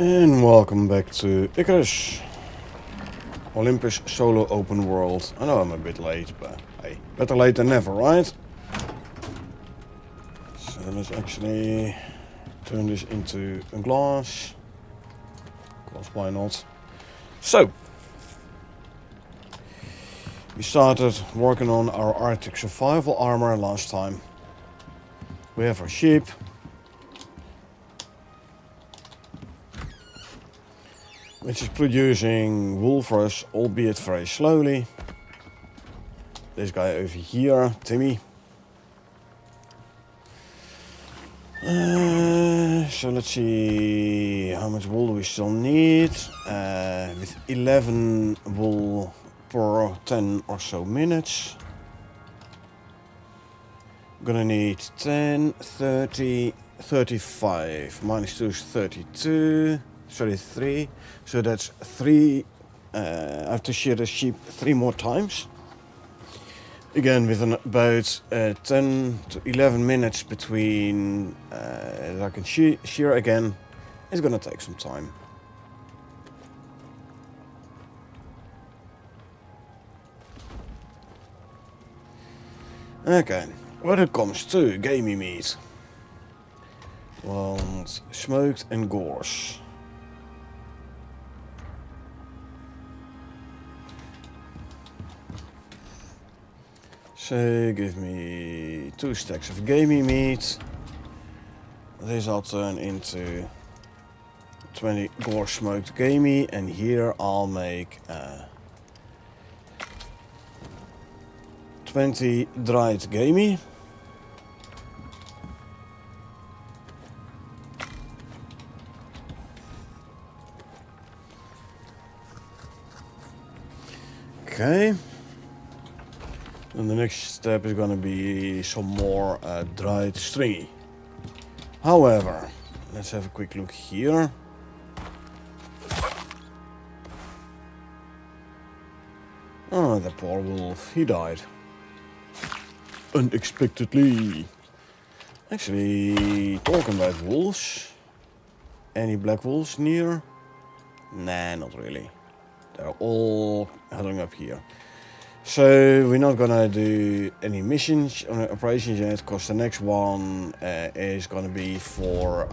And welcome back to Icarus. Olympus solo open world. I know I'm a bit late, but hey, better late than never, right? So let's actually turn this into a glass. Because why not? So, we started working on our Arctic survival armor last time. We have our sheep. Which is producing wool for us, albeit very slowly. This guy over here, Timmy. So let's see, how much wool do we still need? With 11 wool per 10 or so minutes. I'm gonna need 10, 30, 35. Minus 2 is 32. 33, so that's 3. I have to shear the sheep 3 more times. Again, with about 10 to 11 minutes between I can shear again. It's gonna take some time. Okay, when it comes to gamey meat, want smoked and gorse. So give me 2 stacks of gamey meat. This I'll turn into 20 gore smoked gamey, and here I'll make 20 dried gamey. Okay. And the next step is gonna be some more dried stringy. However, let's have a quick look here. Oh, the poor wolf, he died. Unexpectedly. Actually, talking about wolves. Any black wolves near? Nah, not really. They're all huddling up here. So we're not gonna do any missions or operations yet, because the next one is gonna be for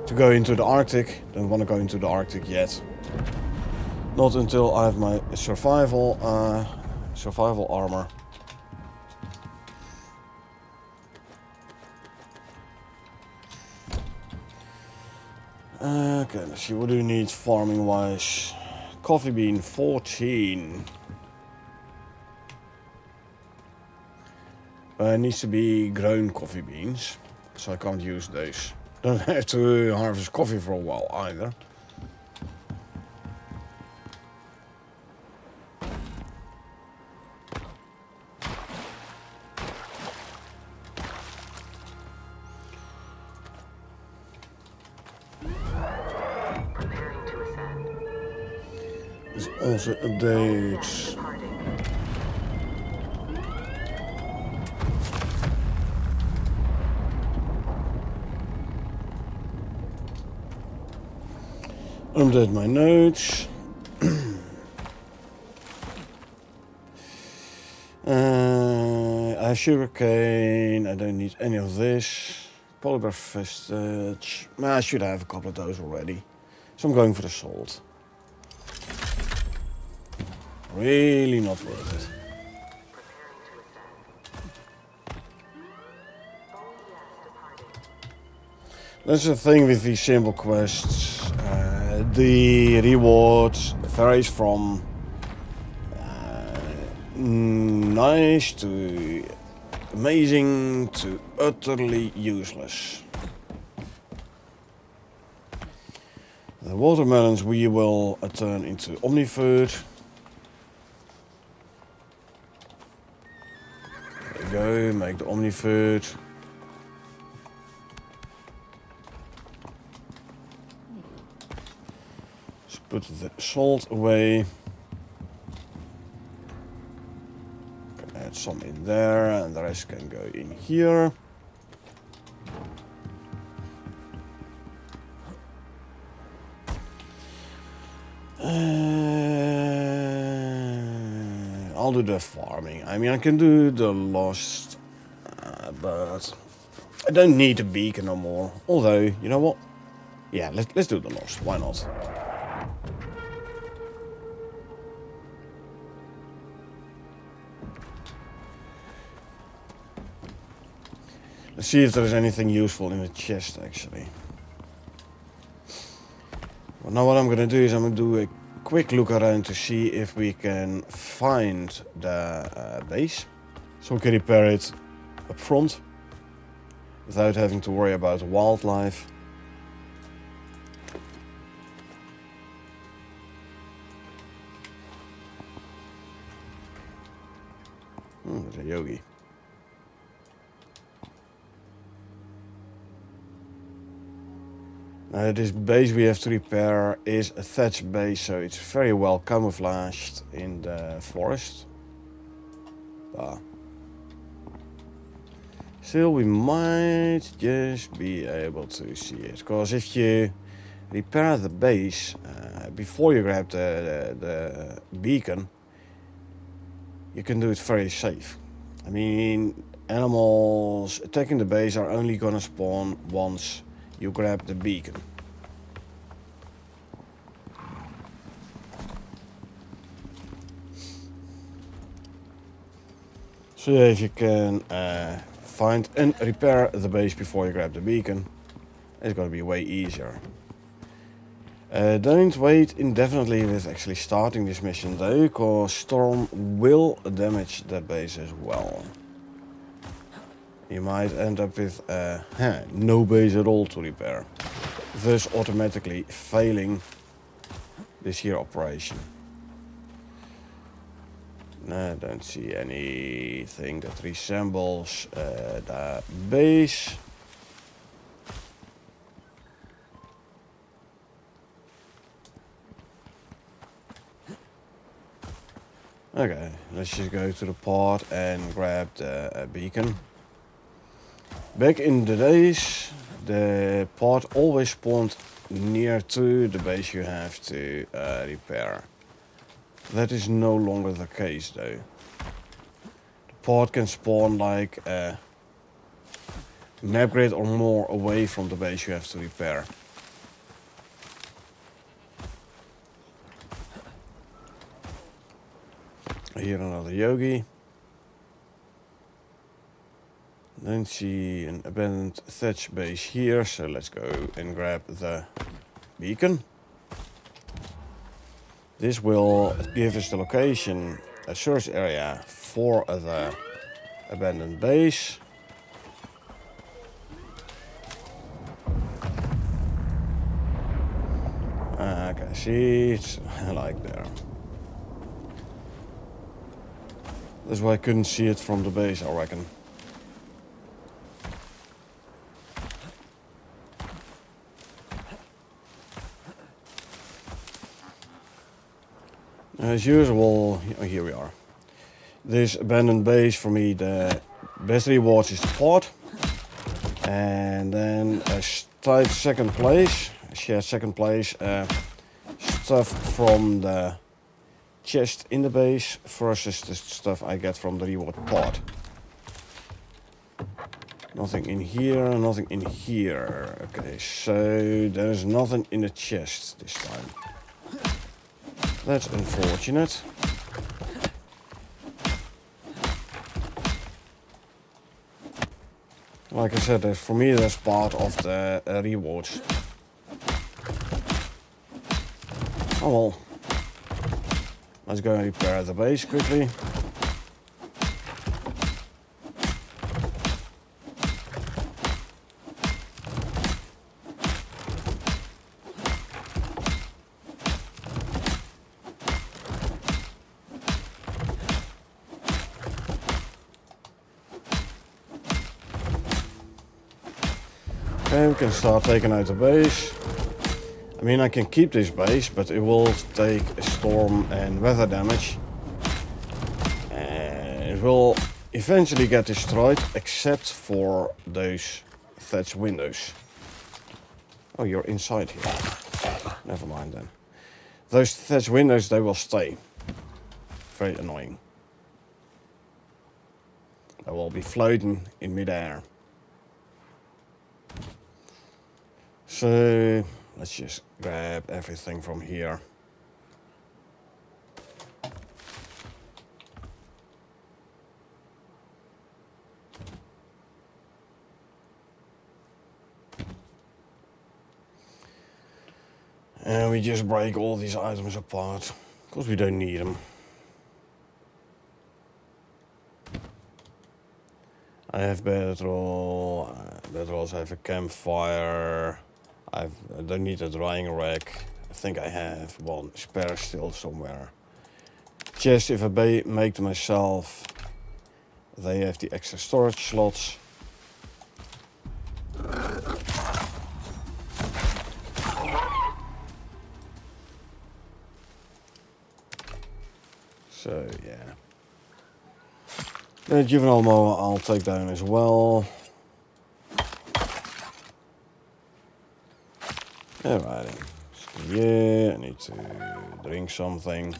to go into the Arctic. Don't want to go into the Arctic yet. Not until I have my survival armor. Okay, let's see, what do we need farming wise? Coffee bean 14. It needs to be grown coffee beans, so I can't use those. Don't have to harvest coffee for a while either. There's also updates. Update my notes. I have sugarcane. I don't need any of this. Polar bear vestige. I should have a couple of those already. So I'm going for the salt. Really not worth it. That's the thing with these simple quests. The reward varies from nice to amazing to utterly useless. The watermelons we will turn into omni-food. There we go, make the omni-food. Let's put the salt away. Can add some in there, and the rest can go in here. I'll do the farming. I mean, I can do the lost, but I don't need the beacon no more. Although, you know what? Yeah, let's do the lost. Why not? Let's see if there is anything useful in the chest, actually. Well, now what I'm gonna do is I'm gonna do a quick look around to see if we can find the base. So we can repair it up front without having to worry about wildlife. There's a yogi. This base we have to repair is a thatch base, so it's very well camouflaged in the forest. But still, we might just be able to see it, because if you repair the base before you grab the beacon, you can do it very safe. I mean, animals attacking the base are only gonna spawn once you grab the beacon. So yeah, if you can find and repair the base before you grab the beacon, it's gonna be way easier. Don't wait indefinitely with actually starting this mission though, because Storm will damage that base as well. You might end up with no base at all to repair, thus automatically failing this here operation. I don't see anything that resembles the base. Okay, let's just go to the pod and grab the beacon. Back in the days, the pod always spawned near to the base you have to repair. That is no longer the case though. The pod can spawn like a map grid or more away from the base you have to repair. Here another yogi. Then see an abandoned thatch base here, so let's go and grab the beacon. This will give us the location, a search area for the abandoned base. Okay, see, it's like there. That's why I couldn't see it from the base, I reckon. As usual, here we are. This abandoned base, for me, the best reward is the pod. And then a tied second place, shared second place, stuff from the chest in the base versus the stuff I get from the reward pod. Nothing in here, nothing in here. Okay, so there's nothing in the chest this time. That's unfortunate. Like I said, for me that's part of the rewards. Oh well. Let's go and repair the base quickly. Okay, we can start taking out the base. I mean, I can keep this base, but it will take storm and weather damage. And it will eventually get destroyed, except for those thatch windows. Oh, you're inside here. Never mind then. Those thatch windows, they will stay. Very annoying. They will be floating in midair. So let's just grab everything from here. And we just break all these items apart, because we don't need them. I have bedroll, bedrolls, I have a campfire, I don't need a drying rack. I think I have one spare still somewhere. Just if I make them myself, they have the extra storage slots. So yeah. The juvenile mower I'll take down as well. Alrighty. So yeah, I need to drink something.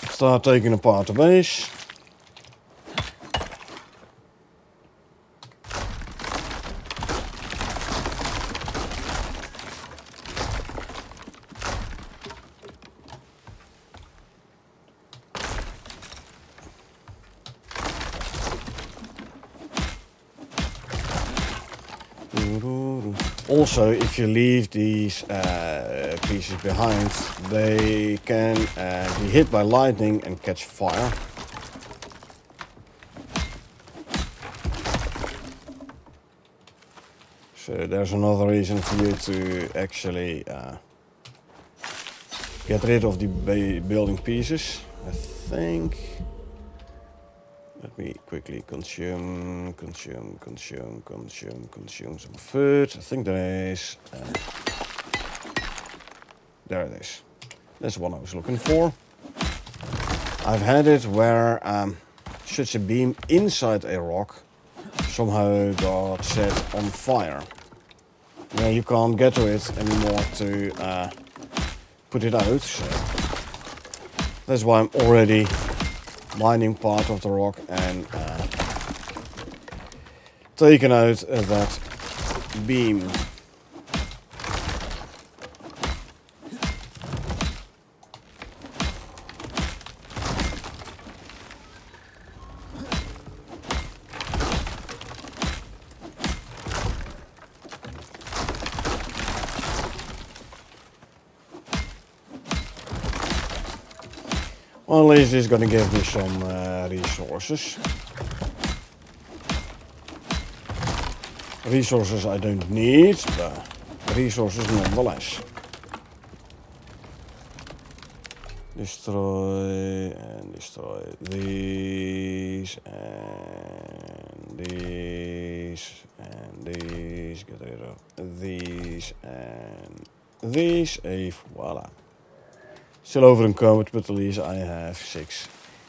Start taking apart the base. Also, if you leave these pieces behind, they can be hit by lightning and catch fire. So there's another reason for you to actually get rid of the building pieces, I think. Let me quickly consume some food. I think there is. There it is. That's what I was looking for. I've had it where such a beam inside a rock somehow got set on fire. Now you can't get to it anymore to put it out. So that's why I'm already mining part of the rock and taking out that beam. Well, at least it's gonna give me some resources. Resources I don't need, but resources nonetheless. Destroy and destroy these and these and these. Get rid of these and these. Voila. Still overencumbered, but at least I have 6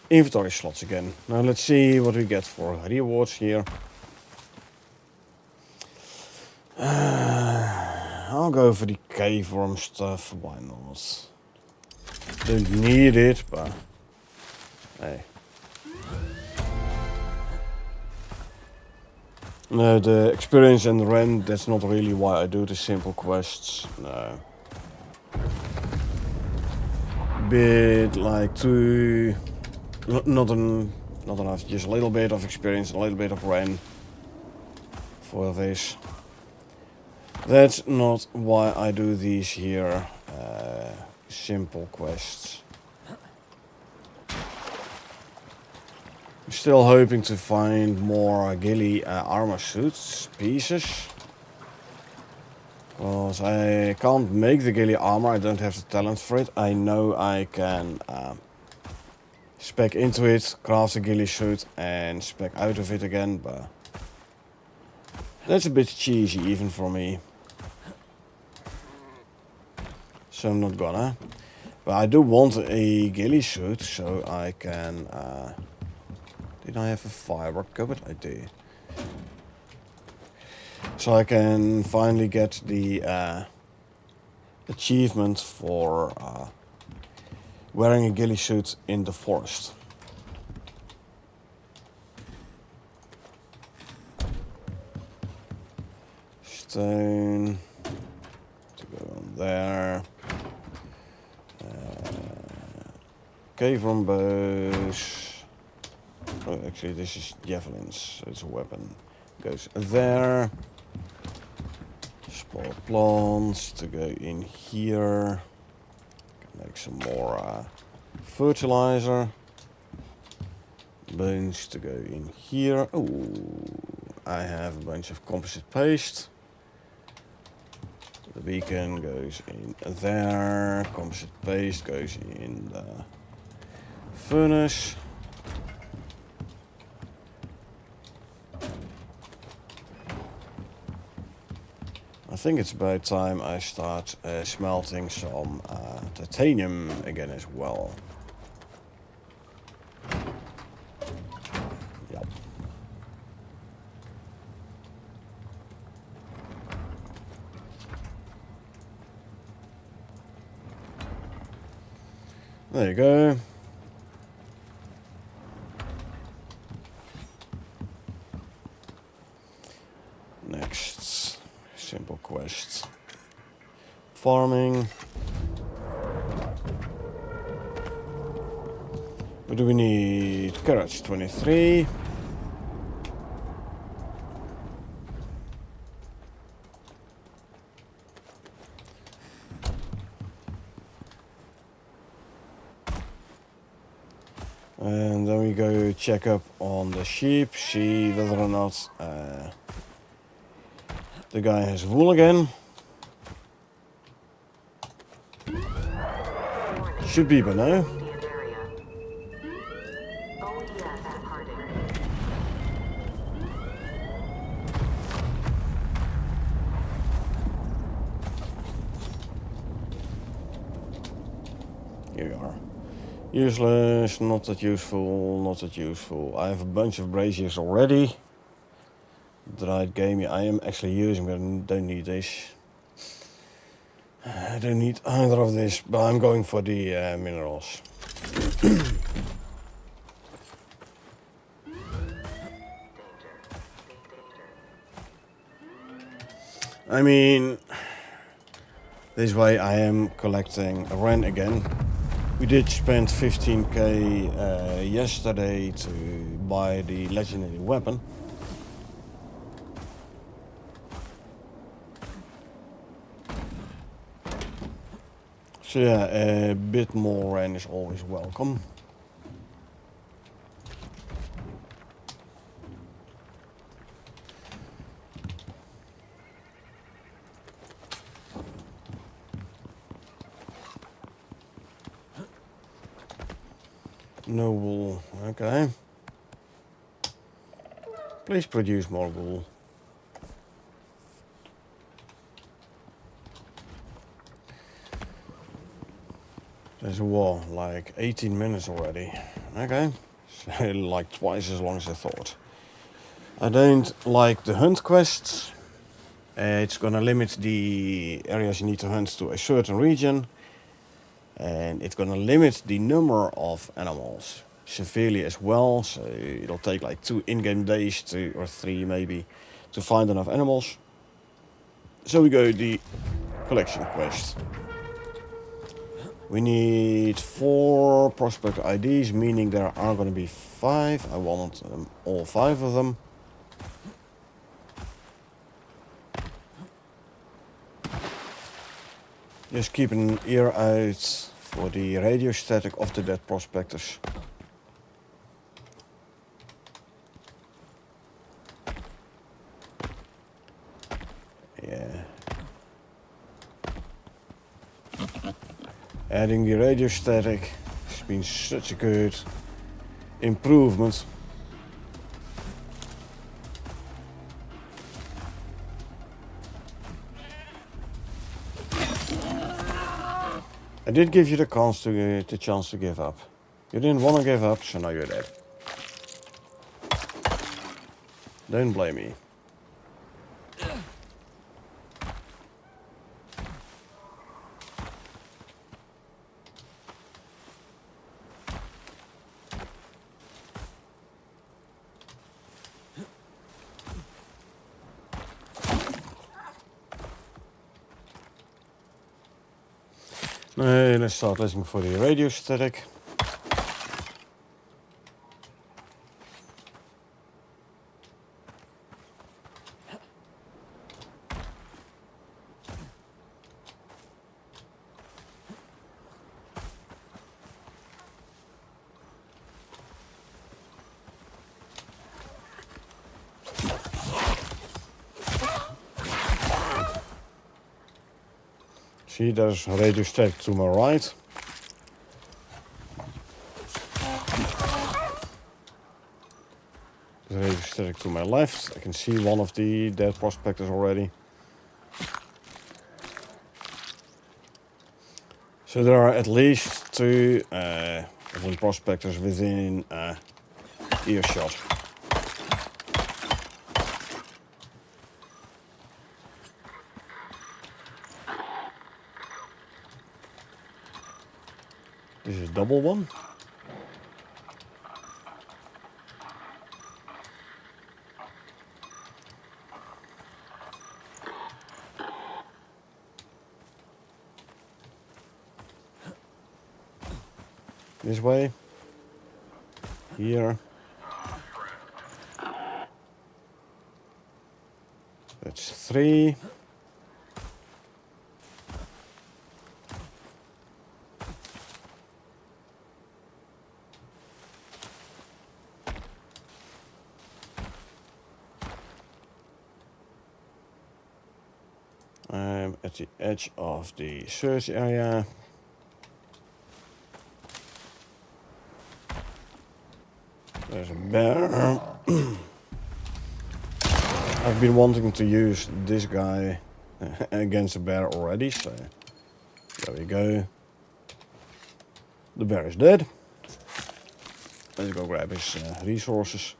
inventory slots again. Now let's see what we get for rewards here. I'll go for the cave worm stuff, why not? Don't need it, but hey. No, the experience and the rent, that's not really why I do the simple quests, no. Bit like to not enough, just a little bit of experience, a little bit of rent for this. That's not why I do these here simple quests. I'm still hoping to find more ghillie armor suits pieces. Because I can't make the ghillie armor, I don't have the talent for it. I know I can spec into it, craft a ghillie suit and spec out of it again, but that's a bit cheesy even for me. So I'm not gonna. But I do want a ghillie suit so I can... did I have a fiber cupboard? I did. So I can finally get the achievement for wearing a ghillie suit in the forest. Stone to go on there. Cave on bows. Oh, actually, this is javelins, so it's a weapon. Goes there. Spore plants to go in here. Can make some more fertilizer. Bones to go in here. Oh, I have a bunch of composite paste. The beacon goes in there. Composite paste goes in the furnace. I think it's about time I start smelting some titanium again as well. Yep. There you go. Next, simple quest. Farming. What do we need? Carrots 23. And then we go check up on the sheep, see whether or not the guy has wool again. Should be by now. Here we are. Useless, not that useful, not that useful. I have a bunch of braziers already. Dried game I am actually using, but I don't need this. I don't need either of this, but I'm going for the minerals. I mean, this way I am collecting a Ren again. We did spend 15k yesterday to buy the legendary weapon. So yeah, a bit more Ren is always welcome. No wool, okay. Please produce more wool. There's a war, like 18 minutes already. Okay, so like twice as long as I thought. I don't like the hunt quests. It's gonna limit the areas you need to hunt to a certain region. And it's gonna limit the number of animals severely as well. So it'll take like 2 in-game days, 2 or 3 maybe, to find enough animals. So we go the collection quest. We need 4 prospector IDs, meaning there are going to be 5. I want all 5 of them. Just keep an ear out for the radio static of the dead prospectors. Yeah. Adding the radio static has been such a good improvement. I did give you the chance to give up. You didn't want to give up, so now you're dead. Don't blame me. Let's start listening for the radio static. See, there's radio static to my right. There's radio static to my left. I can see one of the dead prospectors already. So there are at least two prospectors within earshot. This is a double one. This way. Here. That's 3. I'm at the edge of the search area. There's a bear. I've been wanting to use this guy against a bear already, so there we go. The bear is dead. Let's go grab his resources.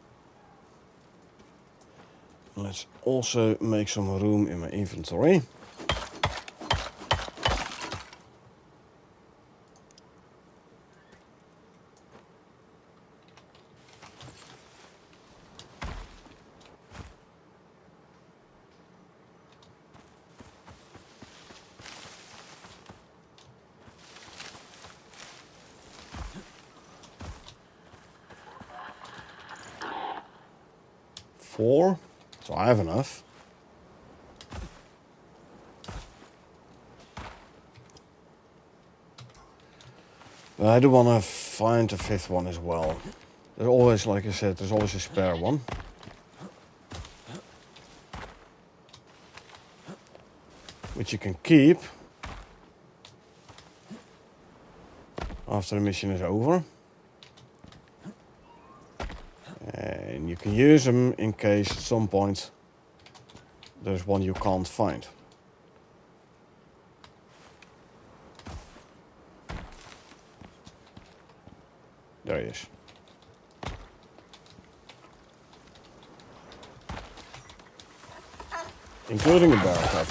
Let's also make some room in my inventory. Four, so I have enough. But I do want to find a 5th one as well. There's always, like I said, there's always a spare one. Which you can keep after the mission is over. And you can use them in case at some point there's one you can't find. There he is. Including a barrel cup.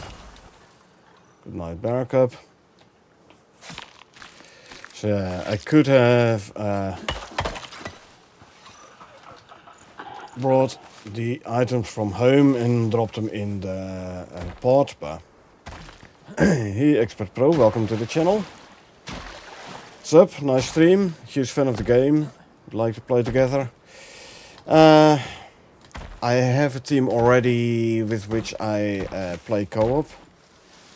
Good night, barrel cup. So I could have brought the items from home and dropped them in the pod, but hey, Expert Pro, welcome to the channel. What's up? Nice stream. Huge fan of the game. Would like to play together. I have a team already with which I play co-op,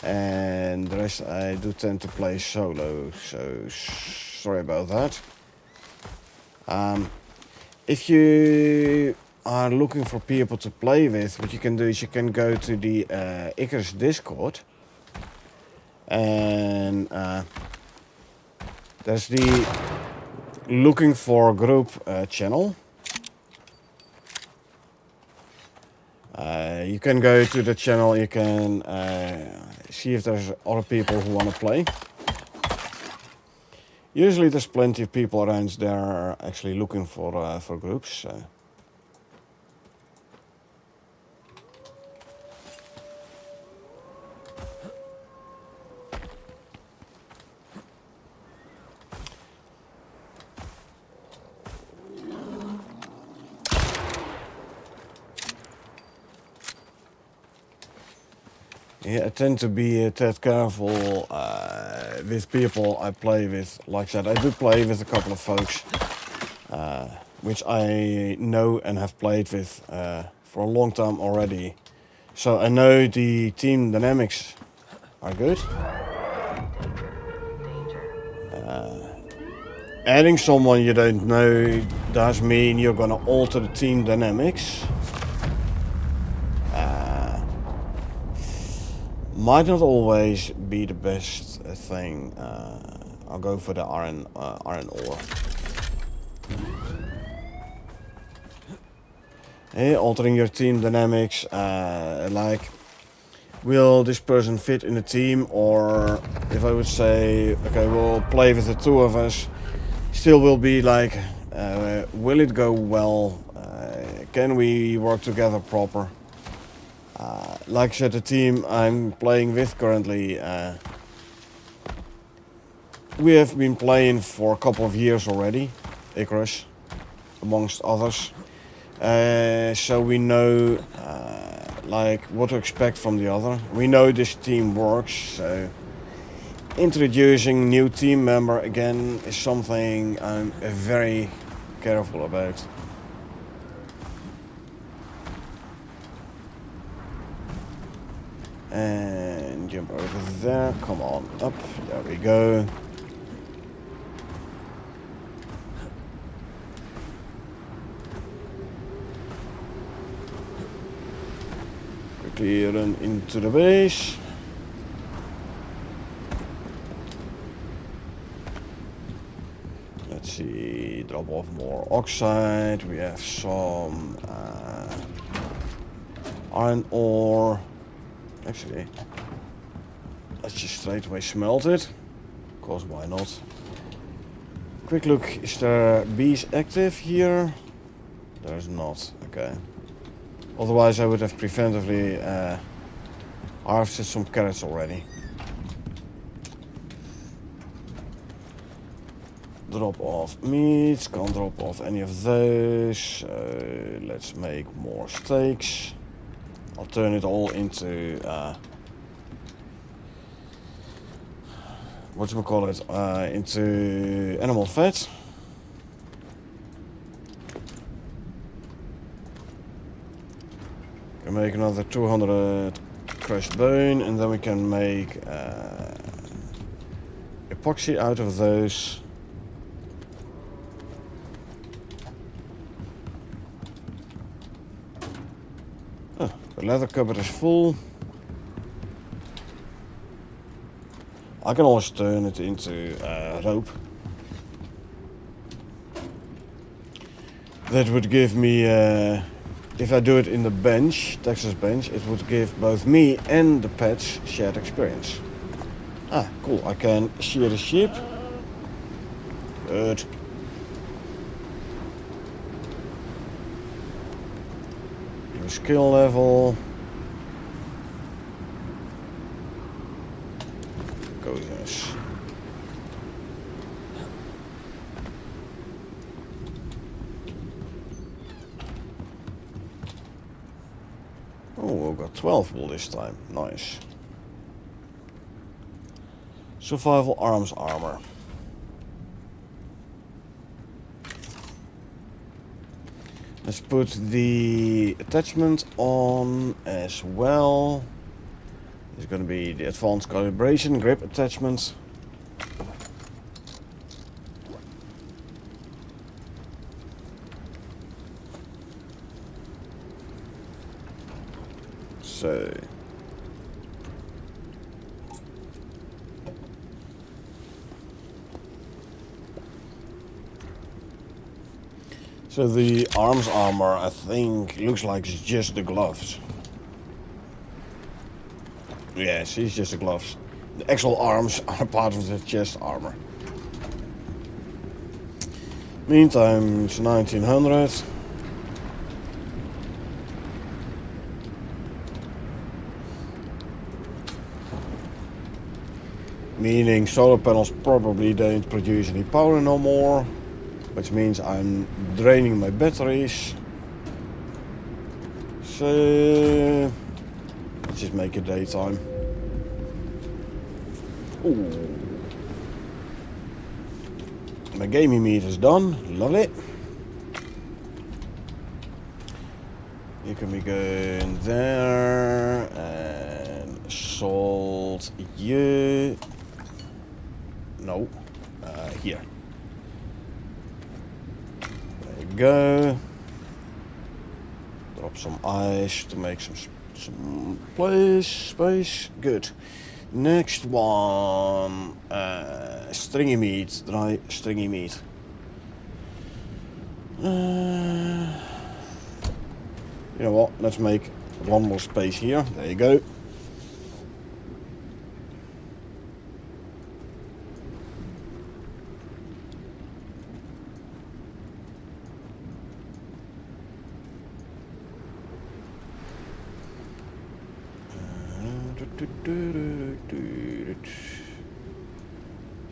and the rest I do tend to play solo, so sorry about that. If you are looking for people to play with, what you can do is you can go to the Icarus Discord, and there's the looking for a group channel. You can go to the channel, you can see if there's other people who want to play. Usually there's plenty of people around there actually looking for groups. Yeah, I tend to be that careful with people I play with. Like I said, I do play with a couple of folks which I know and have played with for a long time already. So I know the team dynamics are good. Adding someone you don't know does mean you're gonna alter the team dynamics. Might not always be the best thing. I'll go for the iron ore. Hey, altering your team dynamics, like, will this person fit in the team? Or if I would say, okay, we'll play with the two of us, still will be like, will it go well? Can we work together proper? Like I said, the team I'm playing with currently, we have been playing for a couple of years already, Icarus, amongst others. So we know like what to expect from the other. We know this team works, so introducing new team member again is something I'm very careful about. And jump over there, come on up, there we go. Quickly run into the base. Let's see, drop off more oxide. We have some iron ore. Actually, let's just straight away smelt it. Of course, why not? Quick look, is there bees active here? There's not, okay. Otherwise I would have preventively harvested some carrots already. Drop off meat, can't drop off any of those. Let's make more steaks. I'll turn it all into whatchamacallit, into animal fat. Can make another 200 crushed bone, and then we can make epoxy out of those. The leather cupboard is full. I can always turn it into rope. That would give me, if I do it in the bench, Texas bench, it would give both me and the pets shared experience. Ah, cool. I can shear the sheep. Good. New skill level. Go yes. Oh, we've got 12 wool this time. Nice. Survival arms armor. Let's put the attachment on as well. It's going to be the advanced calibration grip attachment. So the arms armor, I think, looks like it's just the gloves. Yes, it's just the gloves. The actual arms are part of the chest armor. Meantime, it's 1900. Meaning solar panels probably don't produce any power no more, which means I'm draining my batteries. So Let's just make it daytime. Ooh. My gaming meat is done. Lovely. You can be going there and salt you. No, here. There you go. Drop some ice to make some space. Good. Next one, stringy meat, dry stringy meat. You know what? Let's make one more space here. There you go.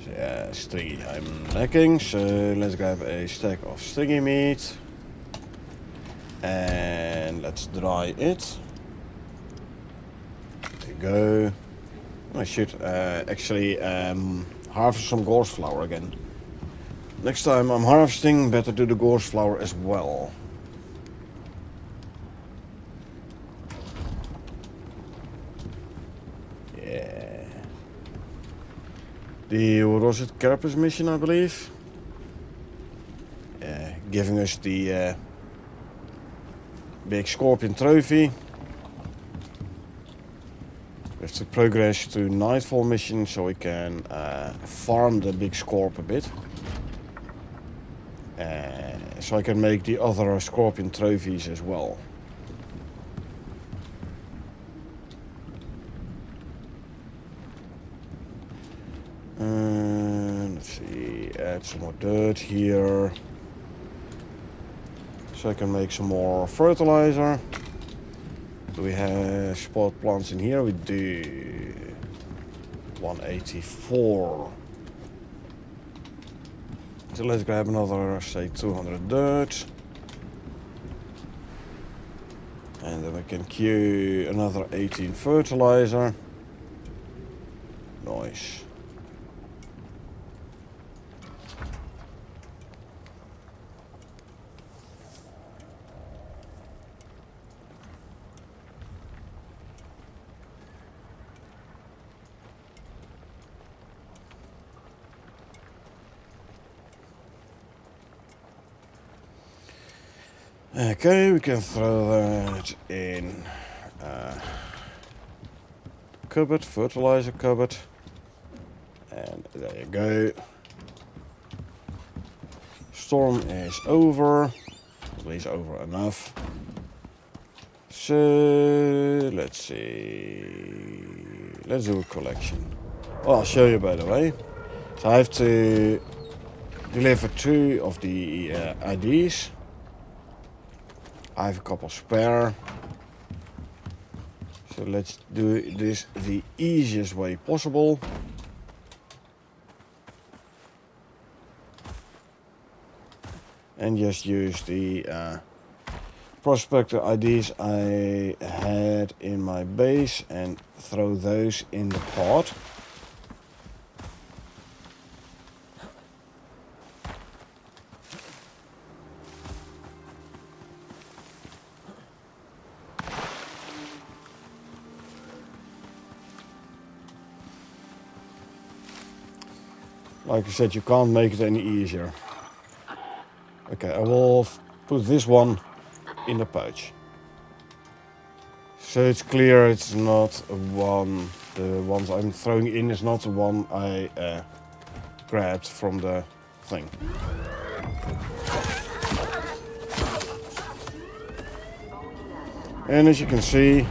So yeah, stringy I'm lacking, so let's grab a stack of stringy meat and let's dry it. There you go. I should actually harvest some gorse flower again. Next time I'm harvesting, better do the gorse flower as well. The, what was it, Icarus mission, I believe? Giving us the big scorpion trophy. We have to progress to Nightfall mission so we can farm the big scorp a bit. So I can make the other scorpion trophies as well. Let's see, add some more dirt here. So I can make some more fertilizer. Do we have spot plants in here? We do. 184. So let's grab another, say, 200 dirt. And then we can queue another 18 fertilizer. Nice. Okay, we can throw that in cupboard, fertilizer cupboard, and there you go. Storm is over, at least over enough. So let's see, let's do a collection. Well, I'll show you by the way. So I have to deliver 2 of the IDs. I have a couple spare. So let's do this the easiest way possible. And just use the prospector IDs I had in my base and throw those in the pot. Like I said, you can't make it any easier. Okay, I will put this one in the pouch. So it's clear it's not one, the ones I'm throwing in is not the one I grabbed from the thing. And as you can see,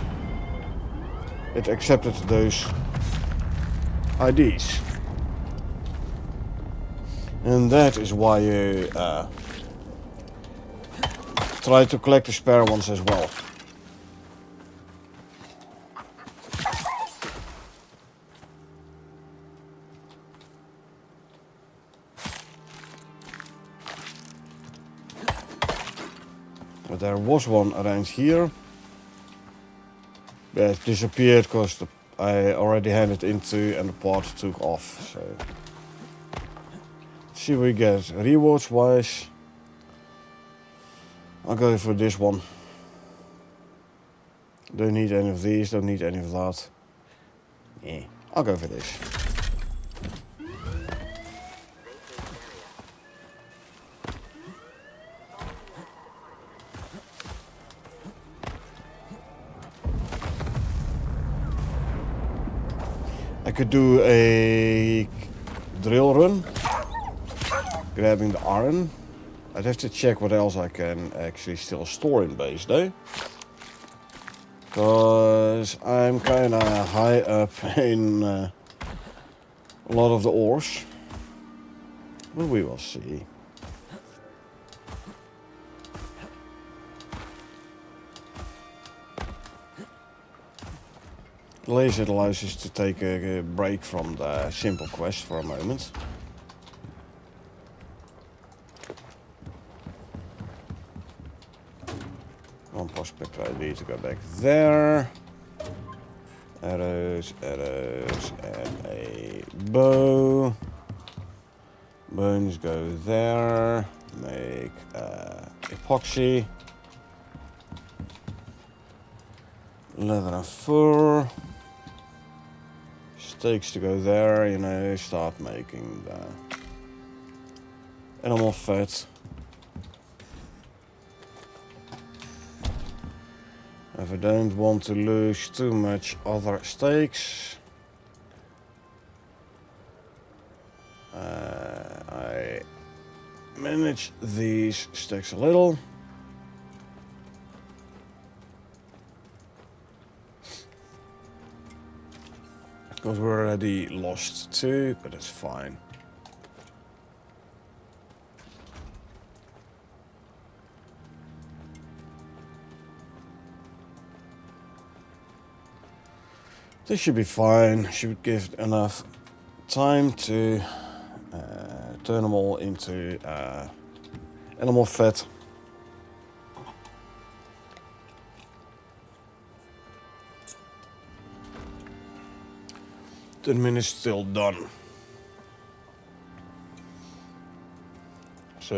it accepted those IDs. And that is why you try to collect the spare ones as well. But there was one around here. Yeah, it disappeared because I already handed into and the part took off. So let's see what we get. Rewards wise, I'll go for this one. Don't need any of these, don't need any of that. Yeah, I'll go for this. I could do a drill run, grabbing the iron. I'd have to check what else I can actually still store in base though. Because I'm kind of high up in a lot of the ores. But we will see. At least it allows us to take a break from the simple quest for a moment. One prospect ID to go back there. Arrows, arrows, and a bow. Bones go there. Make epoxy. Leather and fur. Steaks to go there, you know, start making the animal fat. If I don't want to lose too much other steaks, I manage these steaks a little. Because we're already lost 2, but it's fine. This should be fine. Should give enough time to turn them all into animal fat. 10 minutes still done. So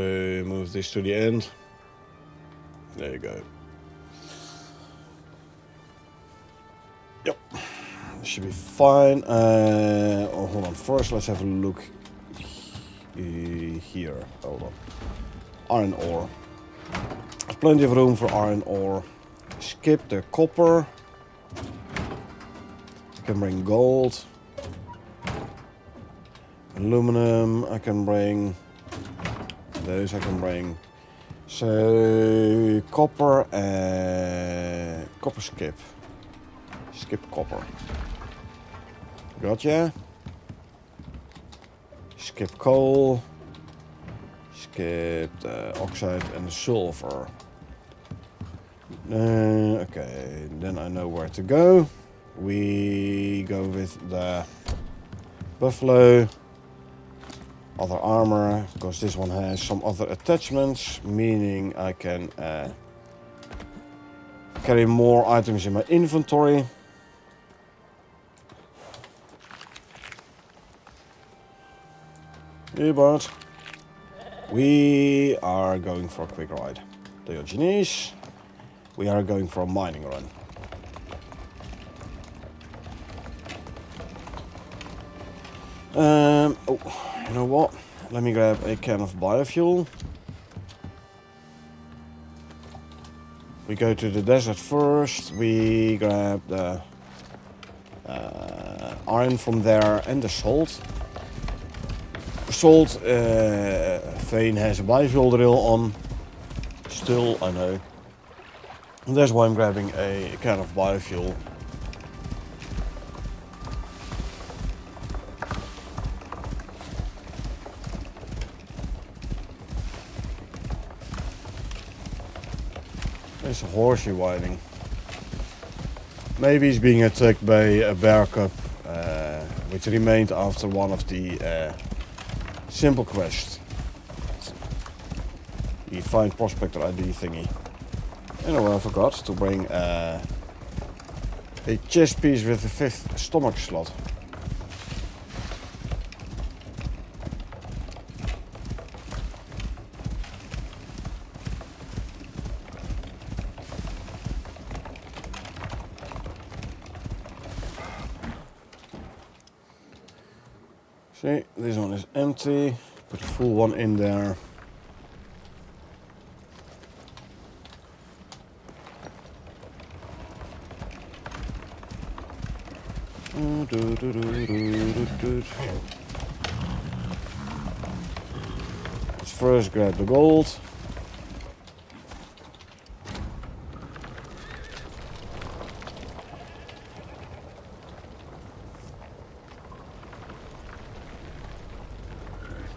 move this to the end. There you go. Yep, should be fine. Oh, hold on. First, let's have a look here. Hold on. Iron ore. There's plenty of room for iron ore. Skip the copper. I can bring gold. Aluminum, I can bring. Those I can bring. So copper and copper skip. Skip copper. Gotcha. Skip coal. Skip the oxide and the sulfur. Okay, then I know where to go. We go with the buffalo. Other armor, because this one has some other attachments, meaning I can carry more items in my inventory. Hey, Bart. We are going for a quick ride. Diogenes. We are going for a mining run. Oh, you know what? Let me grab a can of biofuel. We go to the desert first. We grab the iron from there and the salt. Salt, Vane has a biofuel drill on. Still, I know. And that's why I'm grabbing a can of biofuel. There's a horsey whining. Maybe he's being attacked by a bear cub, which remained after one of the simple quests. The find prospector ID thingy. Anyway, I forgot to bring A chest piece with the 5th stomach slot. See, this one is empty. Put the full one in there. Let's first grab the gold.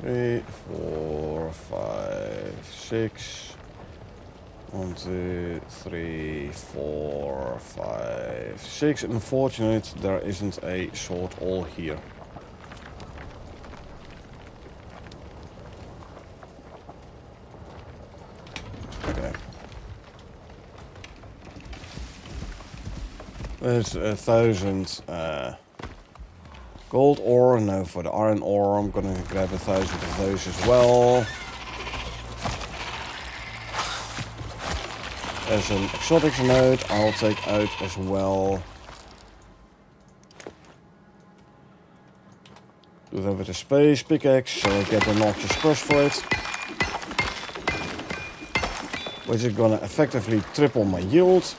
Three, 4, 5, 6. 1, 2, 3, 4, 5, 6. Unfortunate, there isn't a sword all here. Okay. There's 1,000 gold ore. Now for the iron ore, I'm gonna grab 1,000 of those as well. There's an exotics node I'll take out as well. Do that with a space pickaxe, so I get the noxious crush for it. Which is gonna effectively triple my yield.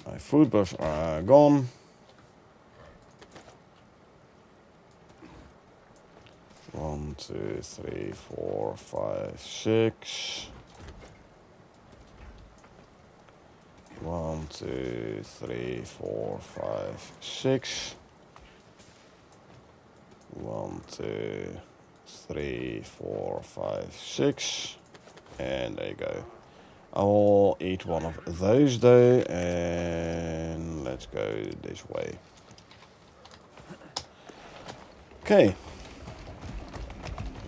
My food buffs are gone. One, 2, 3, 4, 5, 6. 1, 2, 3, 4, 5, 6. 1, 2, 3, 4, 5, 6. And there you go. I'll eat one of those though, and let's go this way. Okay.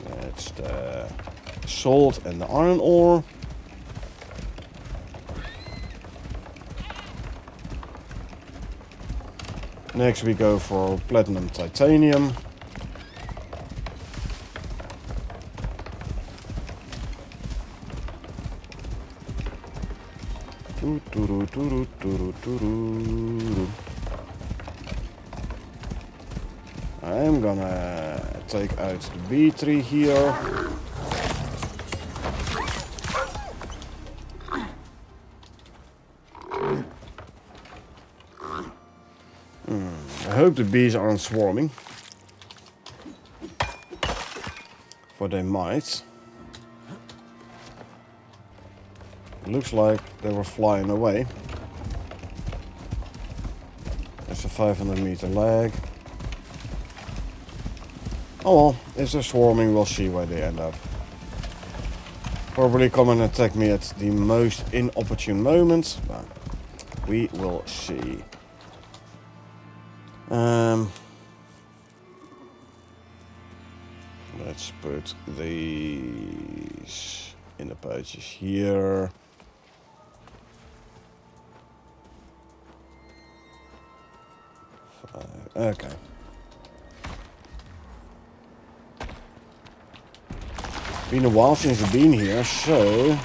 That's the salt and the iron ore. Next we go for platinum titanium. I'm gonna take out the bee tree here. I hope the bees aren't swarming. For they might. Looks like they were flying away. There's a 500-meter lag. Oh well, if they're swarming, we'll see where they end up. Probably come and attack me at the most inopportune moment, but we will see. Let's put these in the pouches here. Okay. Been a while since I've been here, so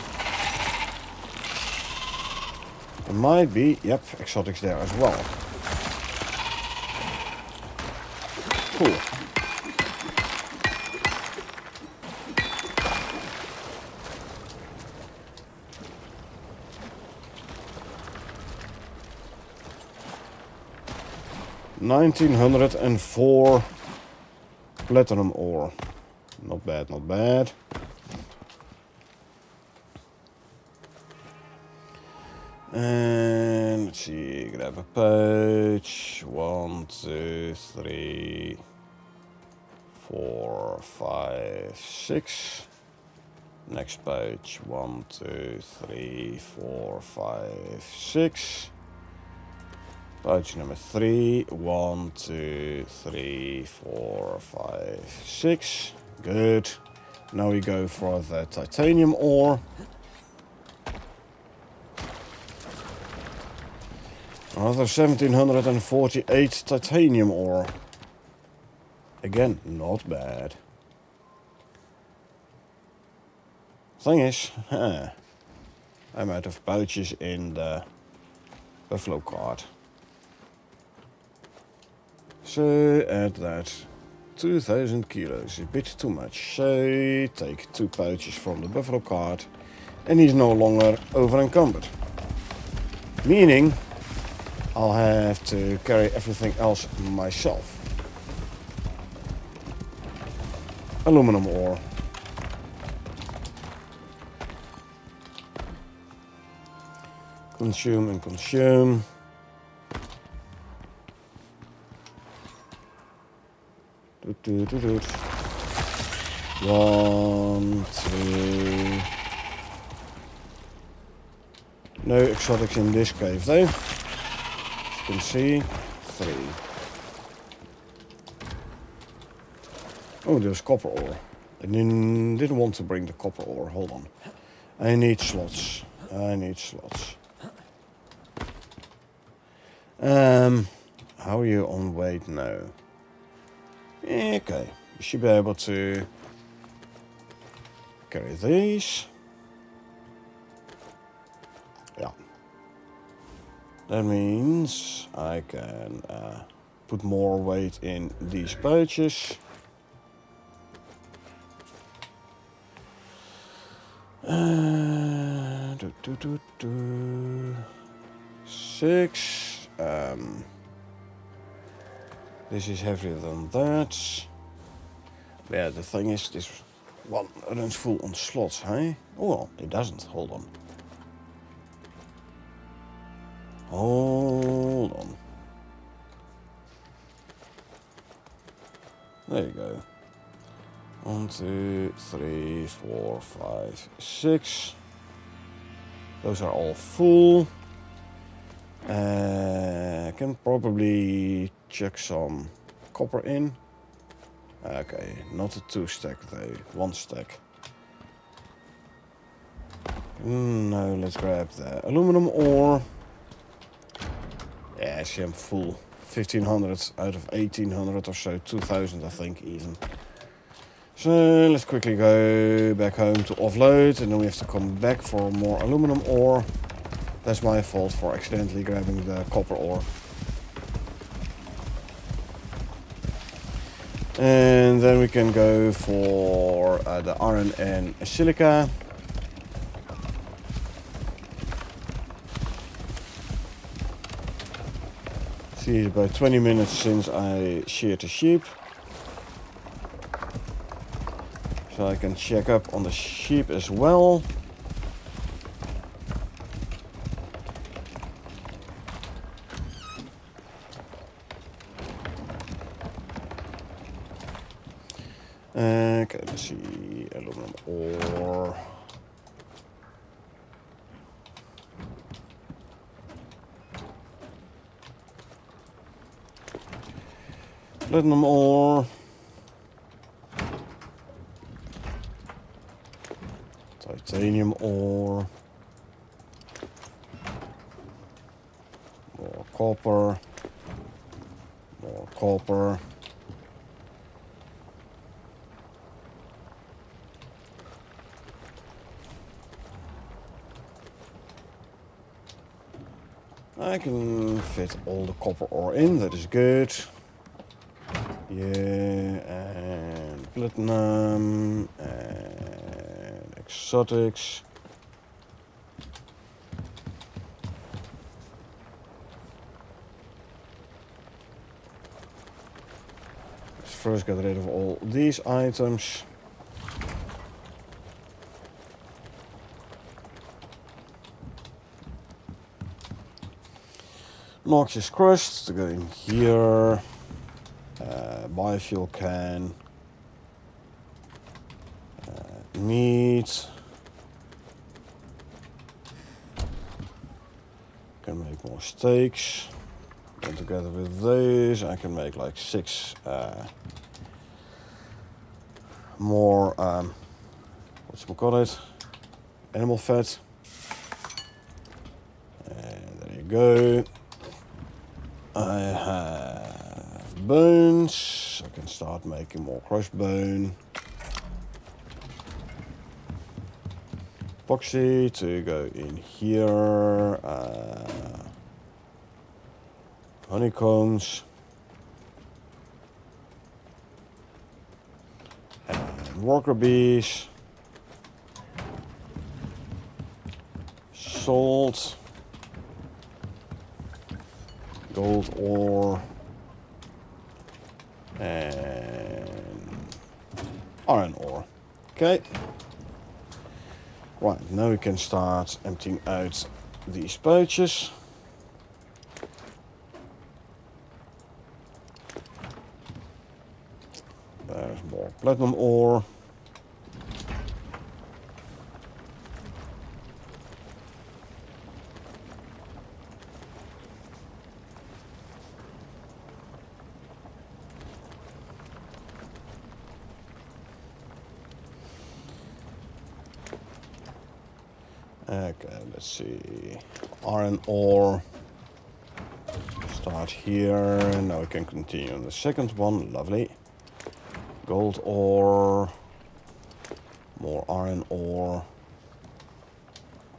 there might be, yep, exotics there as well. Cool. $1,904 platinum ore. Not bad, not bad. And let's see, grab a pouch. 1, 2, 3, 4, 5, 6. Next pouch. 1, 2, 3, 4, 5, 6. Pouch number 3. 1, 2, 3, 4, 5, 6. Good. Now we go for the titanium ore. Another 1748 titanium ore. Again, not bad. Thing is, I'm out of pouches in the buffalo cart. So add that 2000 kilos, a bit too much. So take 2 pouches from the buffalo cart and he's no longer over encumbered. Meaning I'll have to carry everything else myself. Aluminum ore. Consume and consume. One, two. No exotics in this cave though. As you can see, 3. Oh, there's copper ore. I didn't want to bring the copper ore. Hold on. I need slots. How are you on weight now? Okay, you should be able to carry these. Yeah. That means I can put more weight in these pouches. Six. This is heavier than that. Yeah, the thing is, this one runs full on slots, hey? Oh, well, it doesn't. Hold on. Hold on. There you go. 1, 2, 3, 4, 5, 6. Those are all full. I can probably chuck some copper in. Okay, not a 2 stack though, 1 stack. No, let's grab the aluminum ore. Yeah, see, I'm full. 1500 out of 1800 or so, 2000 I think even. So let's quickly go back home to offload and then we have to come back for more aluminum ore. That's my fault for accidentally grabbing the copper ore. And then we can go for the iron and silica. See, it's about 20 minutes since I sheared the sheep. So I can check up on the sheep as well. Okay, let's see, aluminum ore. Platinum ore. Titanium ore. More copper. More copper. I can fit all the copper ore in, that is good. Yeah, and platinum, and exotics. Let's first get rid of all these items. Noxious crust to go in here. Biofuel can. Meat. Can make more steaks. Then together with those, I can make like 6 more, whatchamacallit, animal fat. And there you go. I have bones. I can start making more crushed bone. Epoxy to go in here. Honeycombs. And worker bees. Salt. Gold ore. And iron ore. Okay. Right, now we can start emptying out these pouches. There's more platinum ore. Okay, let's see. Iron ore. Start here. Now we can continue on the second one. Lovely. Gold ore. More iron ore.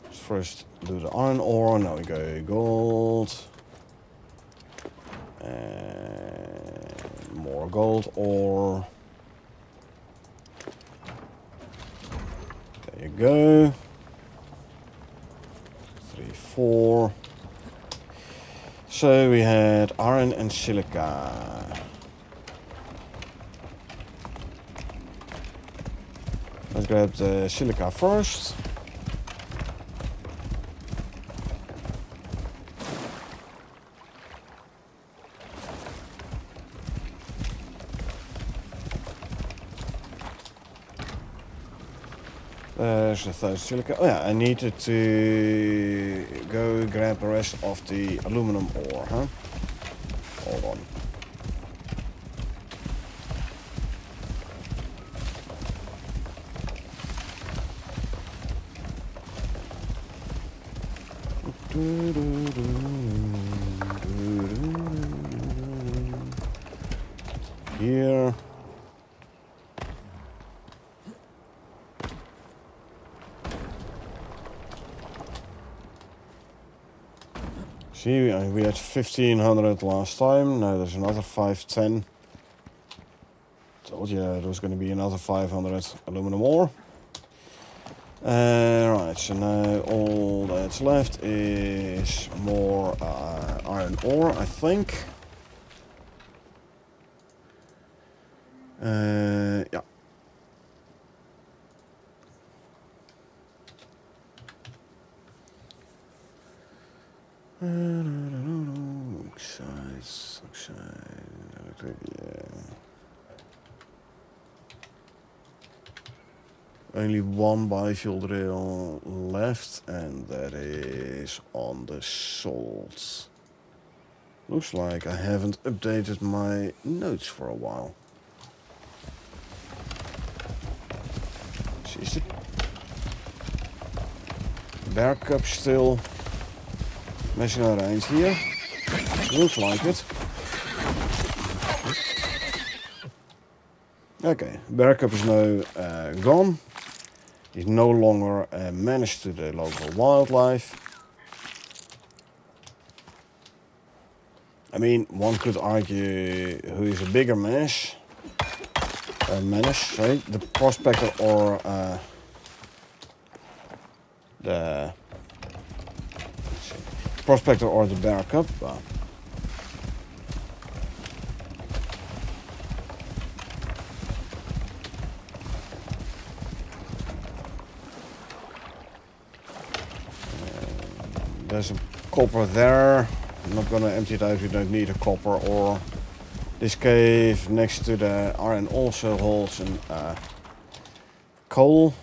Let's first do the iron ore. Now we go gold. And more gold ore. There you go. 3, 4. So we had iron and silica. Let's grab the silica first. There's a 1,000 silica. Oh yeah, I needed to go grab the rest of the aluminum ore, huh? Hold on. Here. See, we had 1,500 last time. Now there's another 510. Told you there was going to be another 500 aluminum ore. Right, so now all that's left is more iron ore, I think. Yeah. Oxide, yeah. Only one biofuel drill left, and that is on the salt. Looks like I haven't updated my notes for a while. Is the bear cup still messing around here? Looks like it. Okay, bear cup is now gone. He's no longer a menace to the local wildlife. I mean, one could argue who is a bigger menace. Sorry, the prospector or the prospector or the bear cub. There's a copper there. I'm not gonna empty it out. We don't need a copper ore. This cave next to the iron also holds a coal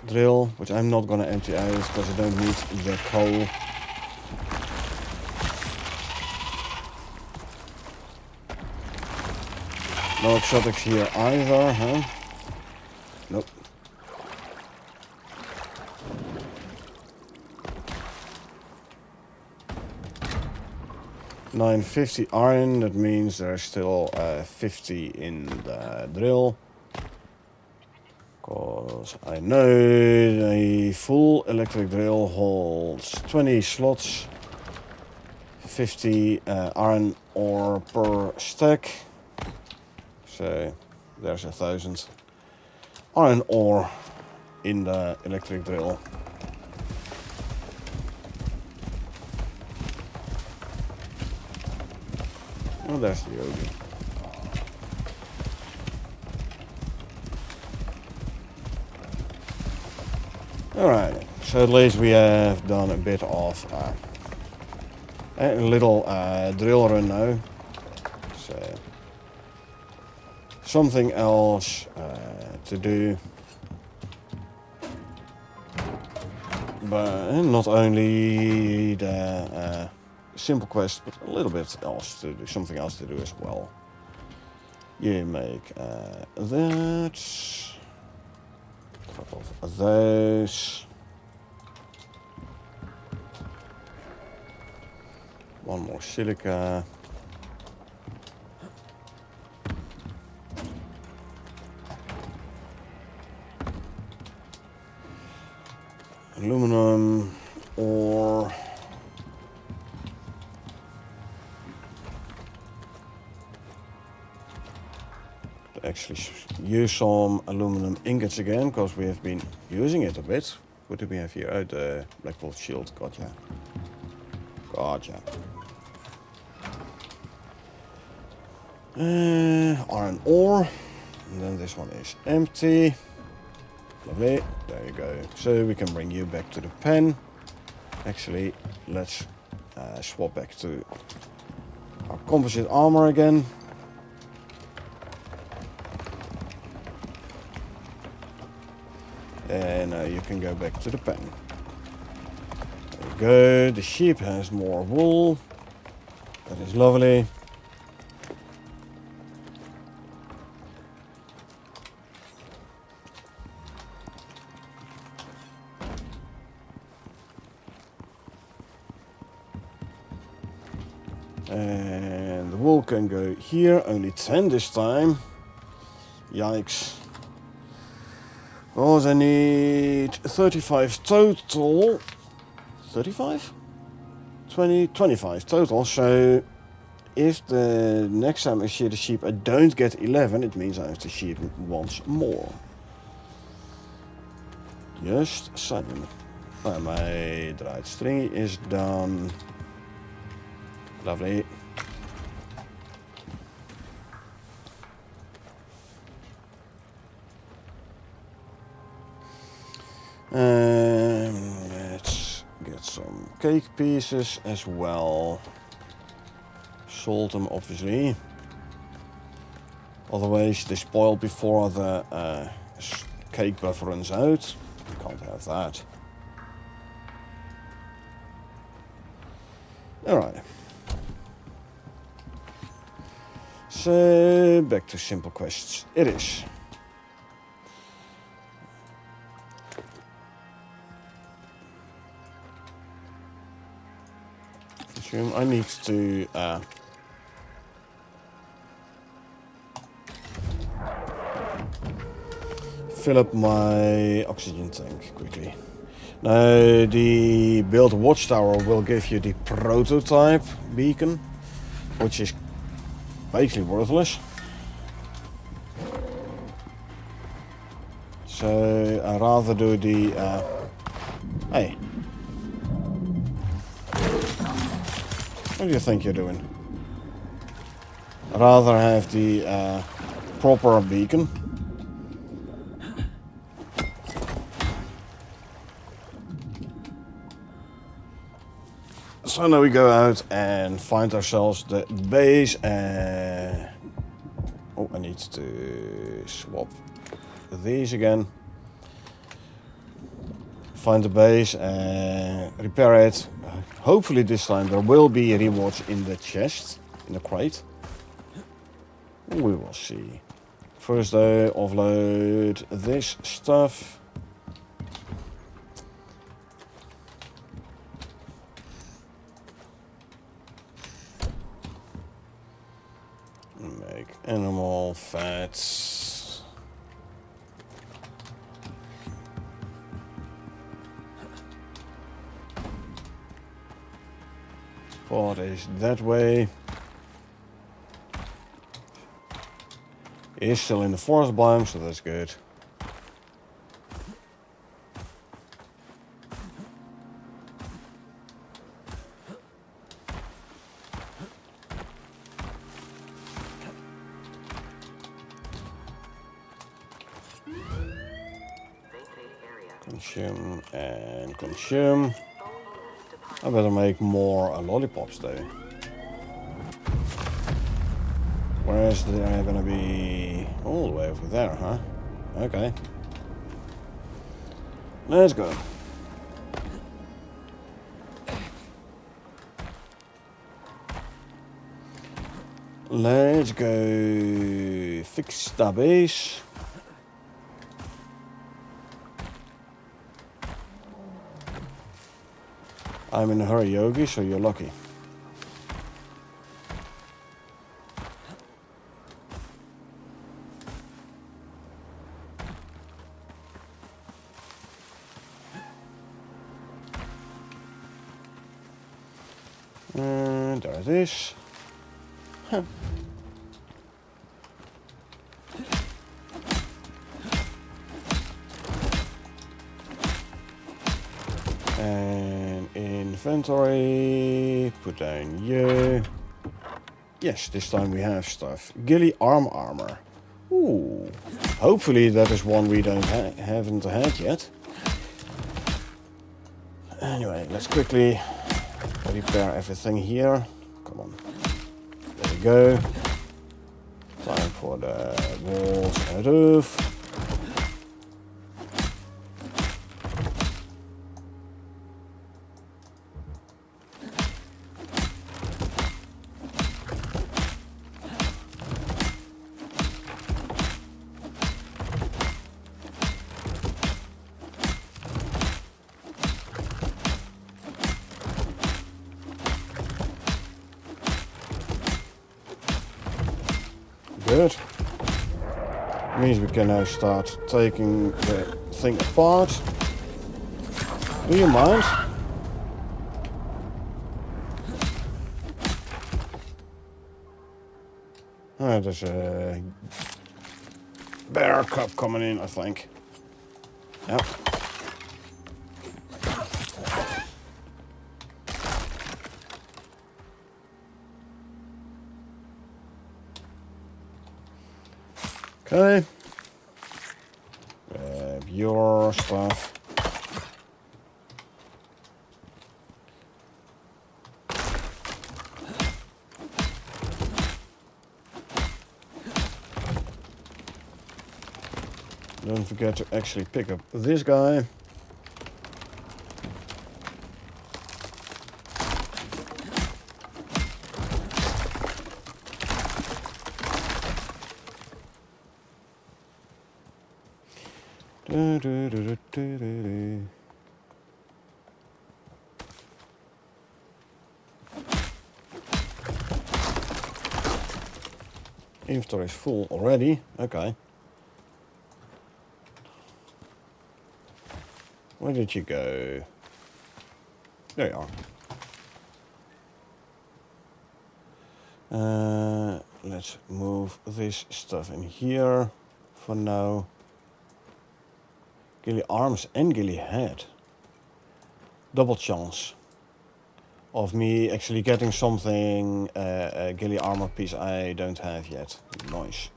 drill, which I'm not gonna empty out because I don't need the coal. No exotics here either, huh? Nope. $950 iron, that means there's still 50 in the drill. Because I know a full electric drill holds 20 slots, 50 iron ore per stack. So there's 1,000 iron ore in the electric drill. Oh, there's the Yogi. Alright, so at least we have done a bit of a little drill run now. So something else to do. But not only the simple quest, but a little bit else to do, something else to do as well. You make that, a couple of those, one more silica. Aluminum or actually use some aluminum ingots again, because we have been using it a bit. What do we have here? Oh, the black bolt shield. Gotcha. Gotcha. Iron ore. And then this one is empty. Lovely. There you go. So we can bring you back to the pen. Actually, let's swap back to our composite armor again. And you can go back to the pen. There you go. The sheep has more wool. That is lovely. And the wool can go here. Only 10 this time. Yikes. Because I need 35 total. 35? 25 total. So if the next time I shear the sheep I don't get 11, it means I have to shear once more. Just saying. Nou, my dried string is done. Lovely. Let's get some cake pieces as well. Salt them, obviously. Otherwise, they spoil before the cake buff runs out. You can't have that. Alright. So, back to simple quests. It is. I need to fill up my oxygen tank quickly. Now, the build watchtower will give you the prototype beacon, which is basically worthless. So I'd rather do the hey. What do you think you're doing? I'd rather have the proper beacon. So now we go out and find ourselves the base. Oh, I need to swap these again. Find the base and repair it. Hopefully this time there will be rewards in the chest, in the crate. We will see. First though, offload this stuff. Make animal fats. Pot is that way. It is still in the forest biome, so that's good. Consume and consume. I better make more lollipops though. Where is there gonna be? All the way over there, huh? Okay. Let's go. Let's go fix the base. I'm in a hurry, Yogi, so you're lucky. And there it is. Huh. And inventory, put down you. Yes, this time we have stuff. Ghillie armor. Ooh. Hopefully that is one we haven't had yet. Anyway, let's quickly repair everything here. Come on. There we go. Time for the walls and roof. Good. Means we can now start taking the thing apart. Do you mind? Ah, there's a bear cub coming in, I think. Yep. Okay. Grab your stuff. Don't forget to actually pick up this guy. Inventory is full already. Okay. Where did you go? There you are. Let's move this stuff in here for now. Ghillie arms and ghillie head. Double chance of me actually getting something, a ghillie armor piece I don't have yet. Nice.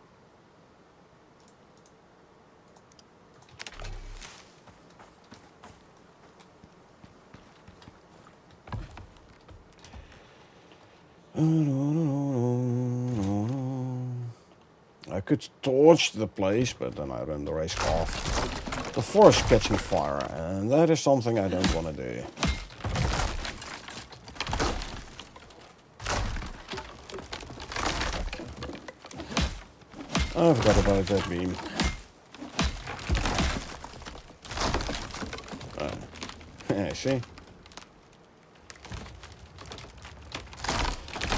I could torch the place, but then I run the risk of the forest catching fire, and that is something I don't want to do. I forgot about that beam. Yeah, see?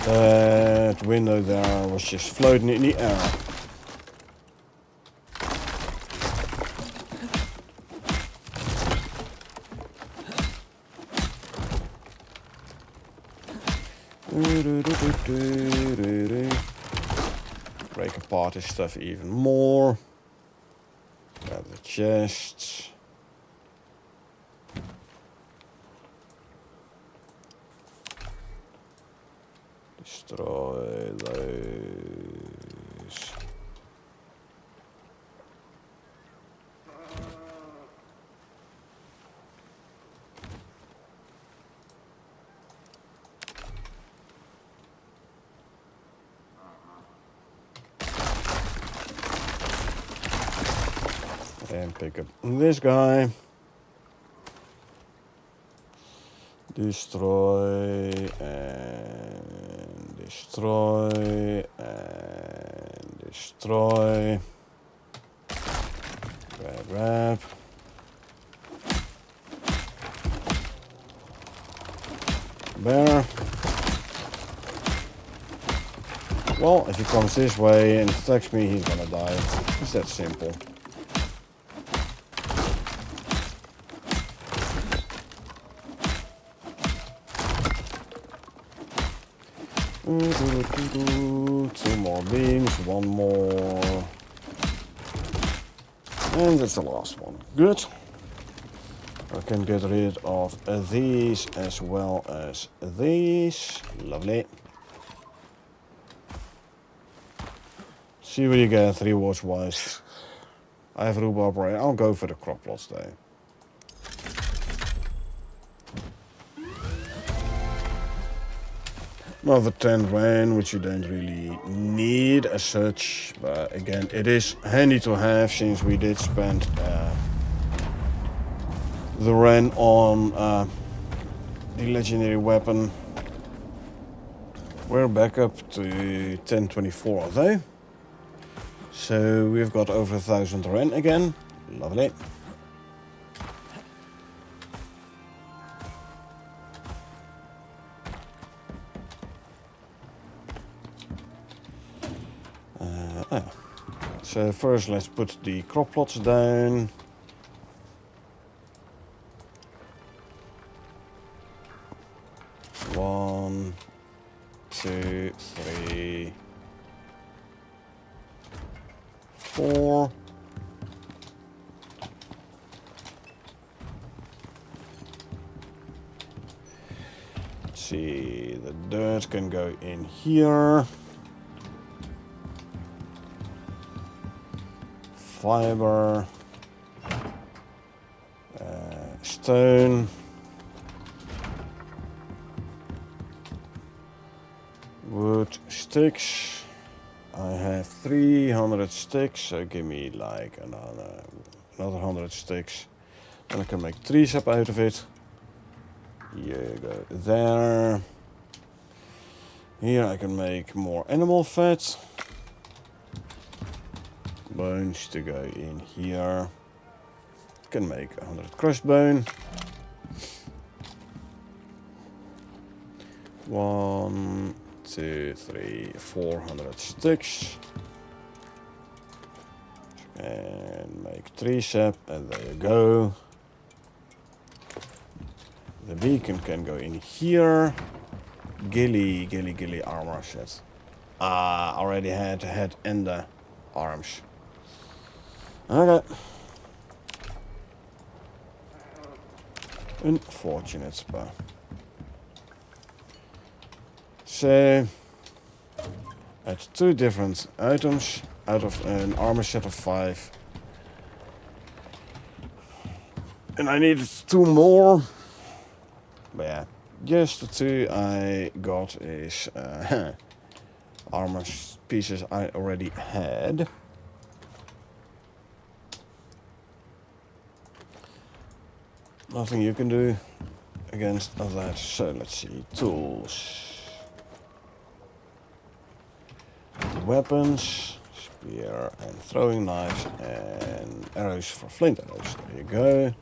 That window there was just floating in the air. Break apart this stuff even more. Grab the chests. Destroy those. And pick up this guy. Destroy and destroy and destroy. Grab. Bear. Well, if he comes this way and attacks me, he's gonna die. It's that simple. Two more beams, one more. And that's the last one. Good. I can get rid of these as well as these. Lovely. See what you get rewards wise. I have rhubarb right. I'll go for the crop plots though. Another 10 rain, which you don't really need as such, but again, it is handy to have since we did spend the rain on the legendary weapon. We're back up to 1024 though, so we've got over 1,000 rain again. Lovely. So first let's put the crop plots down. One, two, three, four. Let's see, the dirt can go in here. Fiber, stone, wood, sticks. I have 300 sticks, so give me like another 100 sticks. And I can make tree sap out of it. You go there. Here I can make more animal fat. Bones to go in here. Can make 100 crushed bone. 1, 2, 3, 400 sticks. And make tree sap, and there you go. The beacon can go in here. Gilly armor set. Already had head and the arms. Okay. Unfortunate, but so at 2 different items out of an armor set of 5, and I needed 2 more. But yeah, just the 2 I got is armor pieces I already had. Nothing you can do against that. So let's see. Tools. Weapons. spear and throwing knives and arrows for flint arrows. There you go.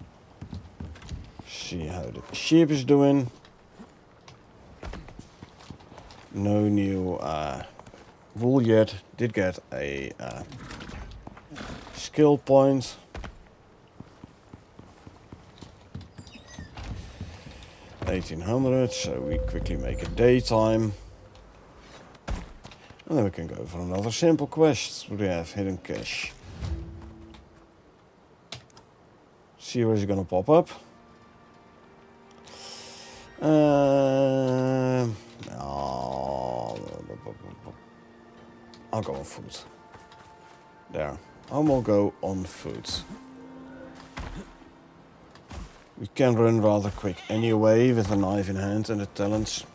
See how the sheep is doing. No new wool yet. Did get a skill point. $1800, so we quickly make it daytime. And then we can go for another simple quest. What do we have? Hidden cache. See where it's gonna pop up. I'll go on foot. There. I will go on foot. We can run rather quick anyway with a knife in hand and the talents.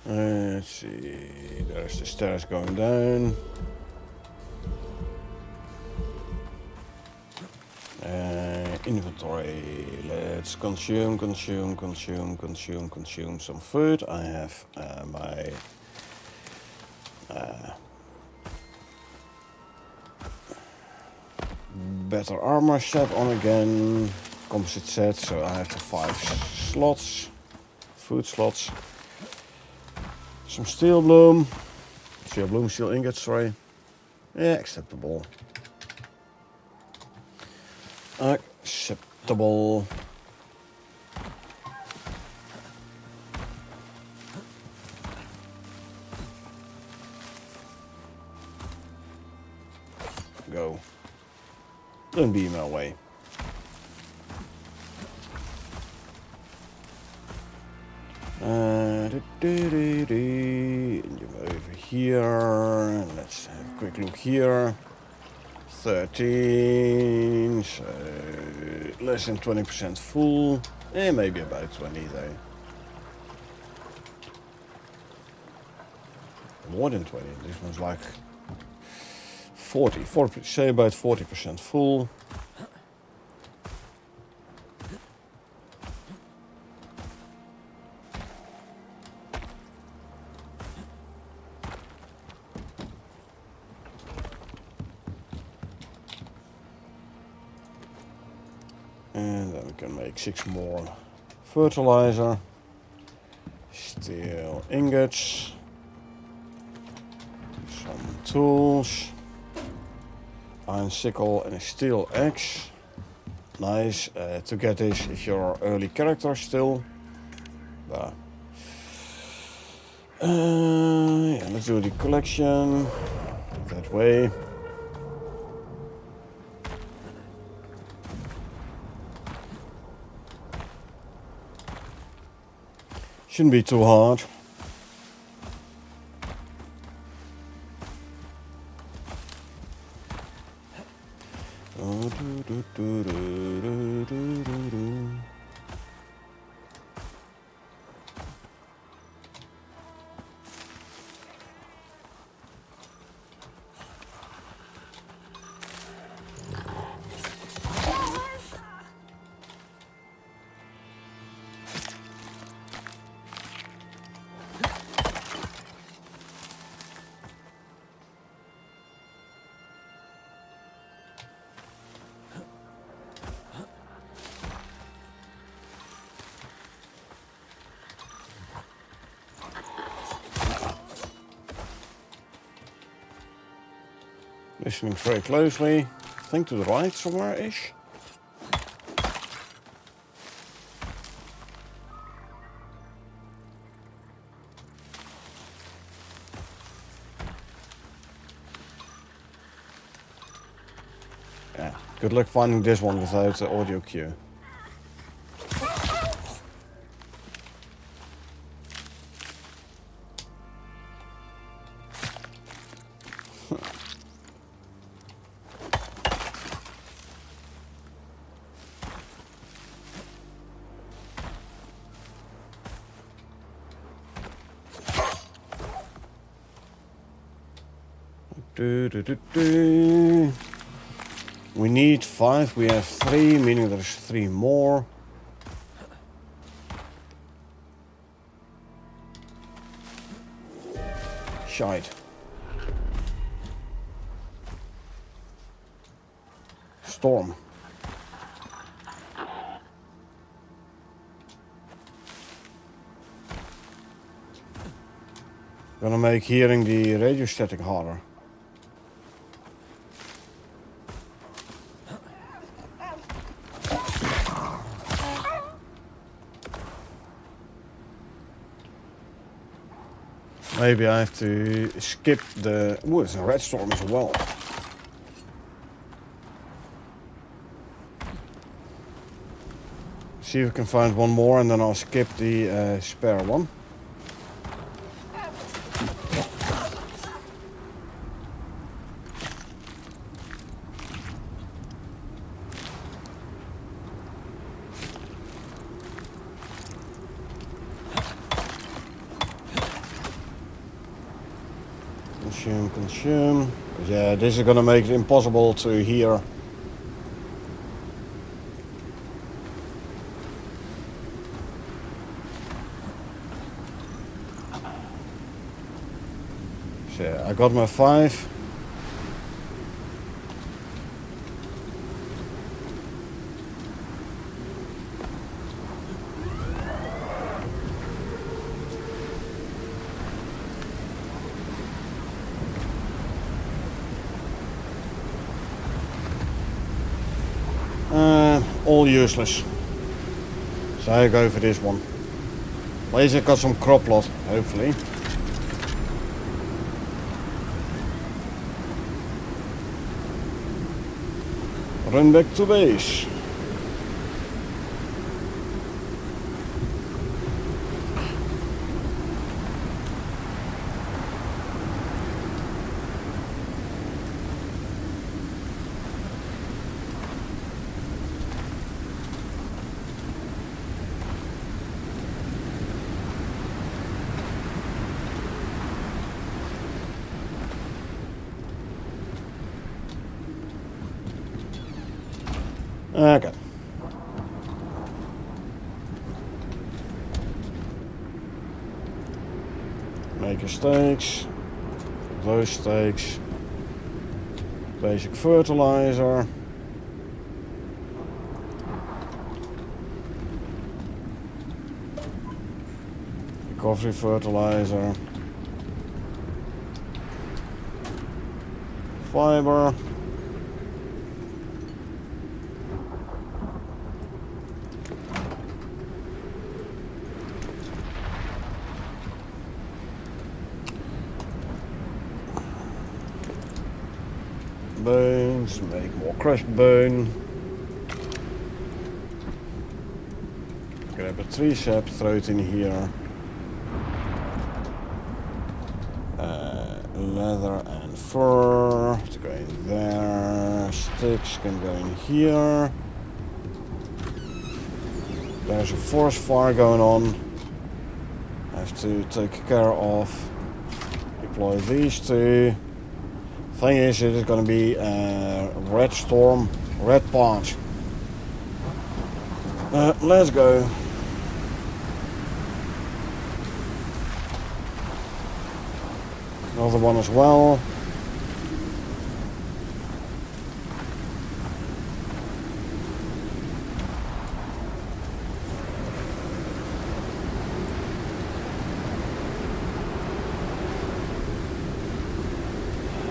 Let's see, there's the stairs going down. Inventory, let's consume some food. I have my better armor set on again, composite set, so I have the 5 slots, food slots. Some steel bloom, steel ingots, sorry. Yeah, acceptable. Acceptable. Go. Don't be in my way. And you over here. Let's have a quick look here. 13, so less than 20% full. Maybe about 20 though. More than 20. This one's like 40, say about 40% full. And then we can make 6 more fertilizer. Steel ingots. Some tools. Iron sickle and a steel axe. Nice to get this if you're early character still. But, yeah, let's do the collection that way. Shouldn't be too hard. Listening very closely. I think to the right somewhere-ish. Yeah, good luck finding this one without the audio cue. We need 5, we have 3, meaning there's 3 more. Shite. Storm. Gonna make hearing the radio static harder. Maybe I have to skip the... Ooh, there's a red storm as well. See if we can find one more and then I'll skip the spare one. Consume. Yeah, this is gonna make it impossible to hear. So yeah, I got my 5. All useless. So I go for this one. At least I got some crop lot, hopefully. Run back to base. Okay. Make your stakes. Those stakes. Basic fertilizer. Recovery fertilizer. Fiber. Bones, make more crushed bone. Grab a tree sap, throw it in here. Leather and fur to go in there. Sticks can go in here. There's a forest fire going on. I have to take care of. Deploy these two. Thing is, it is going to be a red storm, red patch. Let's go. Another one as well.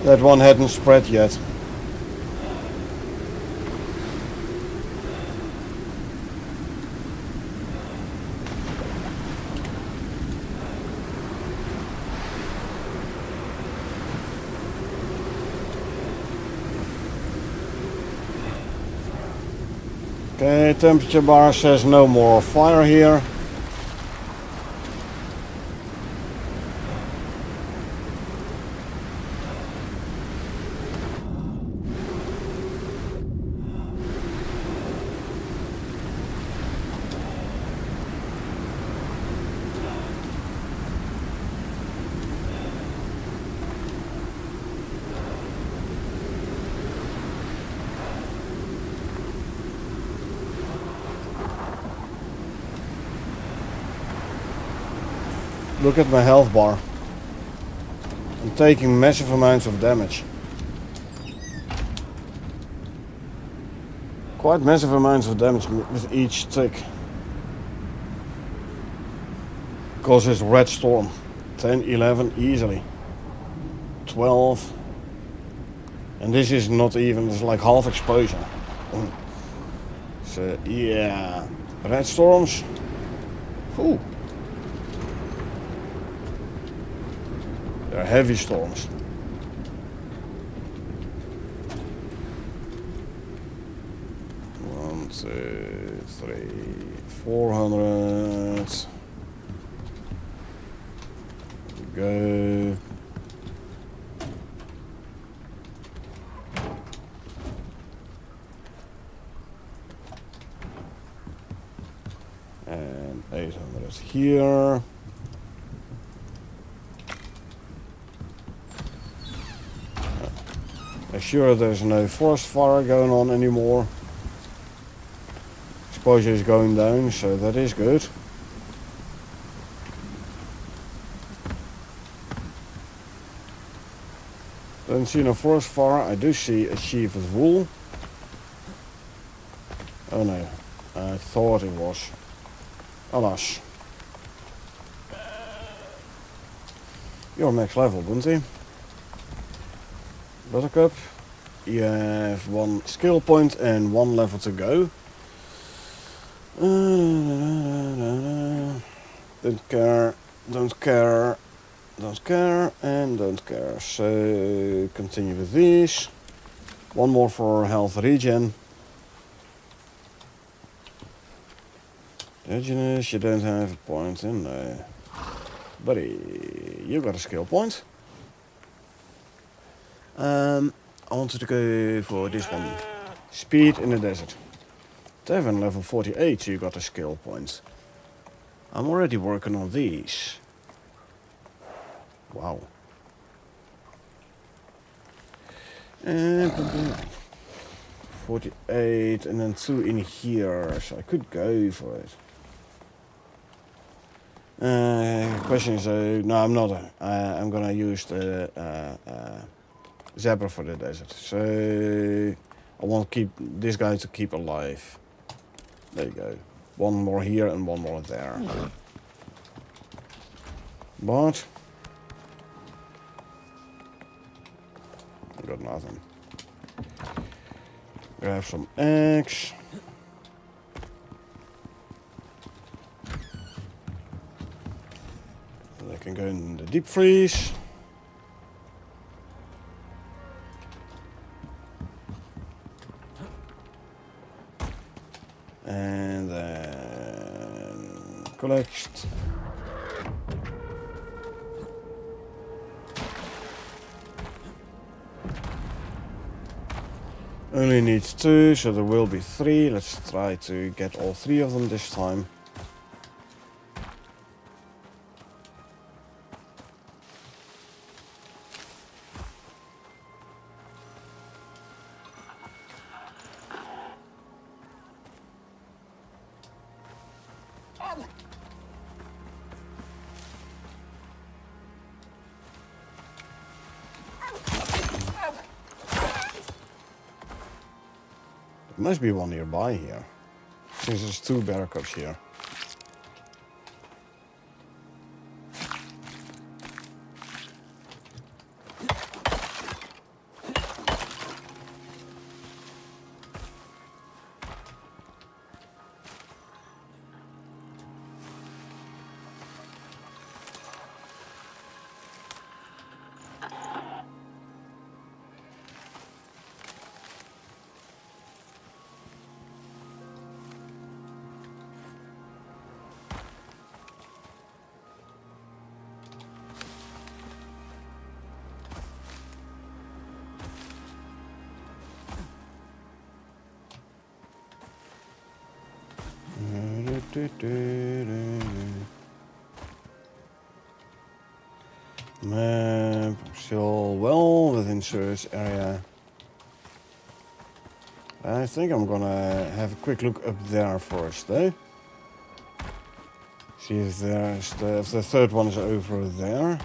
That one hadn't spread yet. Okay, temperature bar says no more fire here. Look at my health bar. I'm taking massive amounts of damage. Quite massive amounts of damage with each tick. Because it's red storm. 10, 11 easily. 12. And this is not even, it's like half exposure. So yeah. Red storms. Whew. They're heavy storms. One, 2, 3, 400. Go. And 800 here. Make sure there's no forest fire going on anymore. Exposure is going down, so that is good. Don't see no forest fire. I do see a sheep with wool. Oh no, I thought it was. Alas. You're max level, Bunty. Buttercup. You have 1 skill point and 1 level to go. Don't care, don't care, don't care, and don't care. So continue with these. 1 more for health regen. Reginus, you don't have a point in there. Buddy, you got a skill point. I wanted to go for this one. Speed in the desert. Devon level 48, so you got a skill point. I'm already working on these. Wow. And 48 and then 2 in here, so I could go for it. Question is, no, I'm not. I'm gonna use the zebra for the desert. So I want to keep this guy to keep alive. There you go. 1 more here and 1 more there. But I got nothing. Grab some eggs. They can go in the deep freeze. And then collect. Only needs 2, so there will be 3. Let's try to get all 3 of them this time. There must be one nearby here, since there's 2 bear cubs here. Map, still well within search area. I think I'm gonna have a quick look up there first, eh? See if if the third one is over there.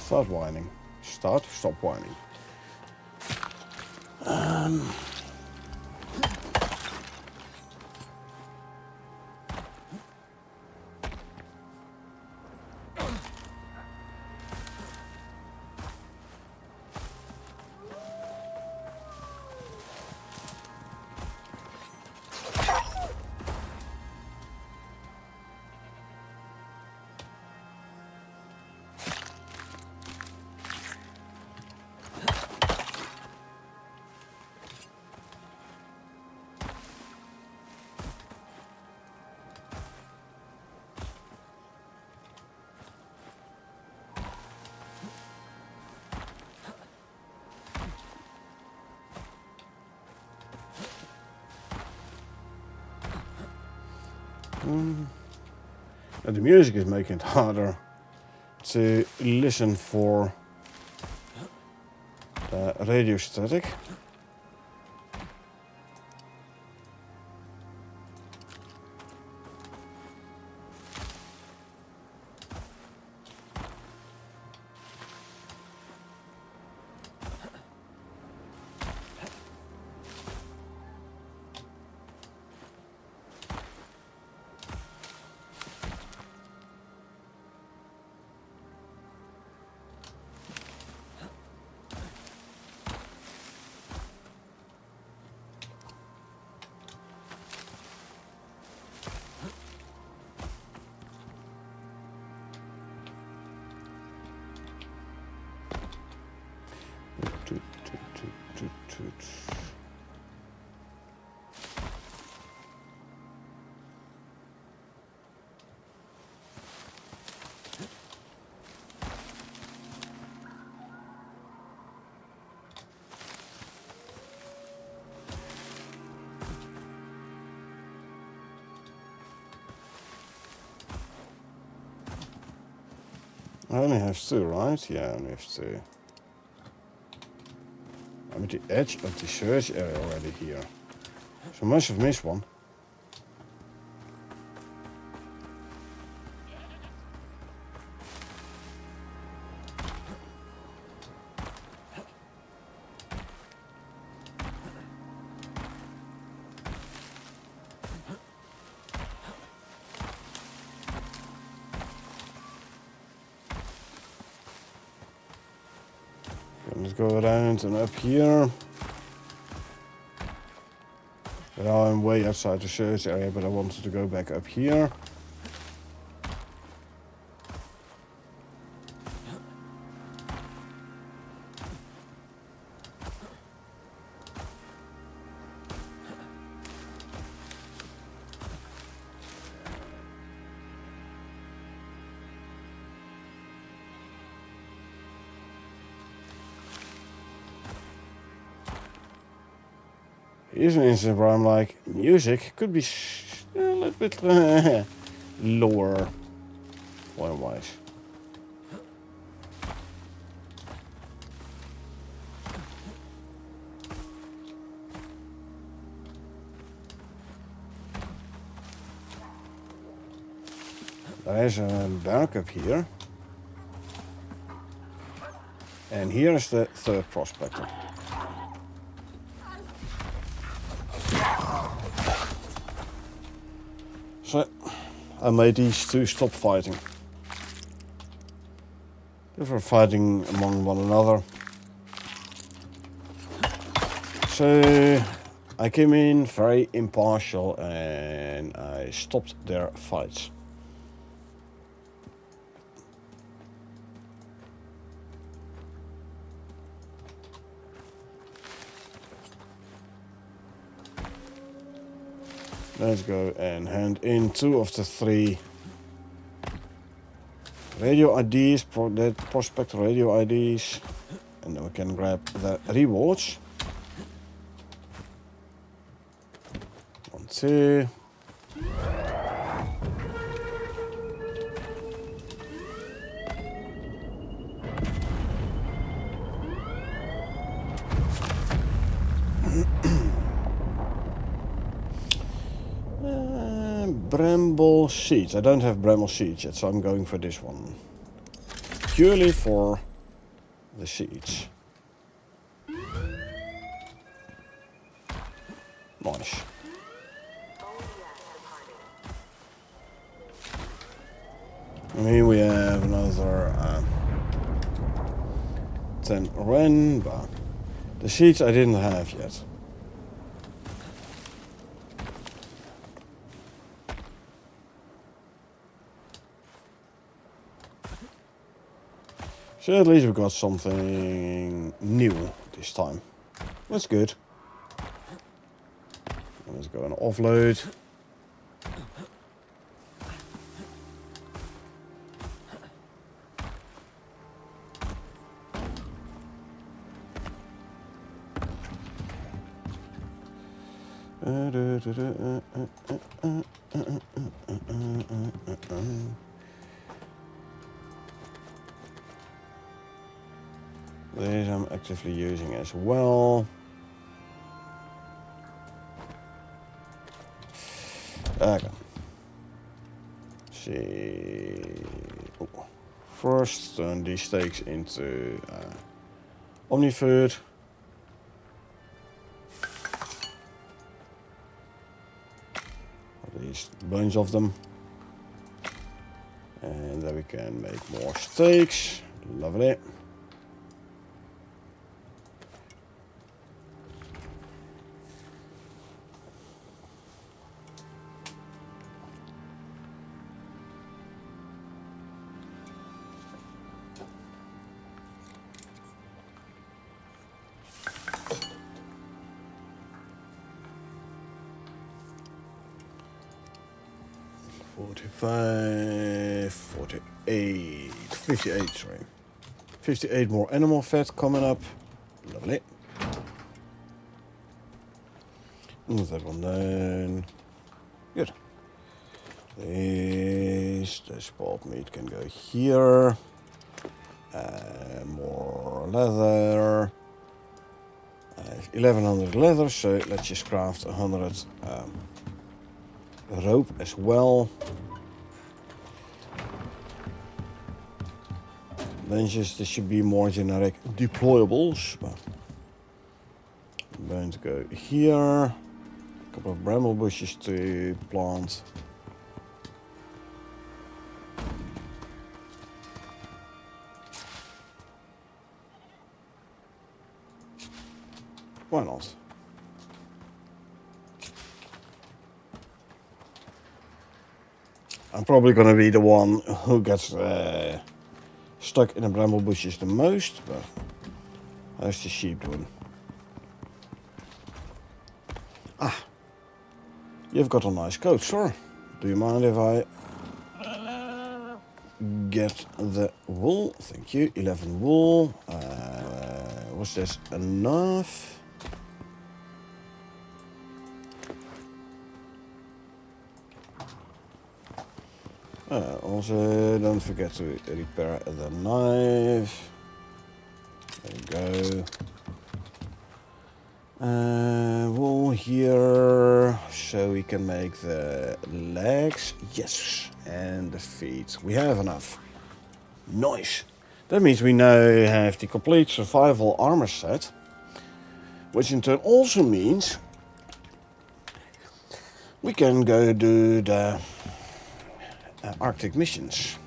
Start whining. Stop whining. The music is making it harder to listen for the radio static. I only have two, right? Yeah, I only have two. I'm at the edge of the search area already here. So I must have missed one. Let's go around and up here. Now I'm way outside the search area, but I wanted to go back up here. Here's an instance where I'm like, music could be a little bit lower volume-wise. There's a barrack up here. And here is the third prospector. So I made these two stop fighting. They were fighting among one another. So I came in very impartial and I stopped their fights. Let's go and hand in 2 of the 3 radio IDs, prospect radio IDs, and then we can grab the rewards. 1, 2. Bramble seeds. I don't have bramble seeds yet, so I'm going for this one. Purely for the seeds. Nice. And here we have another 10 Ren, but the seeds I didn't have yet. So at least we got something new this time. That's good. Let's go and offload. This I'm actively using as well. Okay. See. Oh. First, turn these steaks into Omnifood. At least a bunch of them. And then we can make more steaks. Lovely. $45, $48, $58, sorry. 58 more animal fat coming up. Lovely. Move that one down. Good. This spoiled meat can go here. More leather. I have 1100 leather, so let's just craft 100 rope as well. Then just there should be more generic deployables. But I'm going to go here. A couple of bramble bushes to plant. Why not? I'm probably going to be the one who gets stuck in the bramble bushes the most, but how's the sheep doing? Ah, you've got a nice coat, sir. Do you mind if I get the wool? Thank you. 11 wool. Was this enough? Also, don't forget to repair the knife. There we go. Wool here, so we can make the legs. Yes, and the feet. We have enough. Nice. That means we now have the complete survival armor set, which in turn also means we can go do the Arctic missions.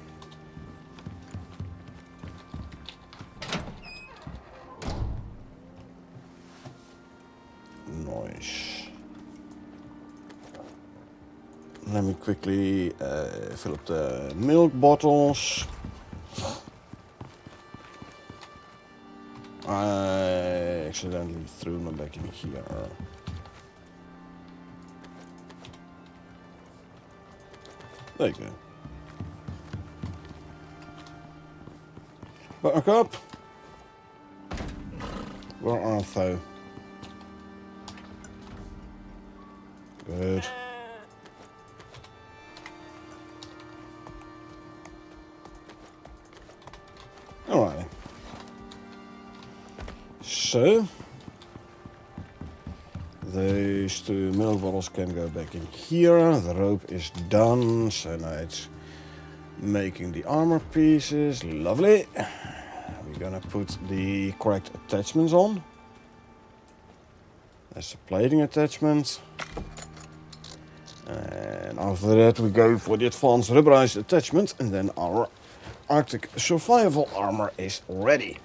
Nice. Let me quickly fill up the milk bottles. I accidentally threw them back in here. There you go. Buttercup. Where are thou? Good. Alright. So, those two milk bottles can go back in here. The rope is done, so now it's making the armor pieces. Lovely. We're gonna put the correct attachments on. That's the plating attachment. And after that we go for the advanced rubberized attachment, and then our Arctic survival armor is ready.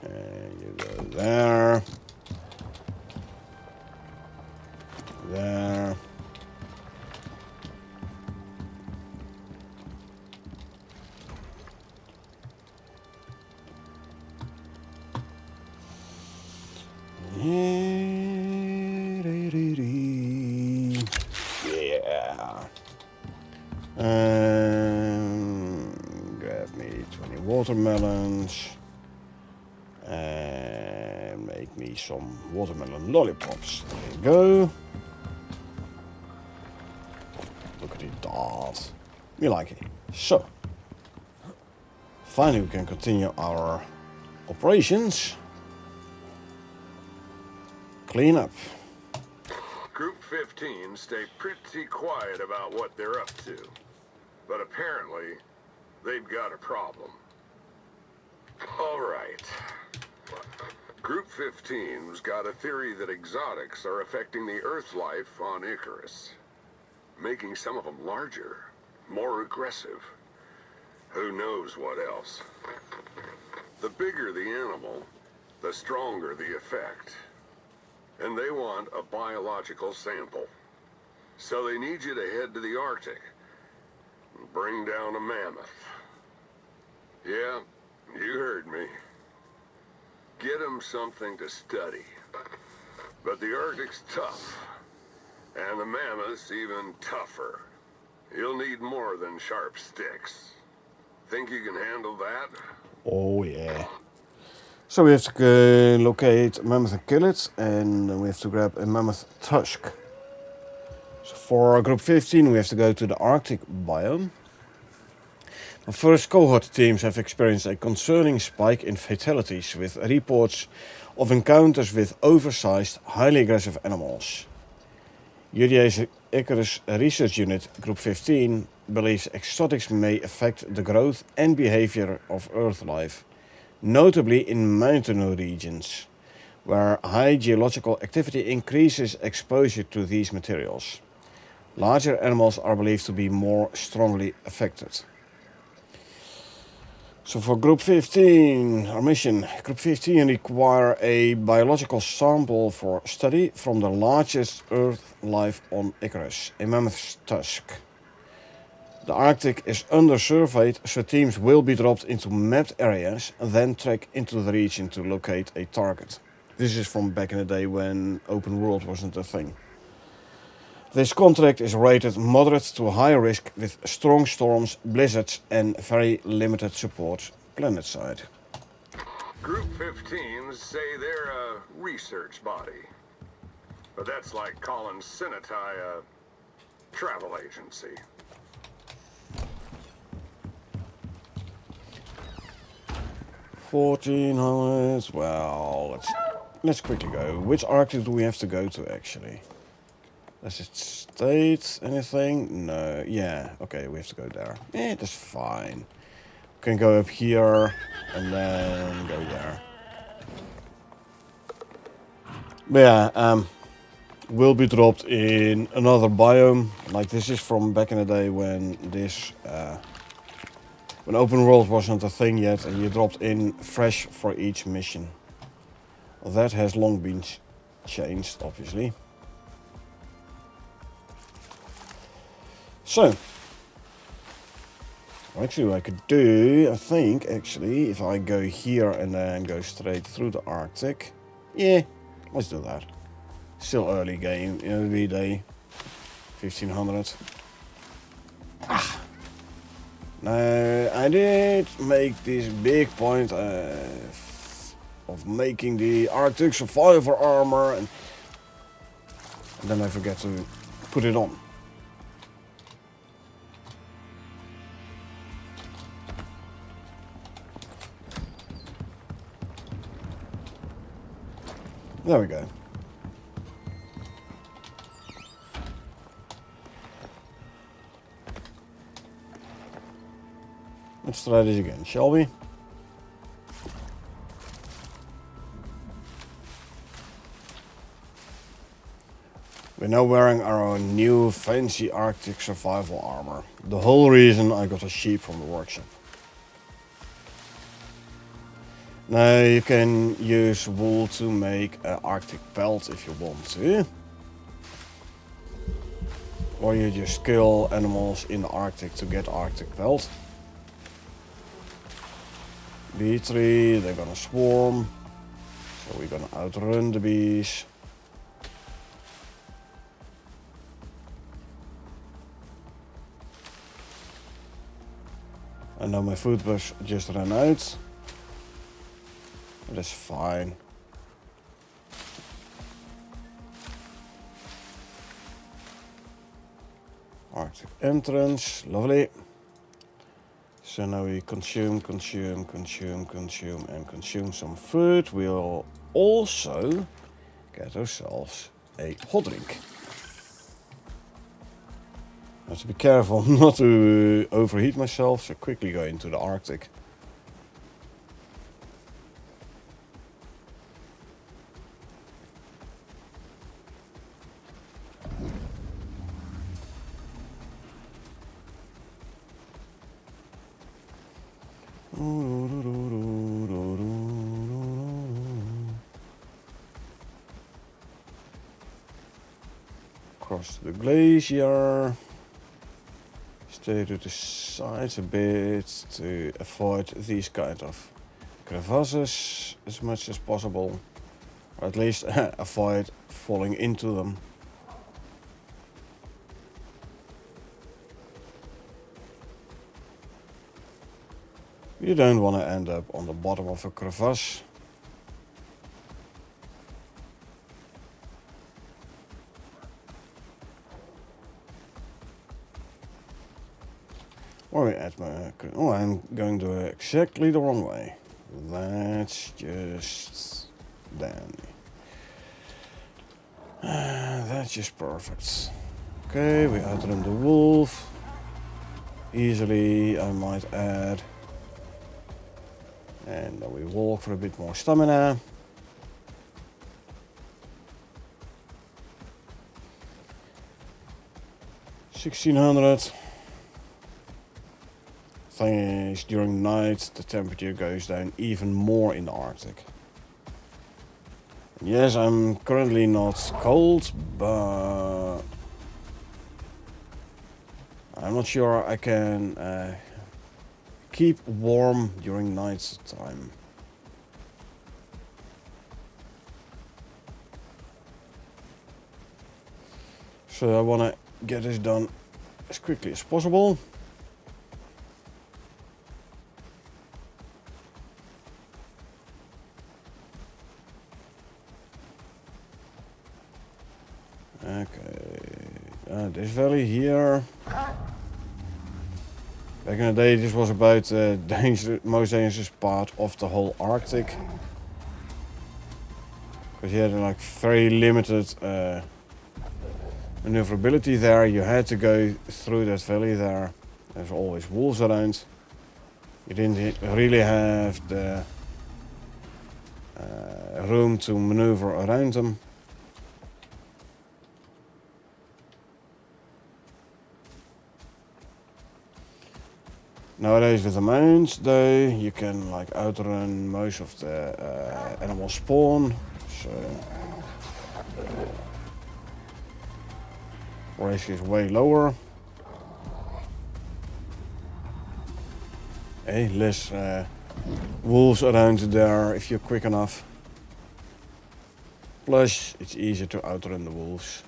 And you go there. There. Yeah. Grab me 20 watermelons. And make me some watermelon lollipops. There you go. Look at it, that. We like it. So, finally we can continue our operations. Clean up. Group 15 stay pretty quiet about what they're up to. But apparently, they've got a problem. All right. Group 15's got a theory that exotics are affecting the Earth life on Icarus, making some of them larger, more aggressive. Who knows what else? The bigger the animal, the stronger the effect. And they want a biological sample. So they need you to head to the Arctic and bring down a mammoth. Yeah, you heard me. Get them something to study. But the Arctic's tough, and the mammoth's even tougher. You'll need more than sharp sticks. Think you can handle that? Oh yeah. So we have to locate a mammoth and kill it, and then we have to grab a mammoth tusk. So for group 15 we have to go to the Arctic biome. The first cohort teams have experienced a concerning spike in fatalities, with reports of encounters with oversized, highly aggressive animals. UDA's Icarus Research Unit, Group 15, believes exotics may affect the growth and behavior of Earth life, notably in mountain regions, where high geological activity increases exposure to these materials. Larger animals are believed to be more strongly affected. So for Group 15, our mission, Group 15 require a biological sample for study from the largest Earth life on Icarus, a mammoth's tusk. The Arctic is under-surveyed, so teams will be dropped into mapped areas and then trek into the region to locate a target. This is from back in the day when open world wasn't a thing. This contract is rated moderate to high risk with strong storms, blizzards and very limited support planetside. Group 15s say they're a research body. But that's like calling Senatai a travel agency. $1,400. Well, let's quickly go. Which Arctic do we have to go to actually? Does it state anything? No. Yeah. Okay, we have to go there. That's fine. We can go up here and then go there. But yeah, will be dropped in another biome. Like this is from back in the day when this, when open world wasn't a thing yet, and you dropped in fresh for each mission. That has long been changed, obviously. So, Actually, what I could do, I think, actually, if I go here and then go straight through the Arctic. Yeah, let's do that. Still early game, early day. 1500. Now, I did make this big point of making the Arctic Survivor armor, and then I forget to put it on. There we go. Let's try this again, shall we? We're now wearing our new fancy Arctic survival armor. The whole reason I got a sheep from the workshop. Now you can use wool to make an Arctic pelt if you want to. Or you just kill animals in the Arctic to get Arctic pelt. B3, they're gonna swarm. So we're gonna outrun the bees. And now my food was just ran out. That's fine. Arctic entrance, lovely. So now we consume some food. We'll also get ourselves a hot drink. I have to be careful not to overheat myself, so quickly go into the Arctic. Cross the glacier. Stay to the sides a bit to avoid these kind of crevasses as much as possible. Or at least avoid falling into them. You don't want to end up on the bottom of a crevasse. Or at my... Oh, I'm going to exactly the wrong way. That's just... dandy. That's just perfect. Okay, we outrun the wolf. Easily, I might add. And then we walk for a bit more stamina. $1,600. Thing is, during night the temperature goes down even more in the Arctic. Yes, I'm currently not cold, but I'm not sure I can keep warm during night time. So I want to get this done as quickly as possible. Okay, this valley here. Back in the day, this was about the most dangerous part of the whole Arctic. Because you had like very limited maneuverability there. You had to go through that valley there. There's always wolves around. You didn't really have the room to maneuver around them. Nowadays with the mounts though, you can like outrun most of the animal spawn, so ratio is way lower. Less wolves around there if you're quick enough. Plus, it's easier to outrun the wolves.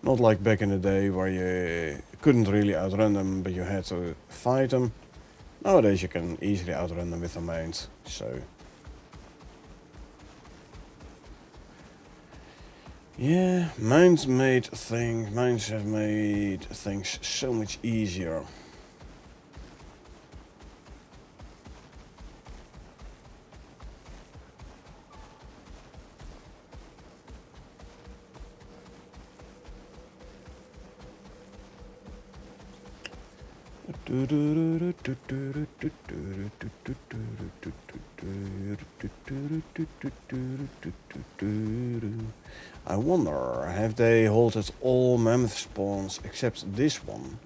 Not like back in the day where you couldn't really outrun them, but you had to fight them. Nowadays you can easily outrun them with a mount, so... Yeah, mounts have made things so much easier. I wonder, have they halted all mammoth spawns except this one?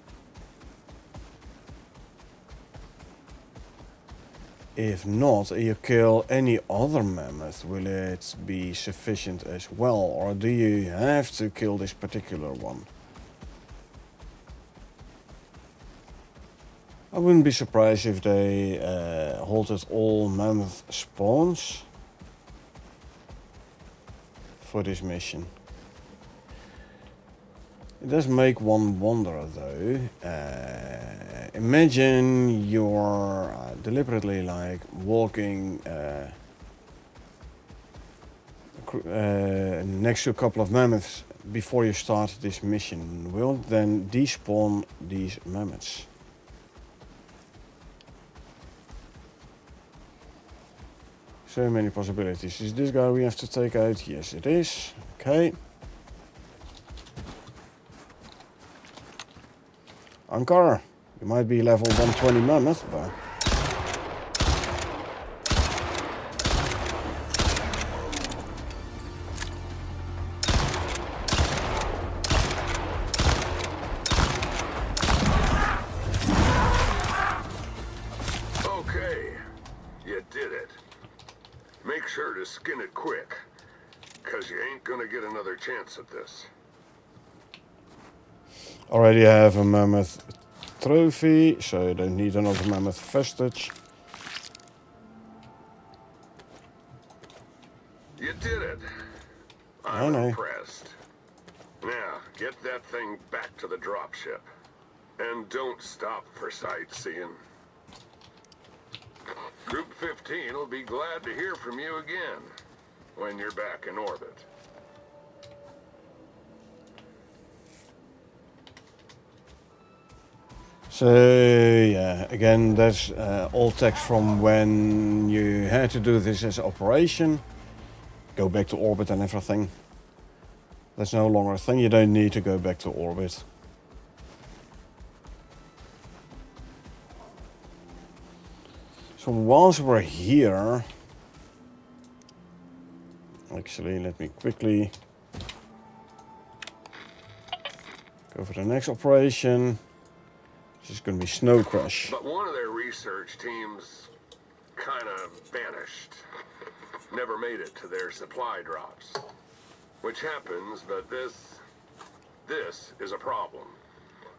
If not, and you kill any other mammoth, will it be sufficient as well? Or do you have to kill this particular one? I wouldn't be surprised if they halted all mammoth spawns for this mission. It does make one wonder though. Imagine you're deliberately like walking next to a couple of mammoths before you start this mission. Will it then despawn these mammoths? So many possibilities. Is this guy we have to take out? Yes, it is. Okay. Ankar, you might be level 120 mammoth, but... Okay, you did it. Make sure to skin it quick, cause you ain't gonna get another chance at this. Already have a mammoth trophy, so you don't need another mammoth vestige. You did it. I I'm know. impressed. Now, get that thing back to the dropship. And don't stop for sightseeing. Group 15 will be glad to hear from you again when you're back in orbit. So yeah, again, that's all text from when you had to do this as an operation. Go back to orbit and everything. That's no longer a thing. You don't need to go back to orbit. So whilst we're here, actually, let me quickly go for the next operation. This is going to be Snow Crash. But one of their research teams kind of vanished. Never made it to their supply drops. Which happens, but this is a problem.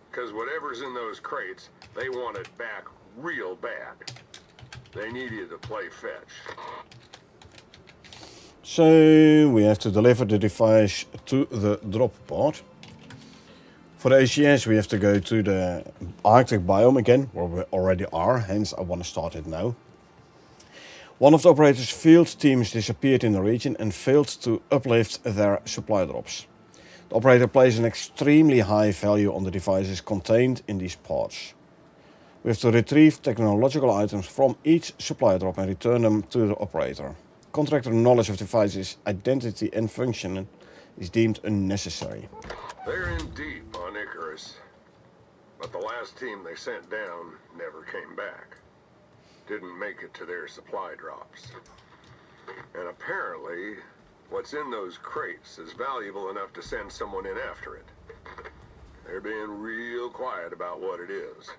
Because whatever's in those crates, they want it back real bad. They need you to play fetch. So we have to deliver the device to the drop pod. For the ACS we have to go to the Arctic biome again, where we already are, hence I want to start it now. One of the operator's field teams disappeared in the region and failed to uplift their supply drops. The operator places an extremely high value on the devices contained in these pods. We have to retrieve technological items from each supply drop and return them to the operator. Contractor knowledge of devices, identity and function is deemed unnecessary. They're in deep on Icarus. But the last team they sent down never came back. Didn't make it to their supply drops. And apparently, what's in those crates is valuable enough to send someone in after it. They're being real quiet about what it is.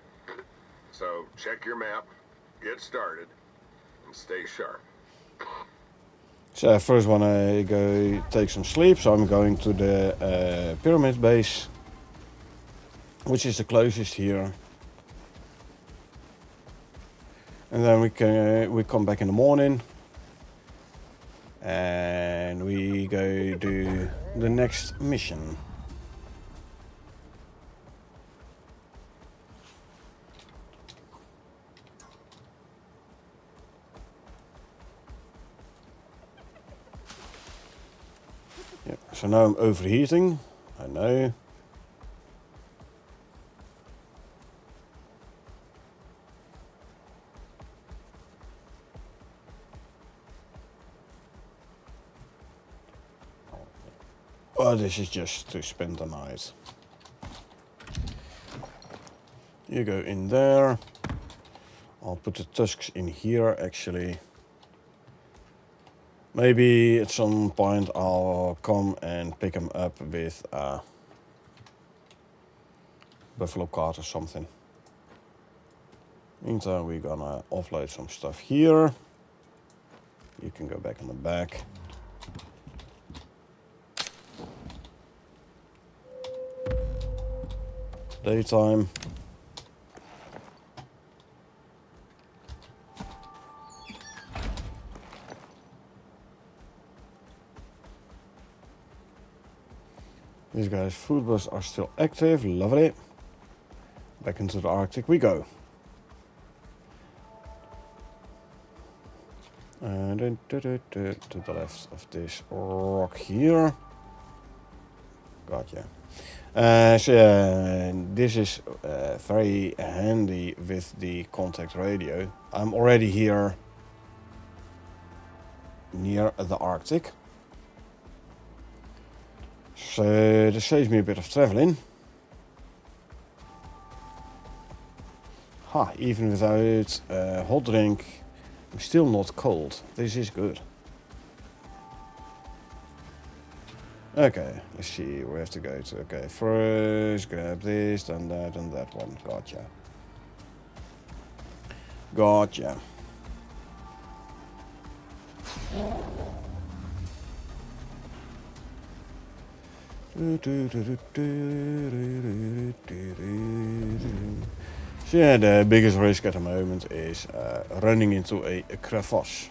So check your map, get started, and stay sharp. So I first want to go take some sleep, so I'm going to the pyramid base, which is the closest here. And then we come back in the morning. And we go do the next mission. Yep, so now I'm overheating, I know. Oh, this is just to spend the night. You go in there. I'll put the tusks in here actually. Maybe at some point I'll come and pick them up with a buffalo cart or something. Meantime, we're gonna offload some stuff here. You can go back on the back. Daytime. These guys' food bus are still active, lovely. Back into the Arctic we go. And then to the left of this rock here. Gotcha. So yeah, this is very handy with the contact radio. I'm already here near the Arctic. So this saves me a bit of traveling. Ha, even without hot drink, I'm still not cold. This is good. Okay, let's see, we have to go to, okay, first grab this, then that, and that one. Gotcha. Gotcha. So yeah, the biggest risk at the moment is running into a crevasse.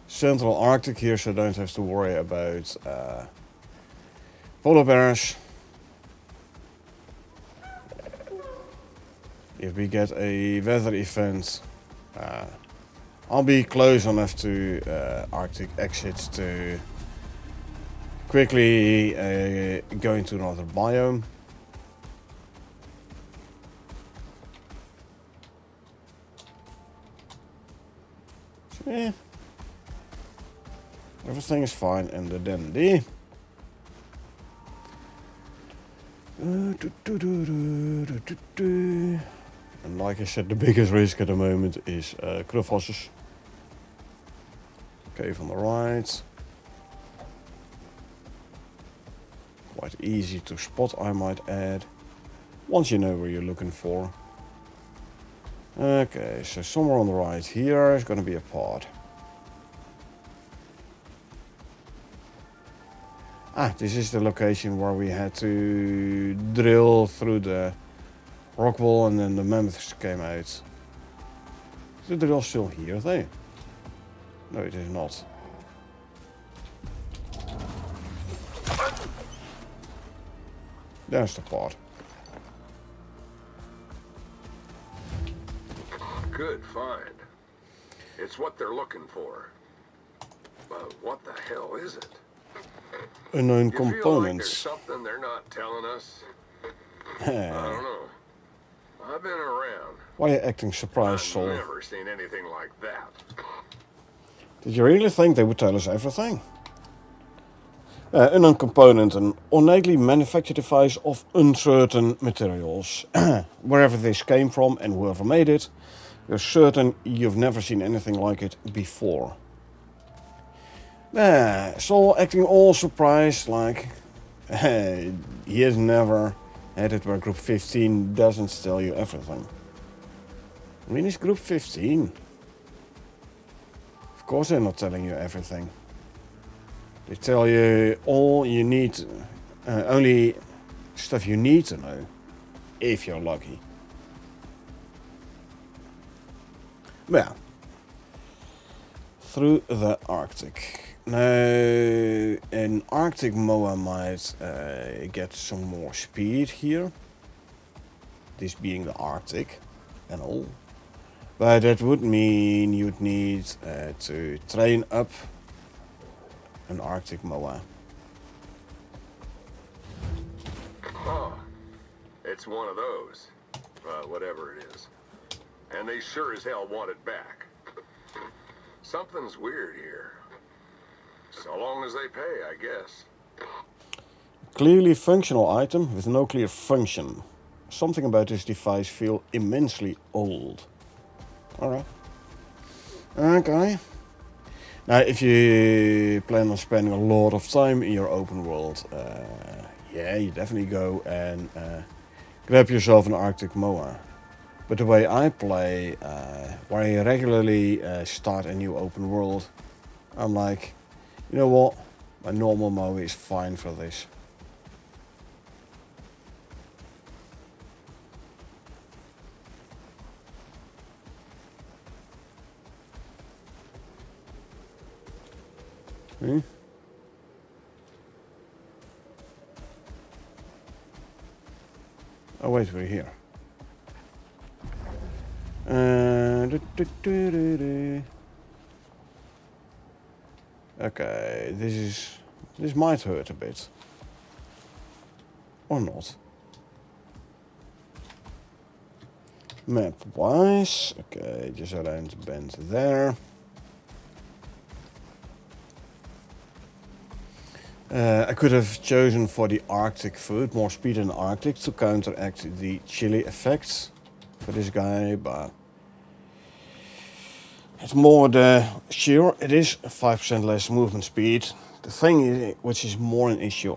Central Arctic here, so I don't have to worry about polar bears. If we get a weather event, I'll be close enough to Arctic exits to quickly go into another biome. So, yeah. Everything is fine and the dandy. And like I said, the biggest risk at the moment is crevasses. Cave on the right. Quite easy to spot, I might add, once you know where you're looking for. Okay, so somewhere on the right here is going to be a pod. Ah, this is the location where we had to drill through the rock wall and then the mammoths came out. Is the drill still here, though? No, it is not. There's the pod. Good find. It's what they're looking for. But what the hell is it? Unknown You feel like there's components. something they're not telling us? I don't know. I've been around. Why are you acting surprised, I've Sol? never seen anything like that. Did you really think they would tell us everything? Unknown component, an ornately manufactured device of uncertain materials. Wherever this came from and whoever made it, you're certain you've never seen anything like it before. Sol acting all surprised, like he has never had it where Group 15 doesn't tell you everything. I mean, it's Group 15. Of course they're not telling you everything. They tell you all you need Only stuff you need to know, if you're lucky. Well, through the Arctic. Now, an Arctic moa might get some more speed here. This being the Arctic and all. But that would mean you'd need to train up an Arctic moa. Oh, it's one of those. Whatever it is. And they sure as hell want it back. Something's weird here. So long as they pay, I guess. Clearly functional item with no clear function. Something about this device feels immensely old. Alright. Okay. Now, if you plan on spending a lot of time in your open world, yeah, you definitely go and grab yourself an Arctic moa. But the way I play, where I regularly start a new open world, I'm like, you know what? My normal moa is fine for this. Oh wait, we're here. Okay, this might hurt a bit. Or not. Map wise, okay, just around the bend there. I could have chosen for the Arctic food, more speed in the Arctic to counteract the chilly effects for this guy, but it's more sure, it is 5% less movement speed. The thing is, which is more an issue,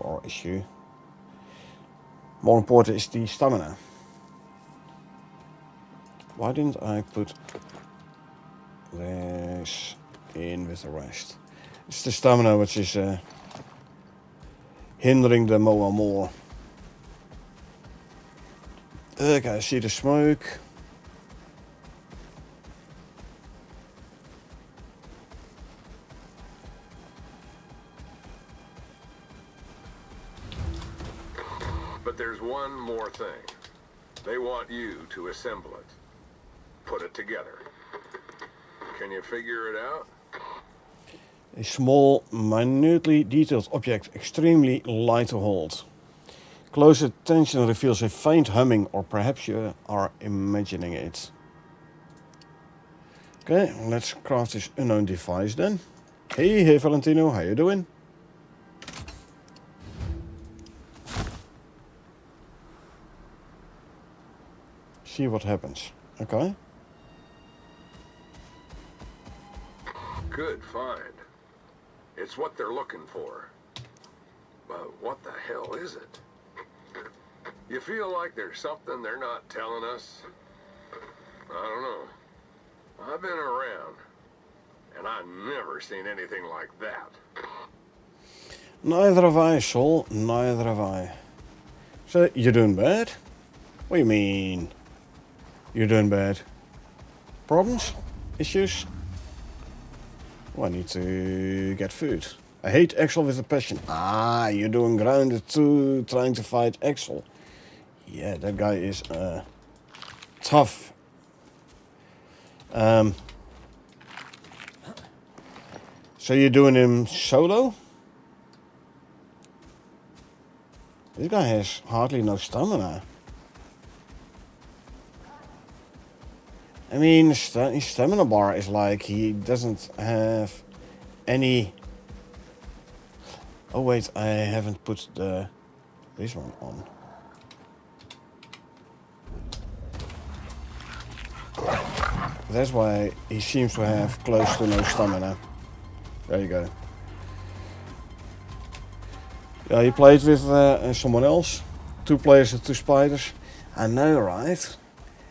more important is the stamina. Why didn't I put this in with the rest? It's the stamina which is hindering the moa more. Okay, I see the smoke. But there's one more thing. They want you to assemble it. Put it together. Can you figure it out? A small, minutely detailed object, extremely light to hold. Close attention reveals a faint humming, or perhaps you are imagining it. Okay, let's craft this unknown device then. Hey Valentino, how you doing? See what happens. Okay. Good find. It's what they're looking for. But what the hell is it? You feel like there's something they're not telling us? I don't know. I've been around, and I've never seen anything like that. Neither have I, Sol. Neither have I. So, you're doing bad? What do you mean? You're doing bad? Problems? Issues? Oh, I need to get food. I hate Axel with a passion. Ah, you're doing grounded too, trying to fight Axel. Yeah, that guy is tough. So you're doing him solo? This guy has hardly no stamina. I mean, his stamina bar is like he doesn't have any. Oh wait, I haven't put this one on. That's why he seems to have close to no stamina. There you go. Yeah, he played with someone else. 2 players and 2 spiders. I know, right?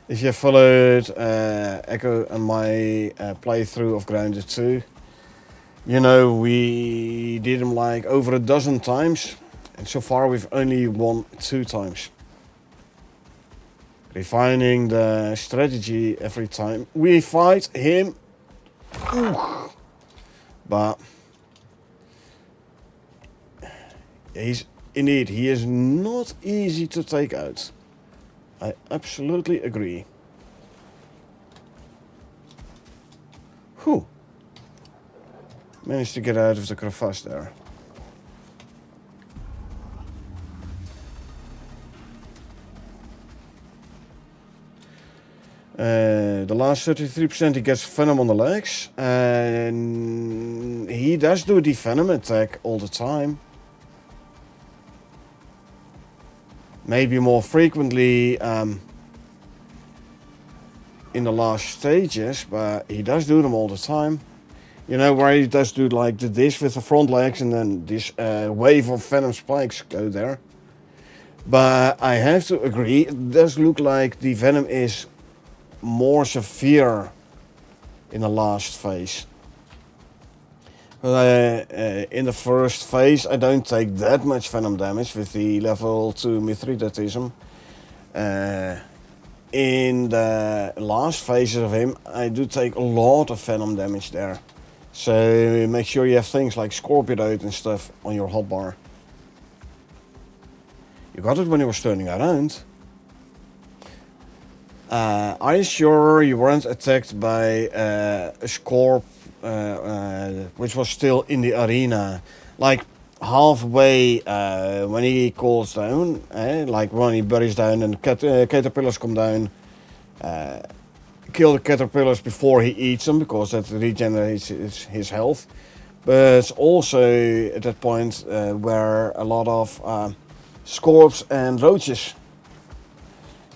If you followed Echo and my playthrough of Grounded 2, you know, we did him like over a dozen times. And so far we've only won 2 times. Refining the strategy every time we fight him. Ooh. But he is not easy to take out. I absolutely agree. Whew. Managed to get out of the crevasse there. The last 33% he gets venom on the legs. And he does do the venom attack all the time. Maybe more frequently in the last stages, but he does do them all the time. You know, where he does do like this with the front legs and then this wave of venom spikes go there. But I have to agree, it does look like the venom is more severe in the last phase. In the first phase I don't take that much venom damage with the level 2 Mithridatism. In the last phases of him I do take a lot of venom damage there. So make sure you have things like Scorpiodote and stuff on your hotbar. You got it when he was turning around. Are you sure you weren't attacked by a Scorp which was still in the arena? Like halfway when he calls down, like when he buries down and caterpillars come down. Kill the caterpillars before he eats them because that regenerates his health. But also at that point where a lot of scorps and roaches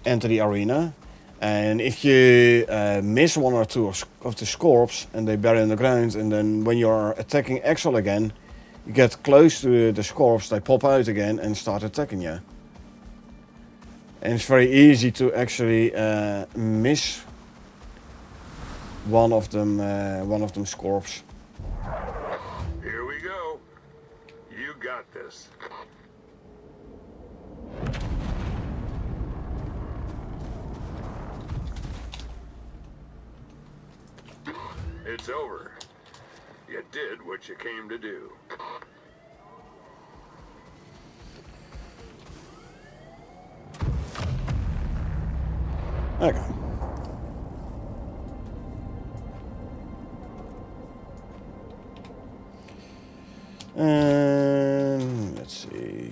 enter the arena. And if you miss 1 or 2 of the scorps and they bury in the ground, and then when you're attacking Axel again, you get close to the scorps, they pop out again and start attacking you. And it's very easy to actually miss one of them scorps. Here we go. You got this. It's over. You did what you came to do. Okay. Let's see.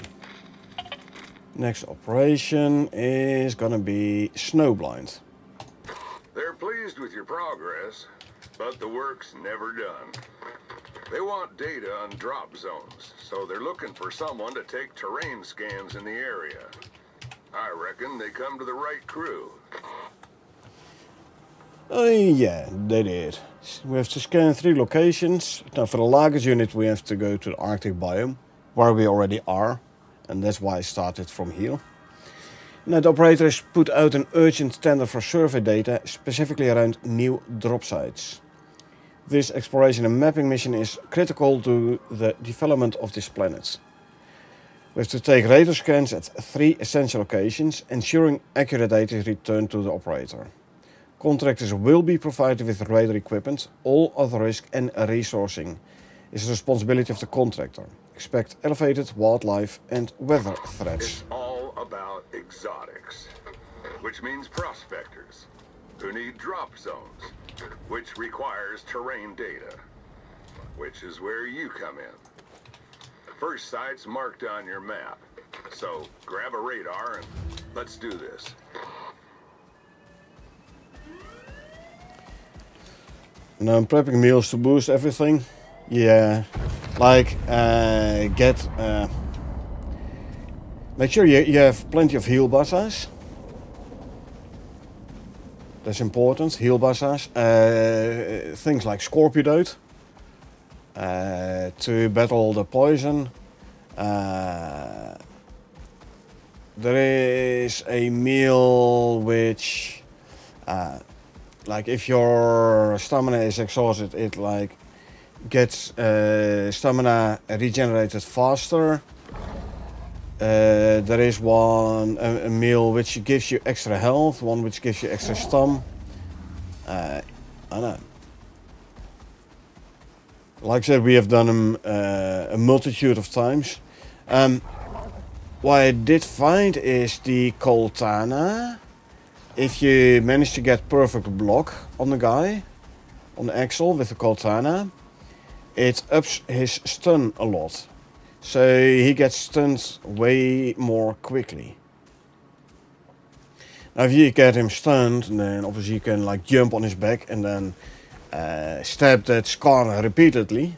Next operation is gonna be Snowblind. They're pleased with your progress, but the work's never done. They want data on drop zones, so they're looking for someone to take terrain scans in the area. I reckon they come to the right crew. Yeah, they did. We have to scan 3 locations. Now for the Lagers unit we have to go to the Arctic biome, where we already are. And that's why I started from here. Now the operators put out an urgent tender for survey data, specifically around new drop sites. This exploration and mapping mission is critical to the development of this planet. We have to take radar scans at 3 essential locations, ensuring accurate data is returned to the operator. Contractors will be provided with radar equipment. All other risk and resourcing is the responsibility of the contractor. Expect elevated wildlife and weather threats. It's all about exotics, which means prospectors who need drop zones, which requires terrain data, which is where you come in. The first site's marked on your map, so grab a radar and let's do this. Now I'm prepping meals to boost everything. Yeah, like make sure you have plenty of heal basas. That's important, heal basas. Things like Scorpiodote to battle the poison. There is a meal which like if your stamina is exhausted, it like gets stamina regenerated faster. There is one a meal which gives you extra health, one which gives you extra stam. I don't know. Like I said, we have done them a multitude of times. What I did find is the Coltana. If you manage to get perfect block on the guy, on the axle with the Coltana, it ups his stun a lot. So he gets stunned way more quickly. Now if you get him stunned, then obviously you can like jump on his back and then stab that scar repeatedly.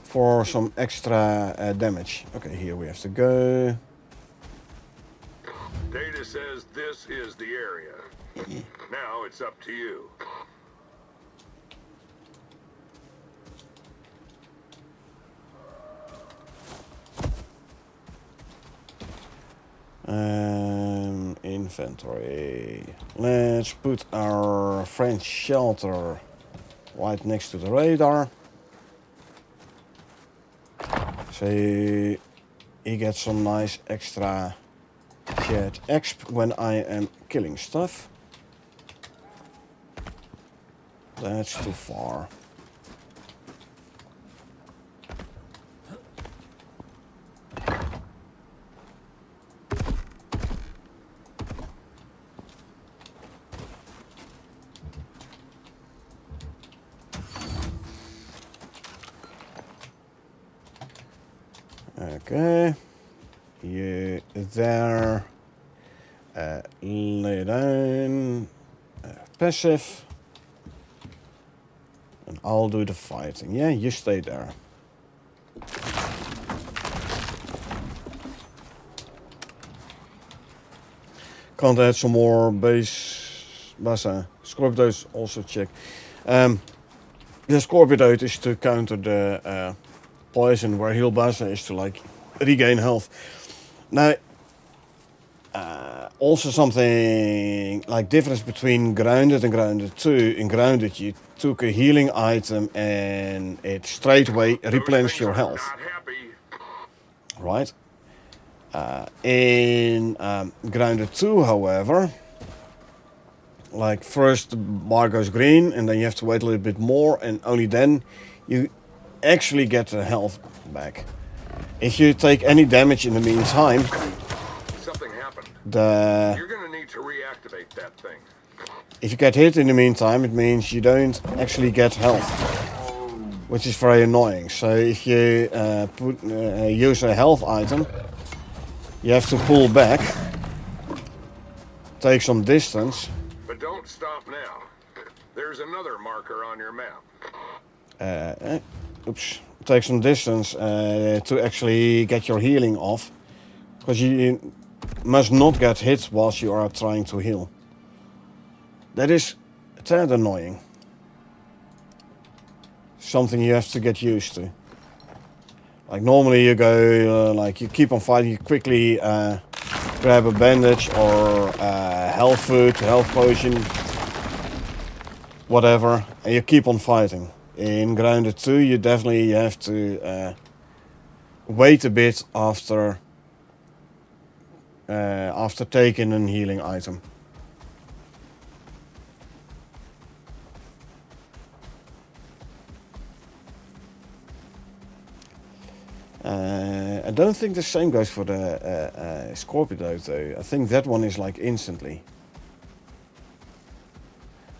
For some extra damage. Okay, here we have to go. Data says this is the area. Now it's up to you. Inventory. Let's put our French shelter right next to the radar. So he gets some nice extra shared exp when I am killing stuff. That's too far. Okay, you there, lay down, passive, and I'll do the fighting. Yeah, you stay there. Can't add some more base bassa. Scorpidote also check. The Scorpidote is to counter the poison, where heal bassa is to like regain health. Now, also something like difference between grounded and grounded 2. In grounded, you took a healing item and it straight away replenished your health. Right. In grounded 2, however, like first the bar goes green and then you have to wait a little bit more, and only then you actually get the health back. If you take any damage in the meantime, something happened. You're gonna need to reactivate that thing. If you get hit in the meantime, it means you don't actually get health, which is very annoying. So if you use a health item, you have to pull back, take some distance. But don't stop now. There's another marker on your map. Take some distance to actually get your healing off, because you must not get hit whilst you are trying to heal. That is a tad annoying. Something you have to get used to. Like normally you go, like you keep on fighting, you quickly grab a bandage or health food, health potion, whatever, and you keep on fighting. In grounded 2, you definitely have to wait a bit after taking a healing item. I don't think the same goes for the Scorpidote though. I think that one is like instantly.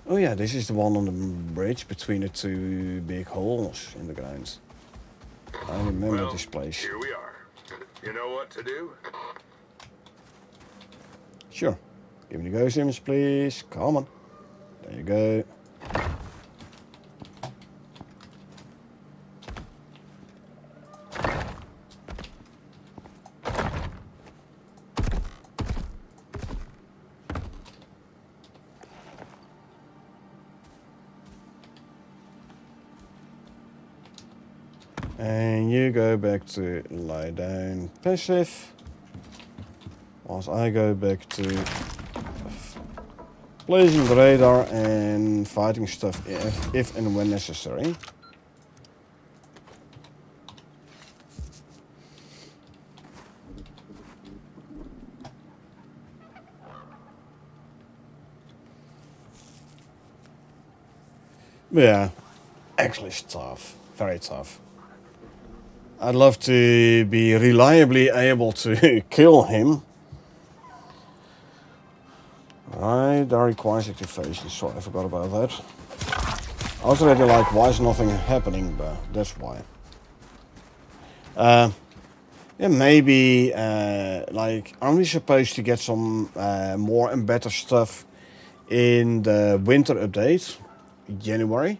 Oh yeah, this is the one on the bridge between the 2 big holes in the ground. I remember this place. Here we are. You know what to do? Sure. Give me the ghost image, please. Come on. There you go. And you go back to lie down passive, whilst I go back to placing the radar and fighting stuff if and when necessary. Yeah, actually it's tough. Very tough. I'd love to be reliably able to kill him. Right, that requires activation. Sorry, I forgot about that. I was already like, why is nothing happening? But that's why. Yeah, maybe, like, aren't we supposed to get some more and better stuff in the winter update, January?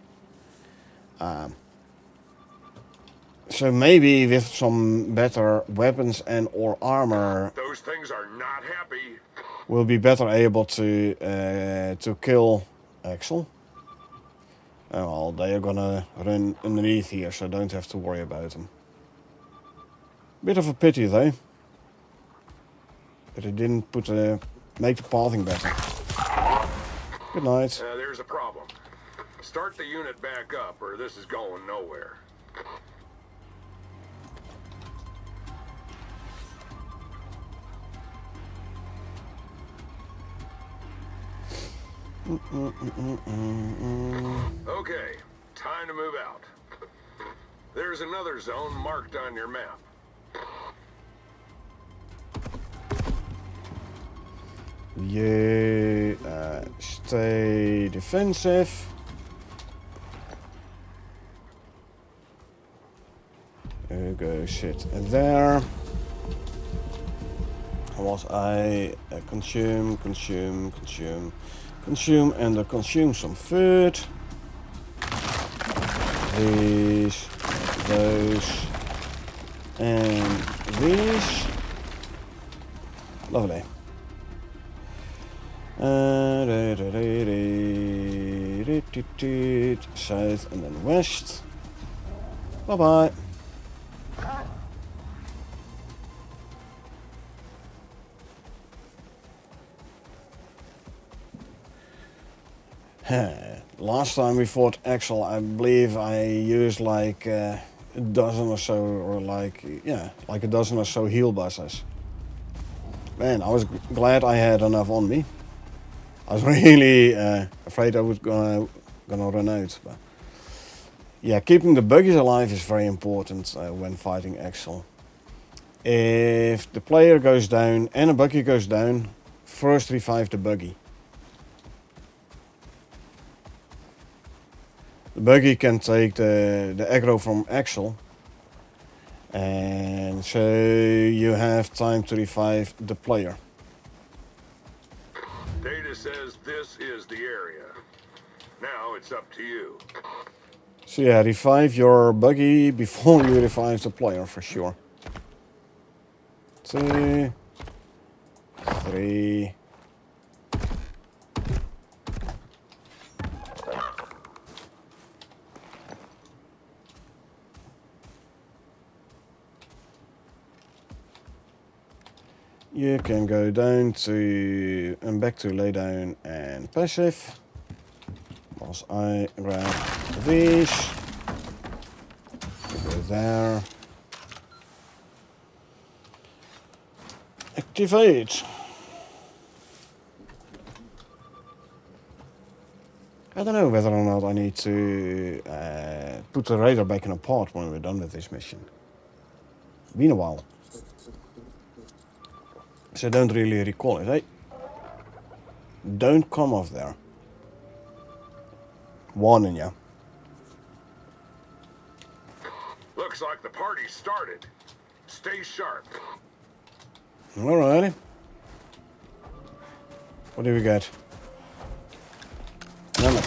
So maybe with some better weapons and or armor, Those things are not happy. we'll be better able to kill Axel. Oh, well, they are gonna run underneath here, so I don't have to worry about them. Bit of a pity though, that they didn't make the pathing better. Good night. There's a problem. Start the unit back up, or this is going nowhere. Okay, time to move out. There's another zone marked on your map. You stay defensive. Go shit in there. Was I consume, and consume some food. These, those, and these. Lovely. South and then west. Bye bye. Last time we fought Axel, I believe I used like a dozen or so, or like, yeah, like a dozen or so heal buses. Man, I was glad I had enough on me. I was really afraid I was gonna run out. But yeah, keeping the buggies alive is very important when fighting Axel. If the player goes down and a buggy goes down, first revive the buggy. The buggy can take the aggro from Axel, and so you have time to revive the player. Data says this is the area. Now it's up to you. So yeah, revive your buggy before you revive the player for sure. 2, 3. You can go down to and back to lay down and passive. Whilst I grab these. Go there. Activate. I don't know whether or not I need to put the radar back in a pod when we're done with this mission. Been a while. So I don't really recall it, eh? Don't come off there. Warning ya. Looks like the party started. Stay sharp. Alrighty. What do we got? Nothing.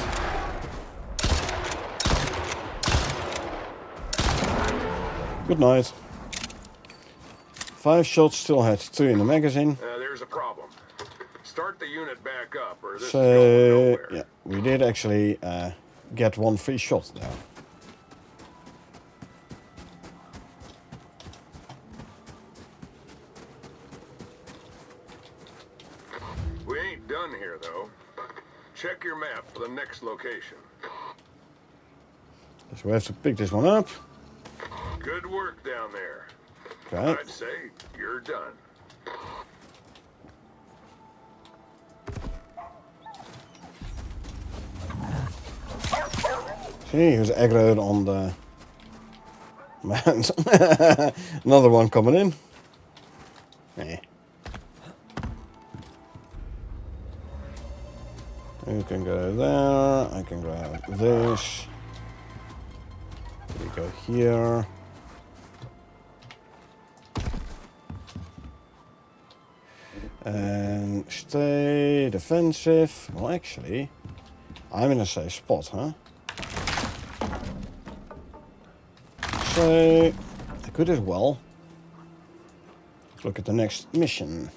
Good night. 5 shots, still had 2 in the magazine. There's a problem. Start the unit back up, or this is So, going nowhere. yeah, we did actually get 1 free shot there. We ain't done here, though. Check your map for the next location. So we have to pick this one up. Good work down there. Okay. I'd say you're done. See, he was aggroed on the mount. Another one coming in. Eh. You can go there. I can grab this. We go here. And stay defensive. Well, actually, I'm in a safe spot, huh? So, I could as well. Let's look at the next mission.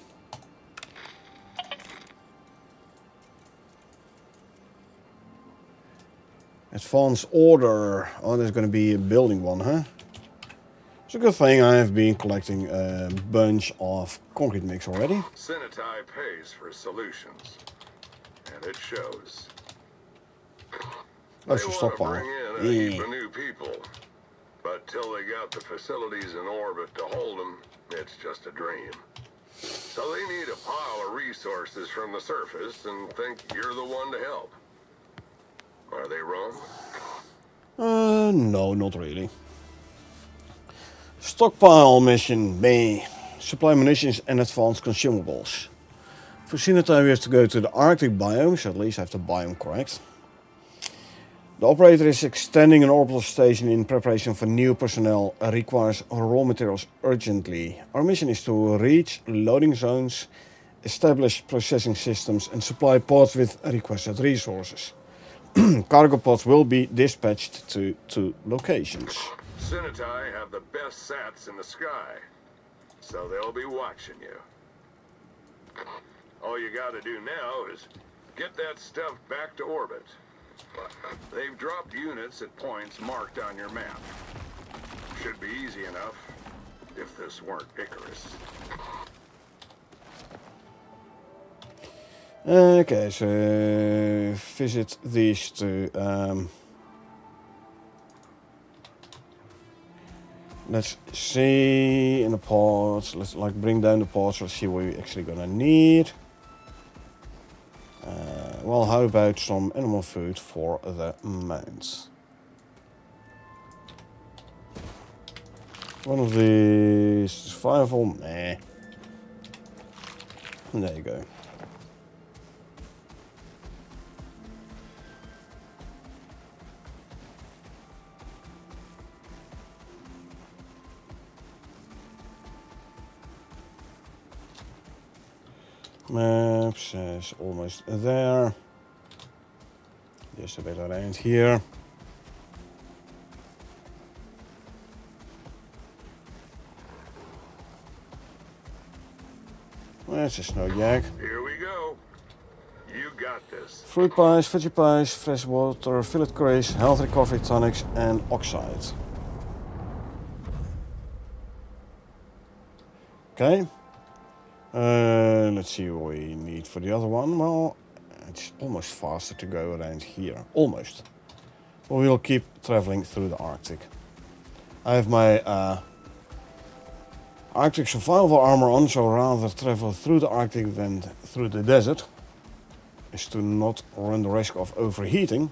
Advance order. Oh, there's going to be a building one, huh? It's a good thing I have been collecting a bunch of concrete mix already. Senatai pays for solutions, and it shows. That's They a want to stockpile. bring in a heap of new people, but till they got the facilities in orbit to hold them, it's just a dream. So they need a pile of resources from the surface and think you're the one to help. Are they wrong? No, not really. Stockpile mission B. Supply munitions and advanced consumables. For Senatai we have to go to the Arctic biome, so at least I have the biome correct. The operator is extending an orbital station in preparation for new personnel. Requires raw materials urgently. Our mission is to reach loading zones, establish processing systems and supply pods with requested resources. Cargo pods will be dispatched to 2 locations. Senatai have the best sats in the sky, so they'll be watching you. All you gotta do now is get that stuff back to orbit. They've dropped units at points marked on your map. Should be easy enough, if this weren't Icarus. Okay, so visit these 2. Let's see in the pods. Let's like bring down the pods. Let's see what we're actually gonna need. Well, how about some animal food for the mounts? One of these survival. Meh. There you go. Maps is almost there. Just a bit around here. There's a snow jag. Here we go. You got this. Fruit pies, veggie pies, fresh water, fillet curries, health recovery tonics and oxide. Okay. Let's see what we need for the other one. Well, it's almost faster to go around here. Almost. But we'll keep traveling through the Arctic. I have my Arctic survival armor on, so rather travel through the Arctic than through the desert. Is to not run the risk of overheating.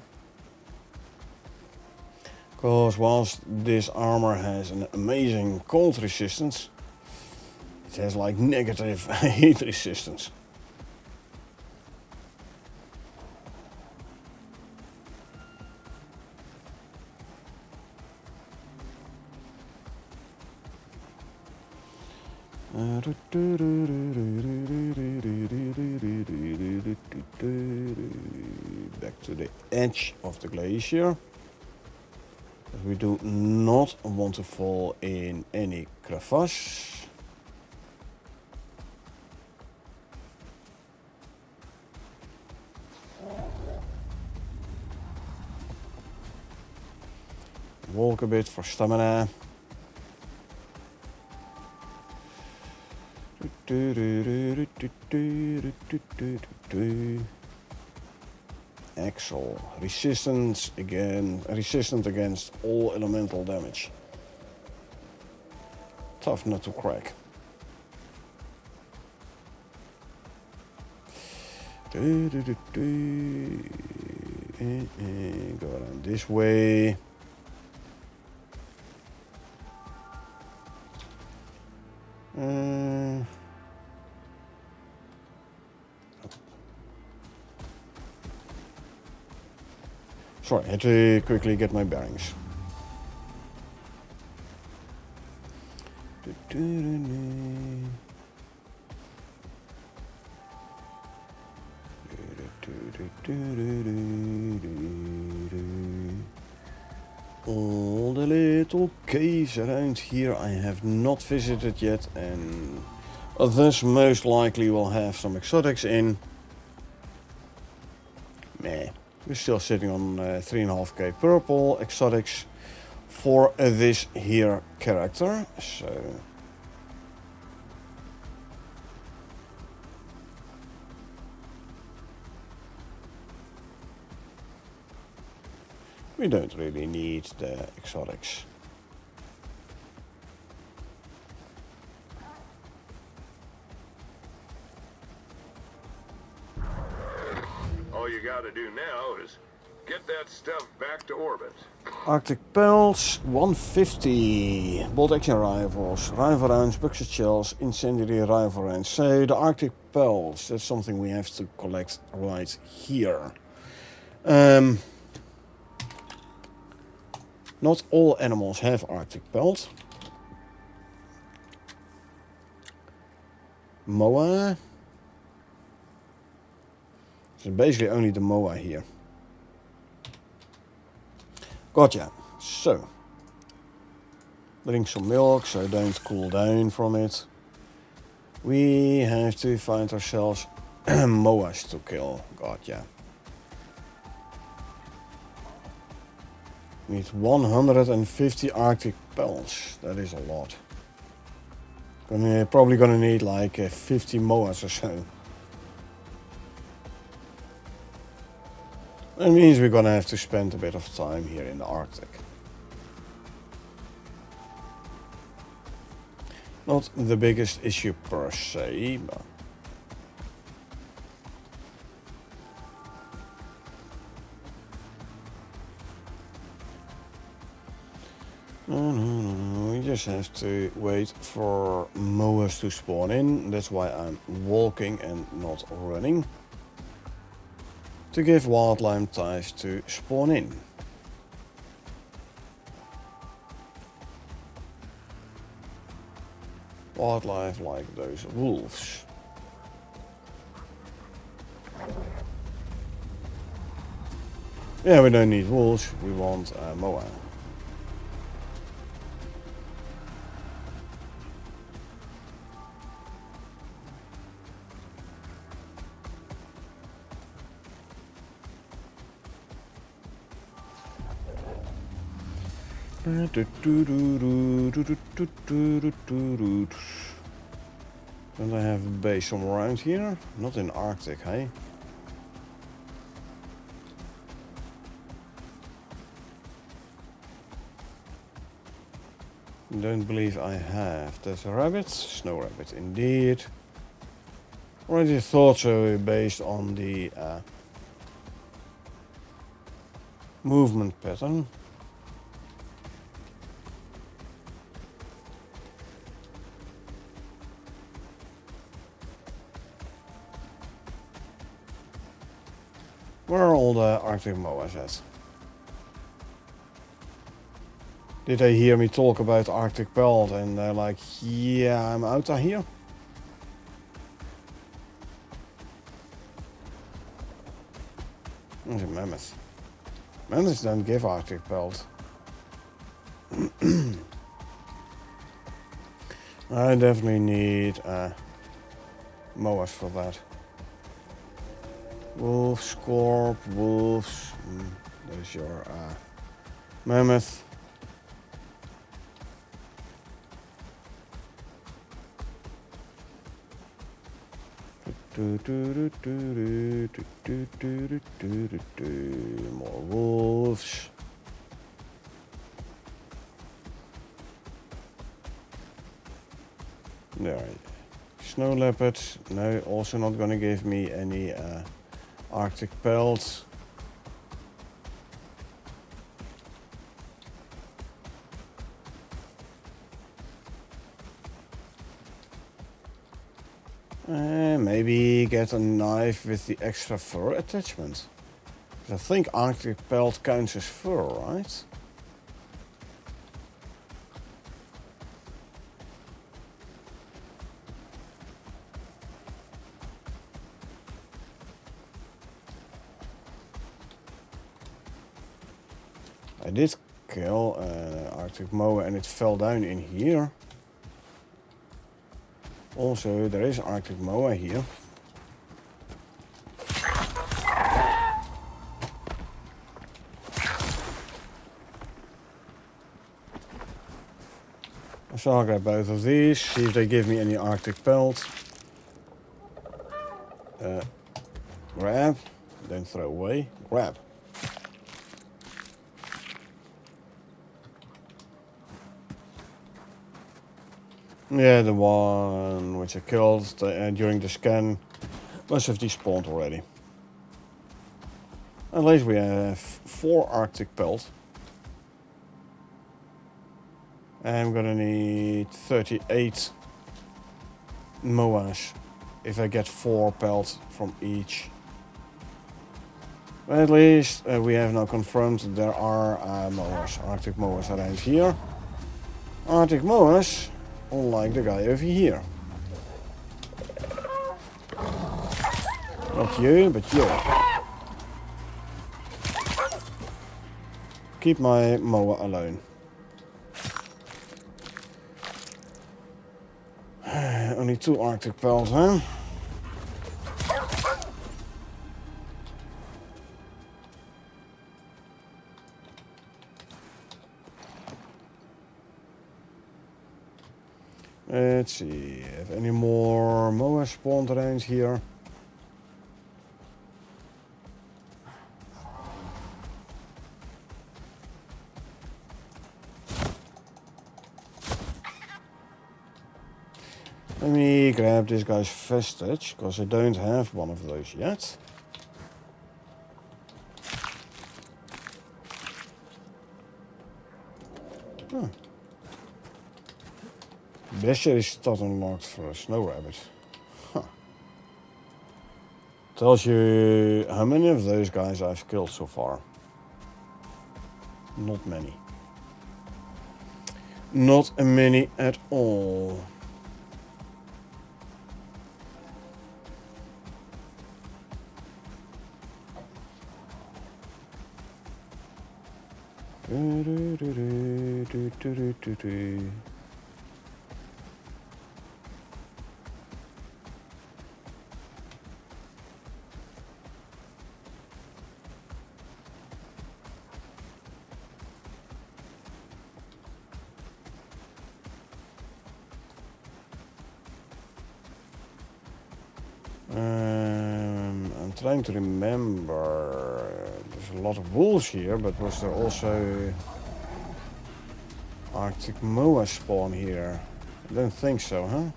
Because whilst this armor has an amazing cold resistance, it has like negative heat resistance. Back to the edge of the glacier. We do not want to fall in any crevasse. Walk a bit for stamina. Axle. Resistance again. Resistant against all elemental damage. Tough nut to crack. Go around this way. Sorry, I had to quickly get my bearings. All the little caves around here I have not visited yet, and thus most likely will have some exotics in. Meh. We're still sitting on 3.5k purple exotics for this here character, so we don't really need the exotics. All you gotta do now is get that stuff back to orbit. Arctic pelts, 150. Bolt action rifles, rifle rounds, bucket shells, incendiary rifle rounds. So the Arctic pelts, that's something we have to collect right here. Not all animals have Arctic pelt. Moa. So basically only the Moa here. Gotcha. So, drink some milk so don't cool down from it. We have to find ourselves Moas to kill. Gotcha. Need 150 Arctic pelts. That is a lot. Probably gonna need like 50 Moas or so. That means we're gonna have to spend a bit of time here in the Arctic. Not the biggest issue per se, but no, we just have to wait for Moas to spawn in. That's why I'm walking and not running. To give wildlife time to spawn in. Wildlife like those wolves. Yeah, we don't need wolves, we want Moa. Don't I have a base somewhere around here? Not in Arctic, hey? Don't believe I have. There's a rabbit, snow rabbit indeed. Already thought so based on the movement pattern. Where are all the Arctic Moas at? Did they hear me talk about Arctic Pelt and they're like, yeah, I'm out of here? There's a mammoth. Mammoths don't give Arctic Pelt. I definitely need Moas for that. Wolves, scorp, wolves. There's your mammoth. More wolves. There. Snow leopards. No, also not gonna give me any Arctic pelts. Maybe get a knife with the extra fur attachment. I think Arctic pelt counts as fur, right? I did kill an Arctic moa and it fell down in here. Also, there is Arctic moa here. So I'll grab both of these, see if they give me any Arctic pelt. Grab, then throw away, grab. Yeah, the one which I killed during the scan must have despawned already. At least we have 4 Arctic pelt. I'm gonna need 38 moas if I get 4 pelt from each. But at least we have now confirmed there are moas, Arctic moas around here. Arctic moas, unlike the guy over here. Not you, but you. Keep my moa alone. Only 2 Arctic pelt, huh? Let's see, have any more moa spawned around here? Let me grab this guy's vestige, because I don't have one of those yet. Huh. Bestiary stat unlocked for a snow rabbit. Huh. Tells you how many of those guys I've killed so far. Not many. Not many at all. I'm trying to remember. There's a lot of wolves here, but was there also Arctic moa spawn here? I don't think so, huh?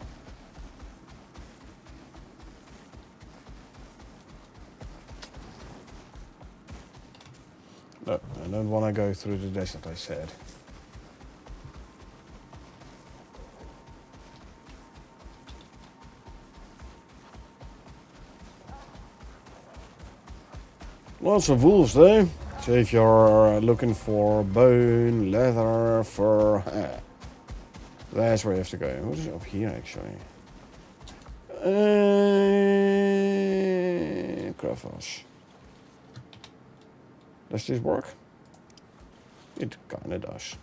No, I don't want to go through the desert, I said. Lots of wolves though. So if you're looking for bone, leather, fur, that's where you have to go. What is up here actually? Crevasse. Does this work? It kinda does.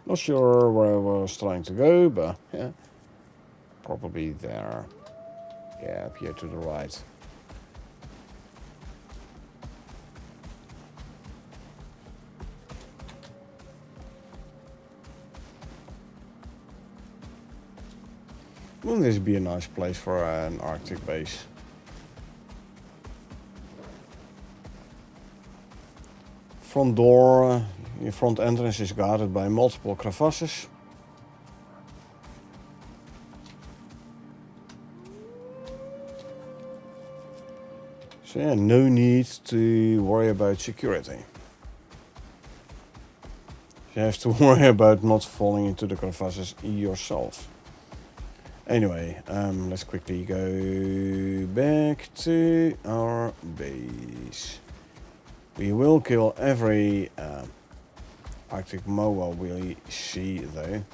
Not sure where I was trying to go, but yeah, probably there. Yeah, up here to the right. Wouldn't this be a nice place for an Arctic base? Front door, your front entrance is guarded by multiple crevasses. So yeah, no need to worry about security. You have to worry about not falling into the crevasses yourself. Anyway, let's quickly go back to our base. We will kill every Arctic moa we see though.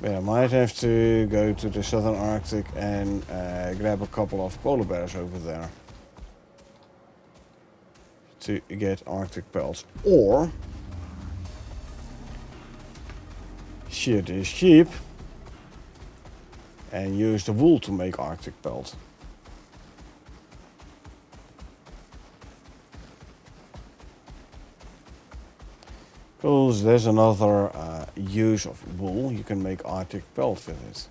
Yeah, I might have to go to the southern Arctic and grab a couple of polar bears over there to get Arctic pelts, or shear this sheep and use the wool to make Arctic pelt. Because there's another use of wool, you can make Arctic pelt with it.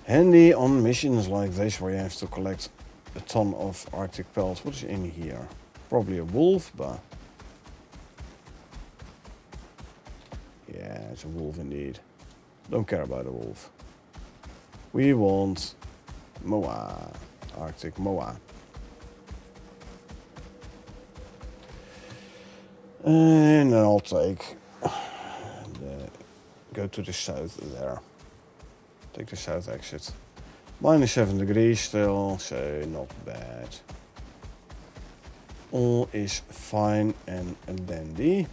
Handy on missions like this where you have to collect a ton of Arctic pelt. What is in here? Probably a wolf, but yeah, it's a wolf indeed. Don't care about a wolf. We want moa, Arctic moa. And then I'll take go to the south there. Take the south exit. -7 degrees still, so not bad. All is fine and dandy.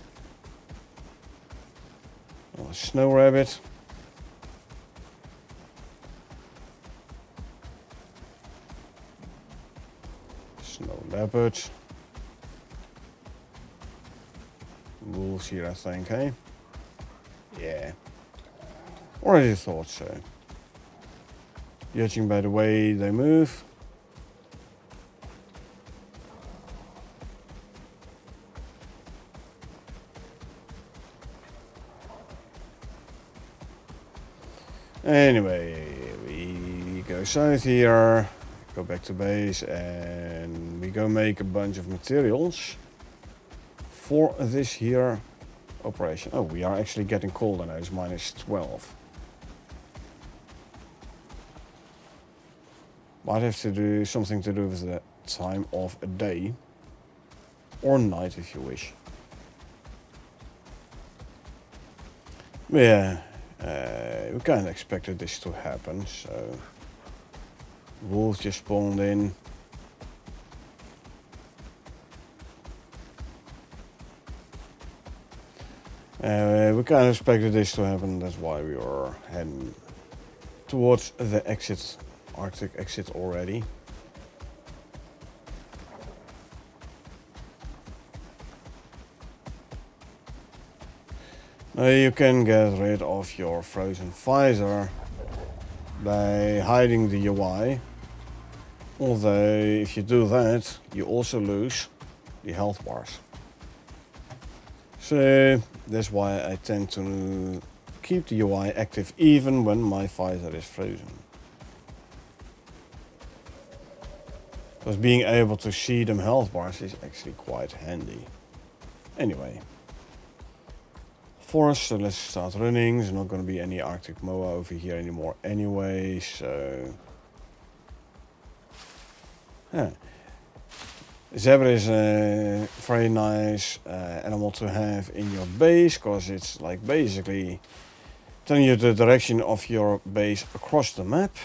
Oh, snow rabbit. Snow leopard. Wolves here, I think, hey? Yeah. Already thought so. Judging by the way they move. Anyway, we go south here, go back to base, and we go make a bunch of materials for this here operation. Oh, we are actually getting colder now, it's -12. Might have to do something to do with the time of a day, or night if you wish. But yeah, we kind of expected this to happen, so wolves just spawned in. We kind of expected this to happen, that's why we are heading towards the exit, Arctic exit already. Now you can get rid of your frozen visor by hiding the UI, although if you do that you also lose the health bars. So that's why I tend to keep the UI active even when my visor is frozen. Because being able to see them health bars is actually quite handy. Anyway. Forest, so let's start running. There's not going to be any Arctic moa over here anymore anyway, so... Yeah. Zebra is a very nice animal to have in your base, because it's like basically telling you the direction of your base across the map.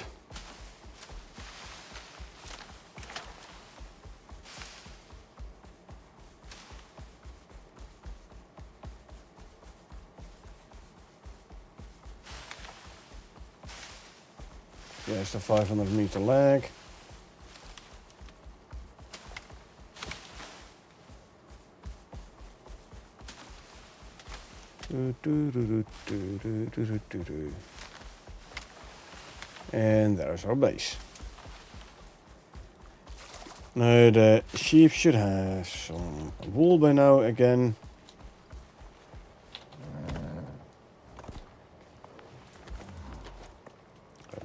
Yes, the 500-meter lag. And there's our base. Now the sheep should have some wool by now again.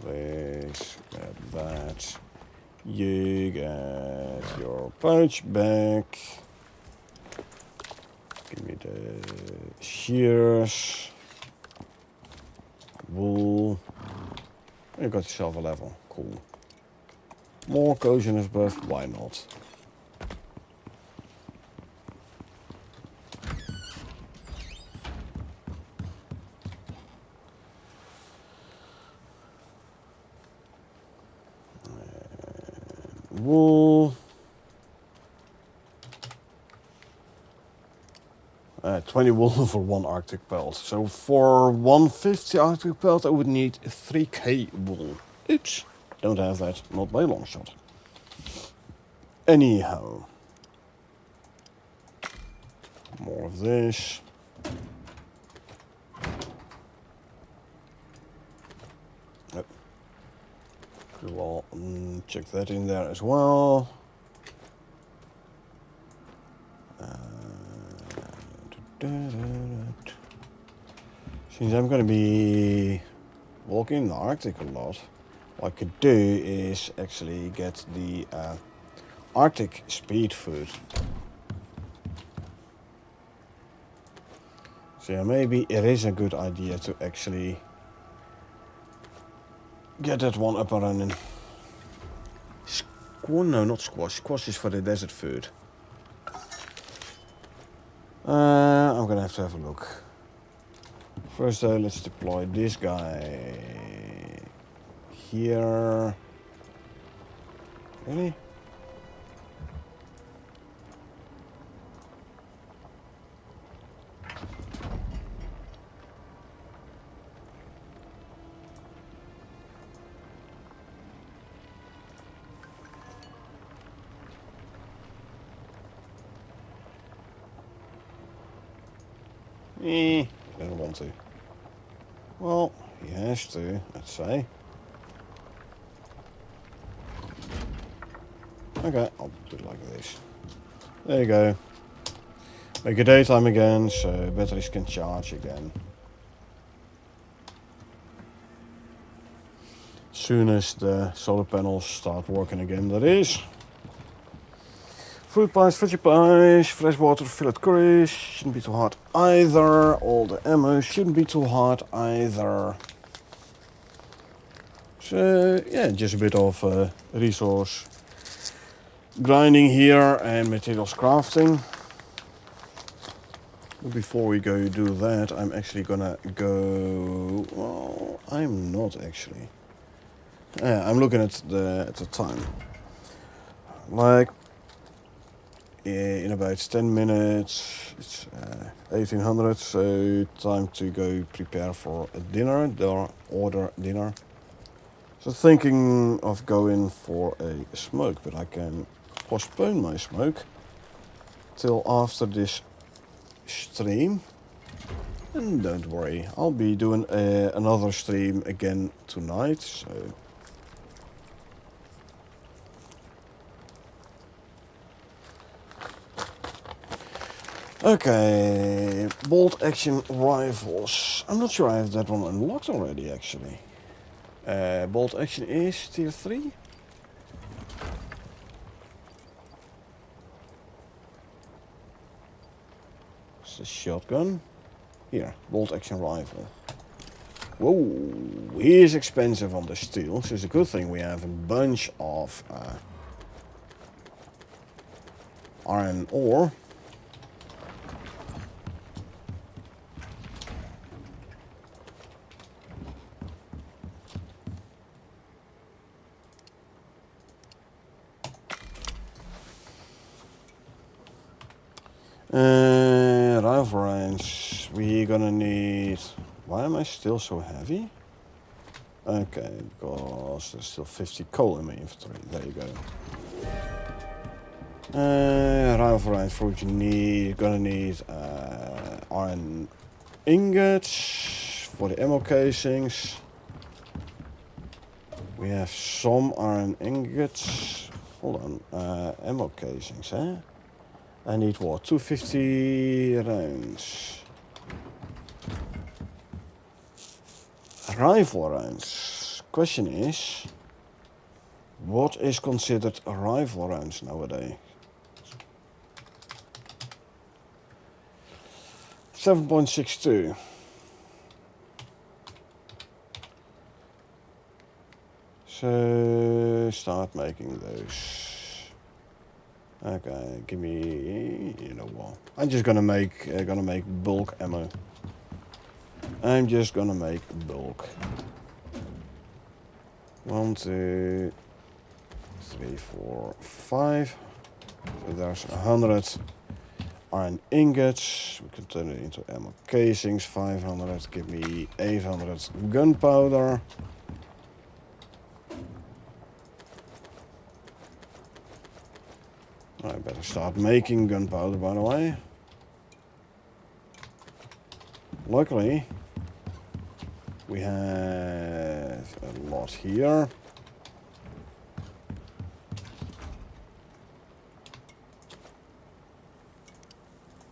This, grab that. You get your pouch back. Give me the shears. Wool. You got yourself a level. Cool. More coziness buff, why not? Wool. 20 wool for 1 Arctic pelt. So for 150 Arctic pelt I would need 3k wool. Oops, don't have that, not by a long shot. Anyhow. More of this. Yep. We'll check that in there as well. Since I'm going to be walking in the Arctic a lot, what I could do is actually get the Arctic speed food. So yeah, maybe it is a good idea to actually get that one up and running. No, not squash. Squash is for the desert food. I'm gonna have to have a look. First though, let's deploy this guy here. Really? He doesn't want to. Well, he has to, let's say. Okay, I'll do it like this. There you go. Make it daytime again, so batteries can charge again. Soon as the solar panels start working again, that is. Fruit pies, veggie pies, freshwater fillet curries, shouldn't be too hard either. All the ammo shouldn't be too hard either. So yeah, just a bit of resource grinding here and materials crafting. But before we go do that, I'm actually gonna go. Well, I'm not actually. I'm looking at the time. Like in about 10 minutes, it's 1800, so time to go prepare for a dinner, order dinner. So thinking of going for a smoke, but I can postpone my smoke till after this stream. And don't worry, I'll be doing another stream again tonight, so... Okay, bolt action rifles. I'm not sure I have that one unlocked already, actually. Bolt action is tier 3. It's a shotgun. Here, bolt action rifle. Whoa, he is expensive on the steel, so it's a good thing we have a bunch of iron ore. Rifle range, we're gonna need... Why am I still so heavy? Okay, because there's still 50 coal in my inventory. There you go. Rifle range, for what you need, you're gonna need iron ingots for the ammo casings. We have some iron ingots. Hold on, ammo casings, eh? I need what? 250 rounds. Rifle rounds. Question is, what is considered rifle rounds nowadays? 7.62. So So start making those. Okay, give me, you know what? I'm just gonna make bulk ammo. I'm just gonna make bulk. 1, 2, 3, 4, 5. So there's 100 iron ingots. We can turn it into ammo casings. 500. Give me 800 gunpowder. I better start making gunpowder, by the way. Luckily, we have a lot here.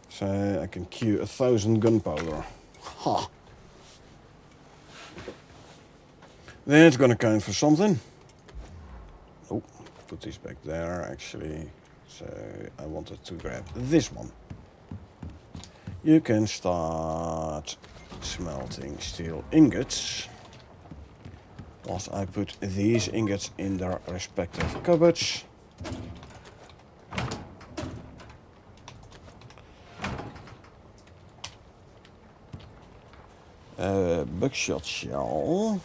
So I can queue 1,000 gunpowder. Ha! That's gonna count for something. Oh, put these back there actually. So I wanted to grab this one. You can start smelting steel ingots. Whilst I put these ingots in their respective cupboards. Buckshot shell.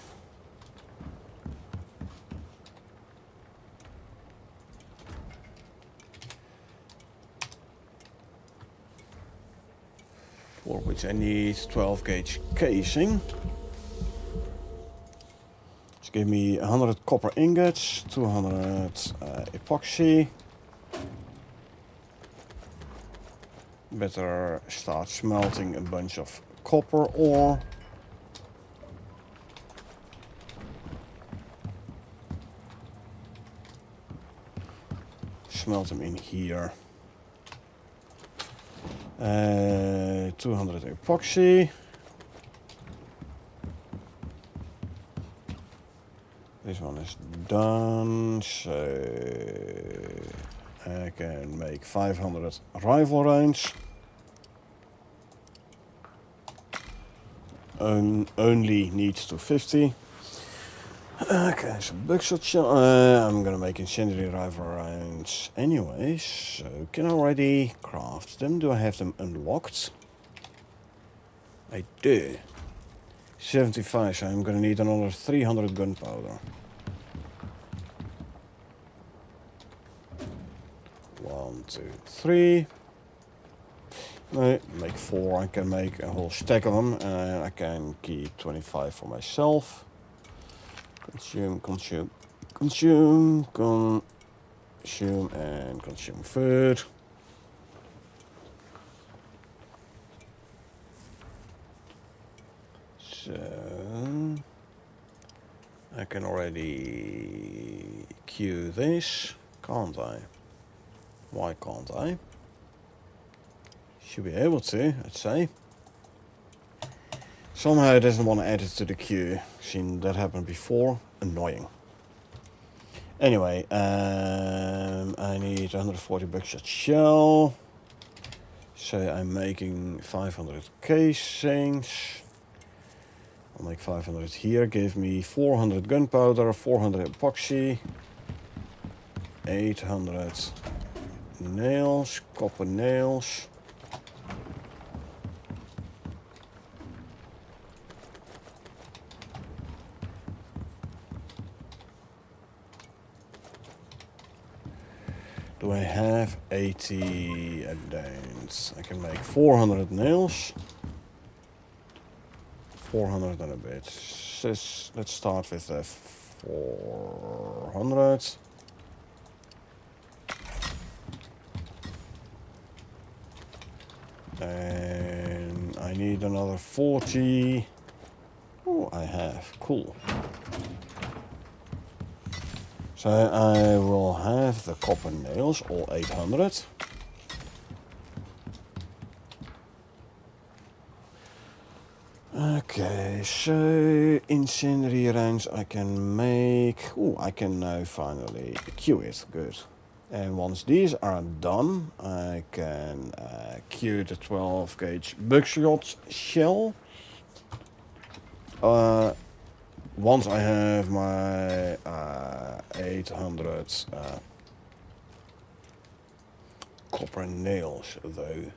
For which I need 12 gauge casing. Just give me 100 copper ingots, 200 epoxy. Better start smelting a bunch of copper ore. Smelt them in here. 200 epoxy. This one is done, so I can make 500 rifle rounds. Only needs 250. Okay, so buckshot shell. I'm gonna make incendiary rifle rounds anyway, so can I already craft them? Do I have them unlocked? I do. 75, so I'm gonna need another 300 gunpowder. 1, 2, 3. No, make 4. I can make a whole stack of them, and I can keep 25 for myself. Consume, consume, consume, consume, and consume food. So I can already queue this, can't I? Why can't I? Should be able to, I'd say. Somehow it doesn't want to add it to the queue. Seen that happen before. Annoying. Anyway, I need 140 buckshot shell. So I'm making 500 casings. I'll make 500 here. Give me 400 gunpowder, 400 epoxy, 800 nails, copper nails. Do I have 80? I don't. I can make 400 nails. 400 and a bit. Let's start with 400. And I need another 40. Oh, I have. Cool. So I will have the copper nails, all 800. Okay, so incendiary rounds I can make. Oh, I can now finally queue it. Good. And once these are done, I can queue the 12 gauge buckshot shell. Once I have my 800 copper nails though.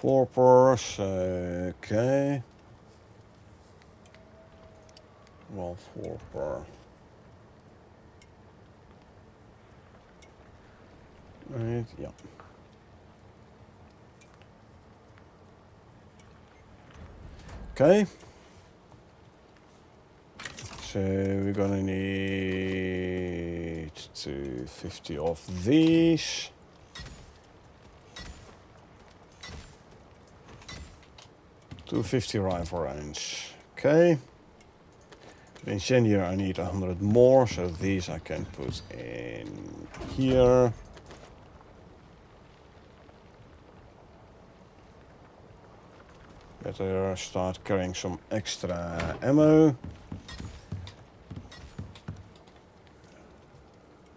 Four pores, okay. Well, 4 per. Right, yeah. Okay. So we're gonna need 250 of these. 250 rifle rounds. Okay. The incendiary I need 100 more, so these I can put in here. Better start carrying some extra ammo.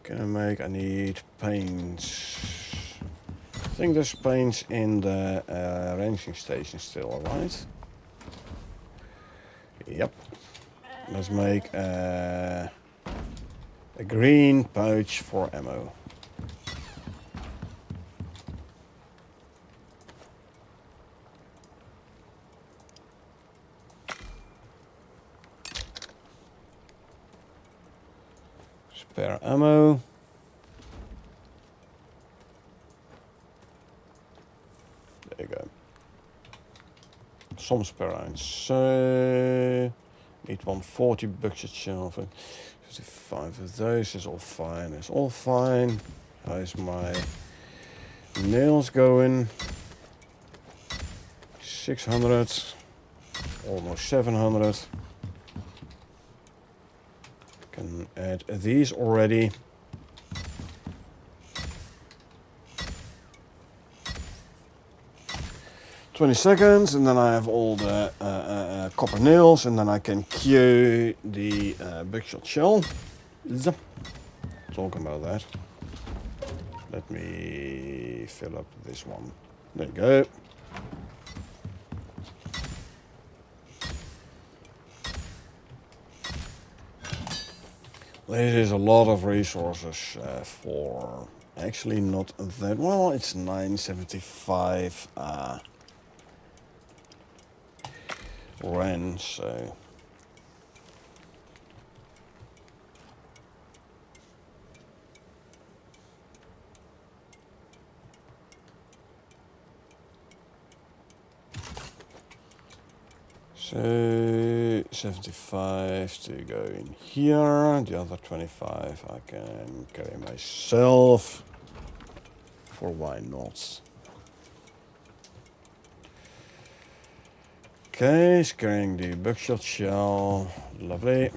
Can I make? I need paints. I think there's paints in the ranging station still, right? Yep. Let's make a green pouch for ammo. Spare ammo. There you go. Some spare rounds. So need 140 bucket shell. 55 of those is all fine. It's all fine. How's my nails going? 600. Almost 700. Can add these already. "20 seconds, and then I have all the copper nails, and then I can cue the buckshot shell. Talking about that, let me fill up this one. There you go. This is a lot of resources for actually not that well. It's 975 rand, so so 75 to go in here. The other 25 I can carry myself, for why not? Okay, it's carrying the buckshot shell. Lovely.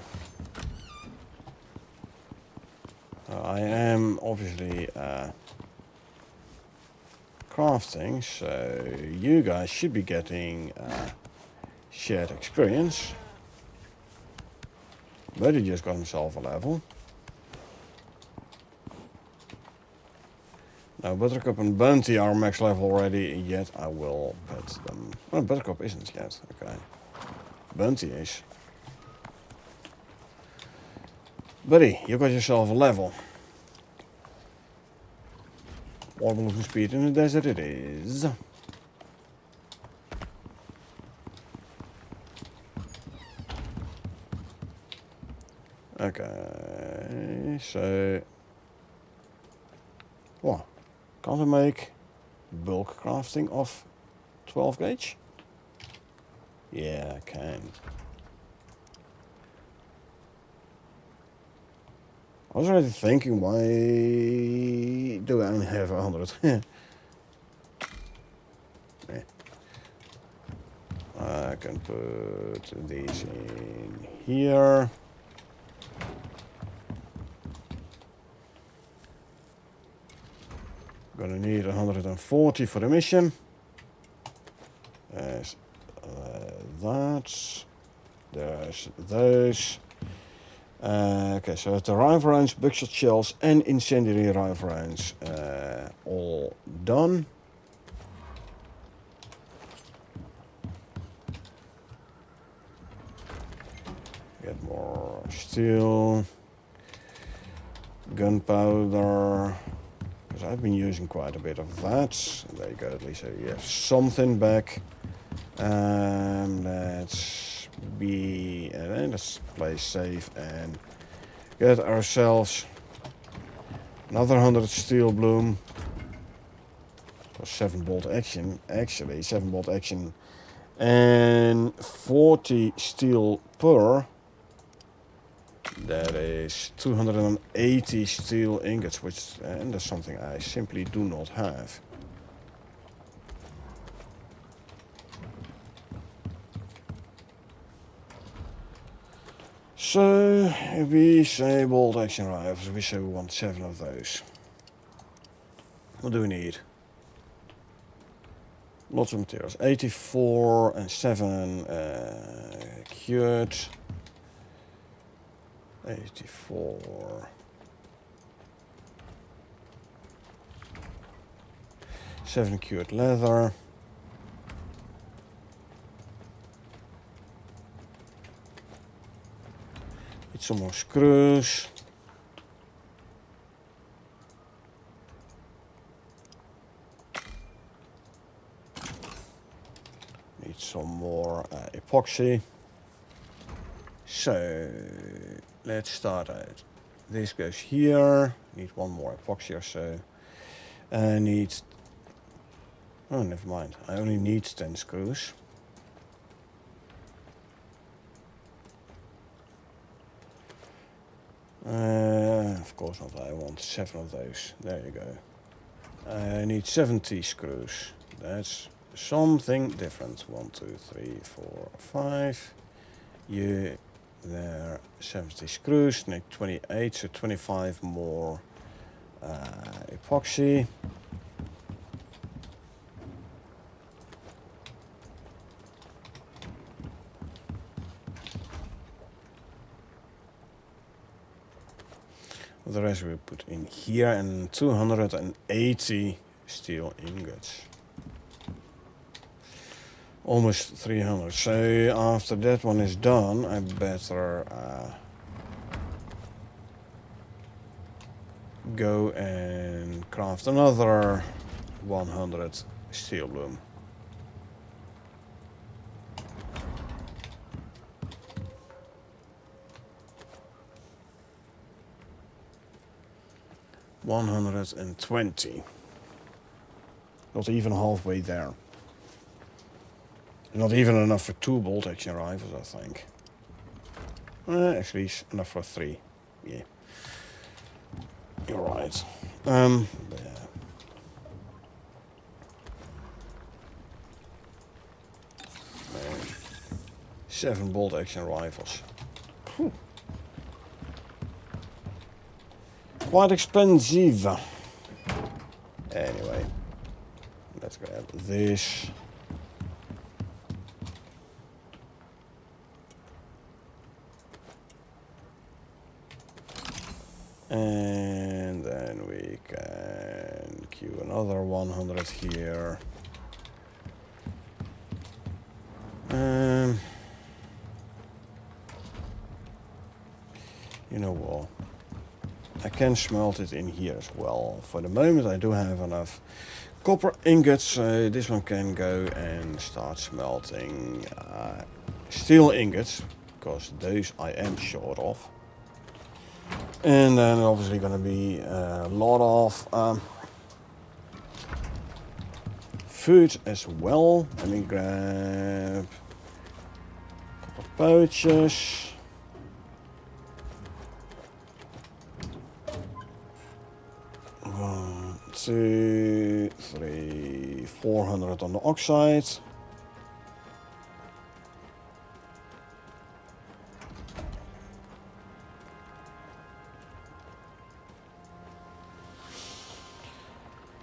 I am obviously crafting, so you guys should be getting shared experience. But he just got himself a level. Now Buttercup and Bounty are max level already, yet I will pet them. Well, Buttercup isn't yet, okay. Bounty is. Buddy, you got yourself a level. Orbital movement speed in the desert it is. Okay, so... What? Can't I make bulk crafting of 12 gauge? Yeah, I can. I was already thinking, why do I only have 100? Yeah. I can put these in here. Gonna need 140 for the mission. There's that. There's those. Okay, so the rifle rounds, buckshot shells, and incendiary rifle rounds all done. Get more steel, gunpowder, because I've been using quite a bit of that. There you go, at least you have something back. Let's play safe and get ourselves another 100 steel bloom. For 7 bolt action, actually 7 bolt action, and 40 steel per. That is 280 steel ingots, which and that's something I simply do not have. So if we say bolt action rifles, we say we want 7 of those. What do we need? Lots of materials. 84 and 7 cured. 84. 7 cured leather. Need some more screws. Need some more epoxy. So let's start out. This goes here. Need one more epoxy or so. I need. Oh, never mind. I only need 10 screws. Of course not. I want 7 of those. There you go. I need 70 screws. That's something different. 1, 2, 3, 4, 5. You there 70 screws. Need 28, so 25 more epoxy. The rest we put in here, and 280 steel ingots. Almost 300. So after that one is done, I better go and craft another 100 steel bloom. $120. Not even halfway there. Not even enough for 2 bolt action rifles, I think. Actually, it's enough for 3. Yeah. You're right. Yeah. 7 bolt action rifles. Whew. Quite expensive. Anyway, let's grab this. And then we can queue another 100 here. You know what? I can smelt it in here as well. For the moment I do have enough copper ingots, so this one can go and start smelting steel ingots, because those I am short of. And then obviously going to be a lot of food as well. Let me grab a couple of pouches. One, 2, 3, 400 on the oxide.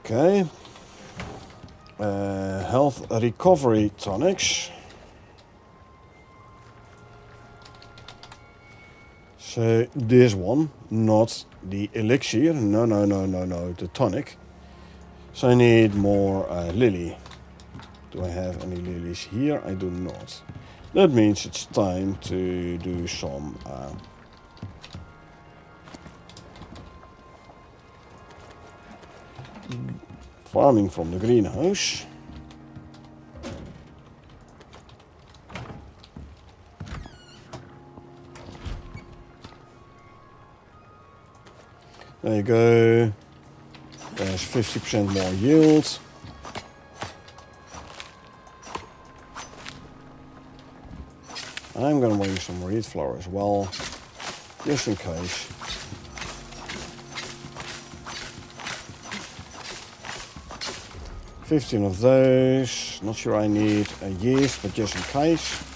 Okay. Health recovery tonics. So this one, not the elixir. No, the tonic. So I need more lily. Do I have any lilies here? I do not. That means it's time to do some farming from the greenhouse. There you go. There's 50% more yield. I'm gonna want to use some reed flour as well, just in case. $15 of those. Not sure I need a yeast, but just in case.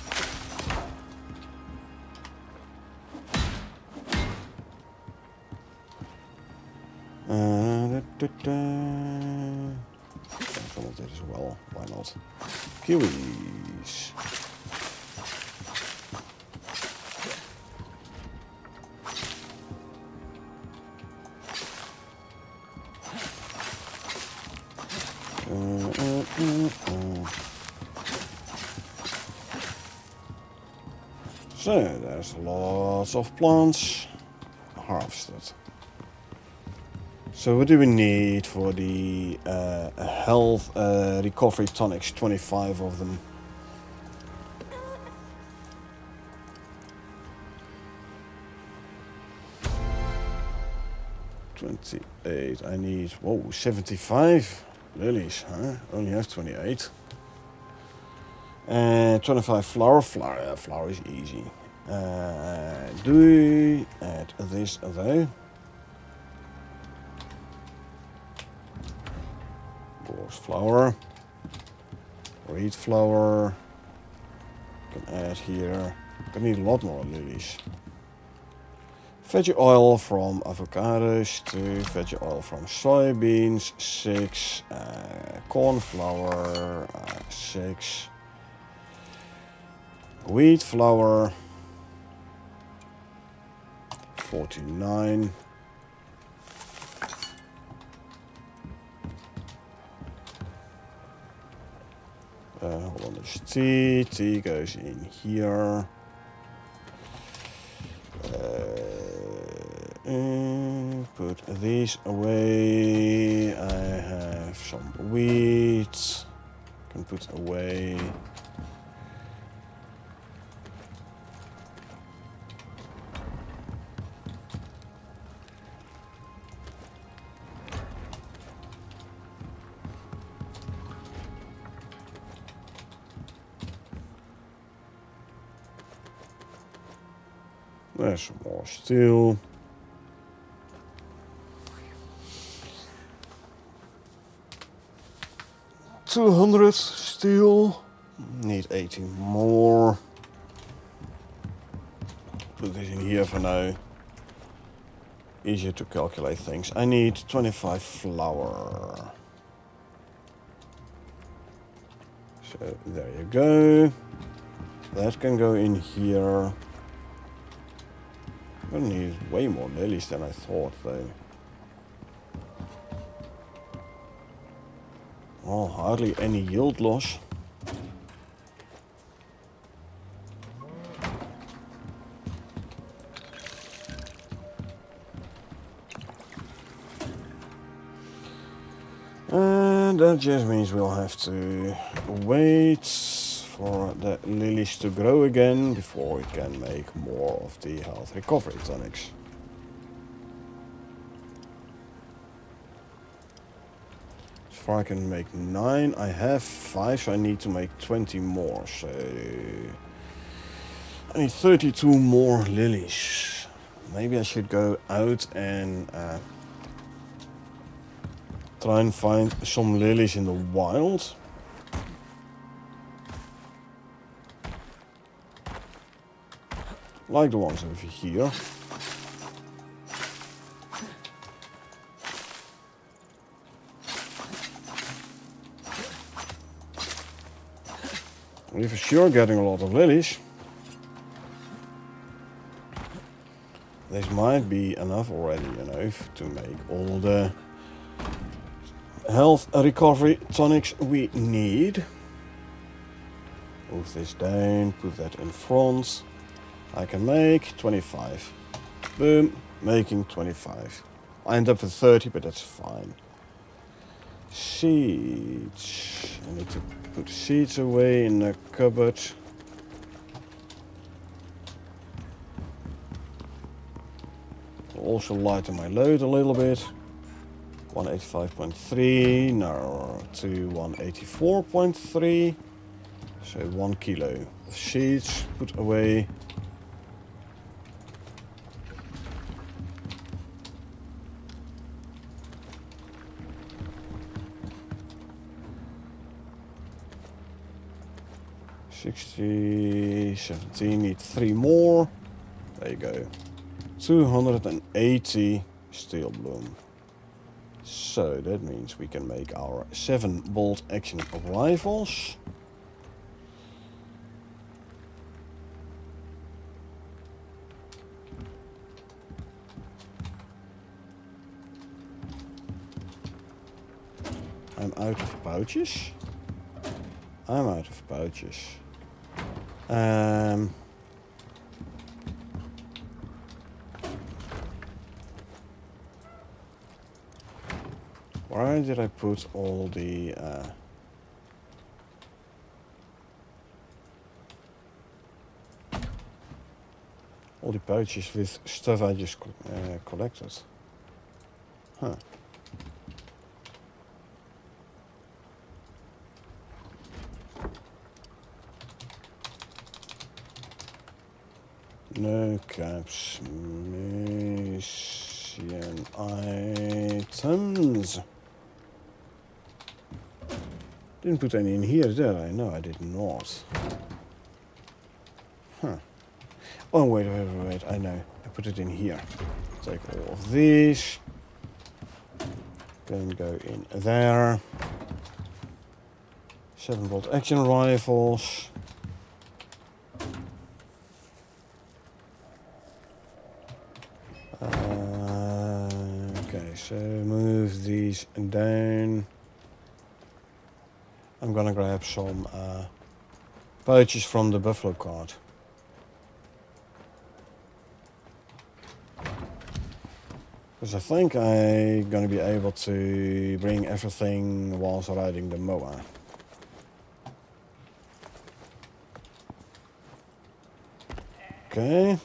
Some of this as well. Why not? Kiwis. So there's lots of plants harvested. So what do we need for the health recovery tonics? 25 of them. $28. I need 75 lilies, huh? Only have 28. And 25 flour. Flour is easy. Do we add this though? Boar's flour, reed flour. Can add here. I need a lot more lilies. Veggie oil from avocados, 2. Veggie oil from soybeans, 6. Corn flour, 6. Wheat flour, 49. Hold on, there's tea. Tea goes in here. Put these away. I have some wheat. Can put away. There's some more steel. $200 steel. Need 18 more. Put this in here for now. Easier to calculate things. I need 25 flour. So there you go. That can go in here. I need way more lilies than I thought though. Oh, hardly any yield loss. And that just means we'll have to wait for the lilies to grow again before we can make more of the health recovery tonics. So far I can make 9. I have 5, so I need to make 20 more. So I need 32 more lilies. Maybe I should go out and try and find some lilies in the wild. Like the ones over here. We're for sure getting a lot of lilies. this might be enough already, you know, to make all the health recovery tonics we need. Move this down, put that in front. I can make 25. Boom, making 25. I end up with 30, but that's fine. Seeds. I need to put seeds away in the cupboard. Also lighten my load a little bit. 185.3, now to 184.3. So 1 kilo of seeds put away. $60, 17, need 3 more. There you go. 280 steel bloom. So that means we can make our 7 bolt action rifles. I'm out of pouches. I'm out of pouches. Where did I put all the pouches with stuff I just collected? Huh. No caps, mission items. Didn't put any in here, did I? No, I did not. Huh. Oh, wait, I know. I put it in here. Take all of these. Then go in there. 7 bolt action rifles. Okay, so move these down. I'm gonna grab some pouches from the buffalo cart. Because I think I'm gonna be able to bring everything whilst riding the mower. Okay.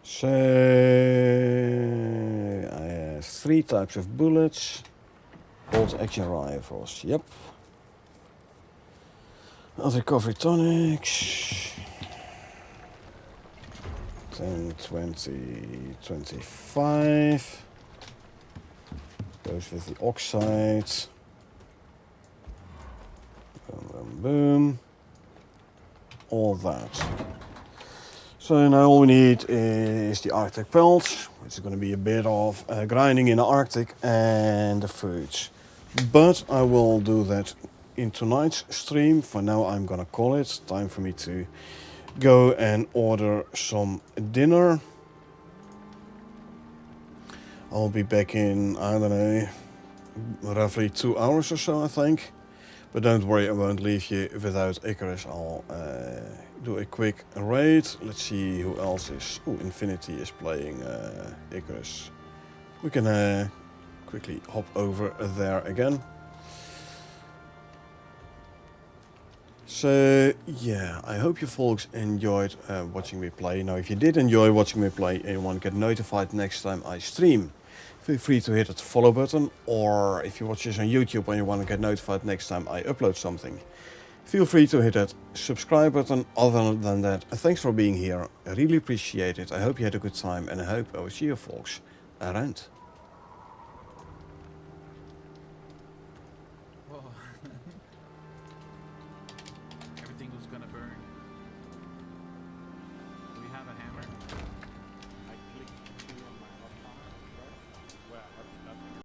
So I have 3 types of bullets. Bolt action rifles, yep. Recovery tonics. 10, 20, 25. Goes with the oxide. Boom, boom, boom. All that. So now all we need is the Arctic pelts, which is going to be a bit of grinding in the Arctic, and the foods. But I will do that in tonight's stream. For now I'm gonna call it. Time for me to go and order some dinner. I'll be back in, I don't know, roughly 2 hours or so, I think. But don't worry, I won't leave you without Icarus. I'll do a quick raid. Let's see who else is. Oh, Infinity is playing Icarus. We can quickly hop over there again. So yeah, I hope you folks enjoyed watching me play. Now if you did enjoy watching me play and you want to get notified next time I stream, feel free to hit that follow button, or if you watch this on YouTube and you want to get notified next time I upload something, feel free to hit that subscribe button. Other than that, thanks for being here. I really appreciate it. I hope you had a good time, and I hope I will see you folks around.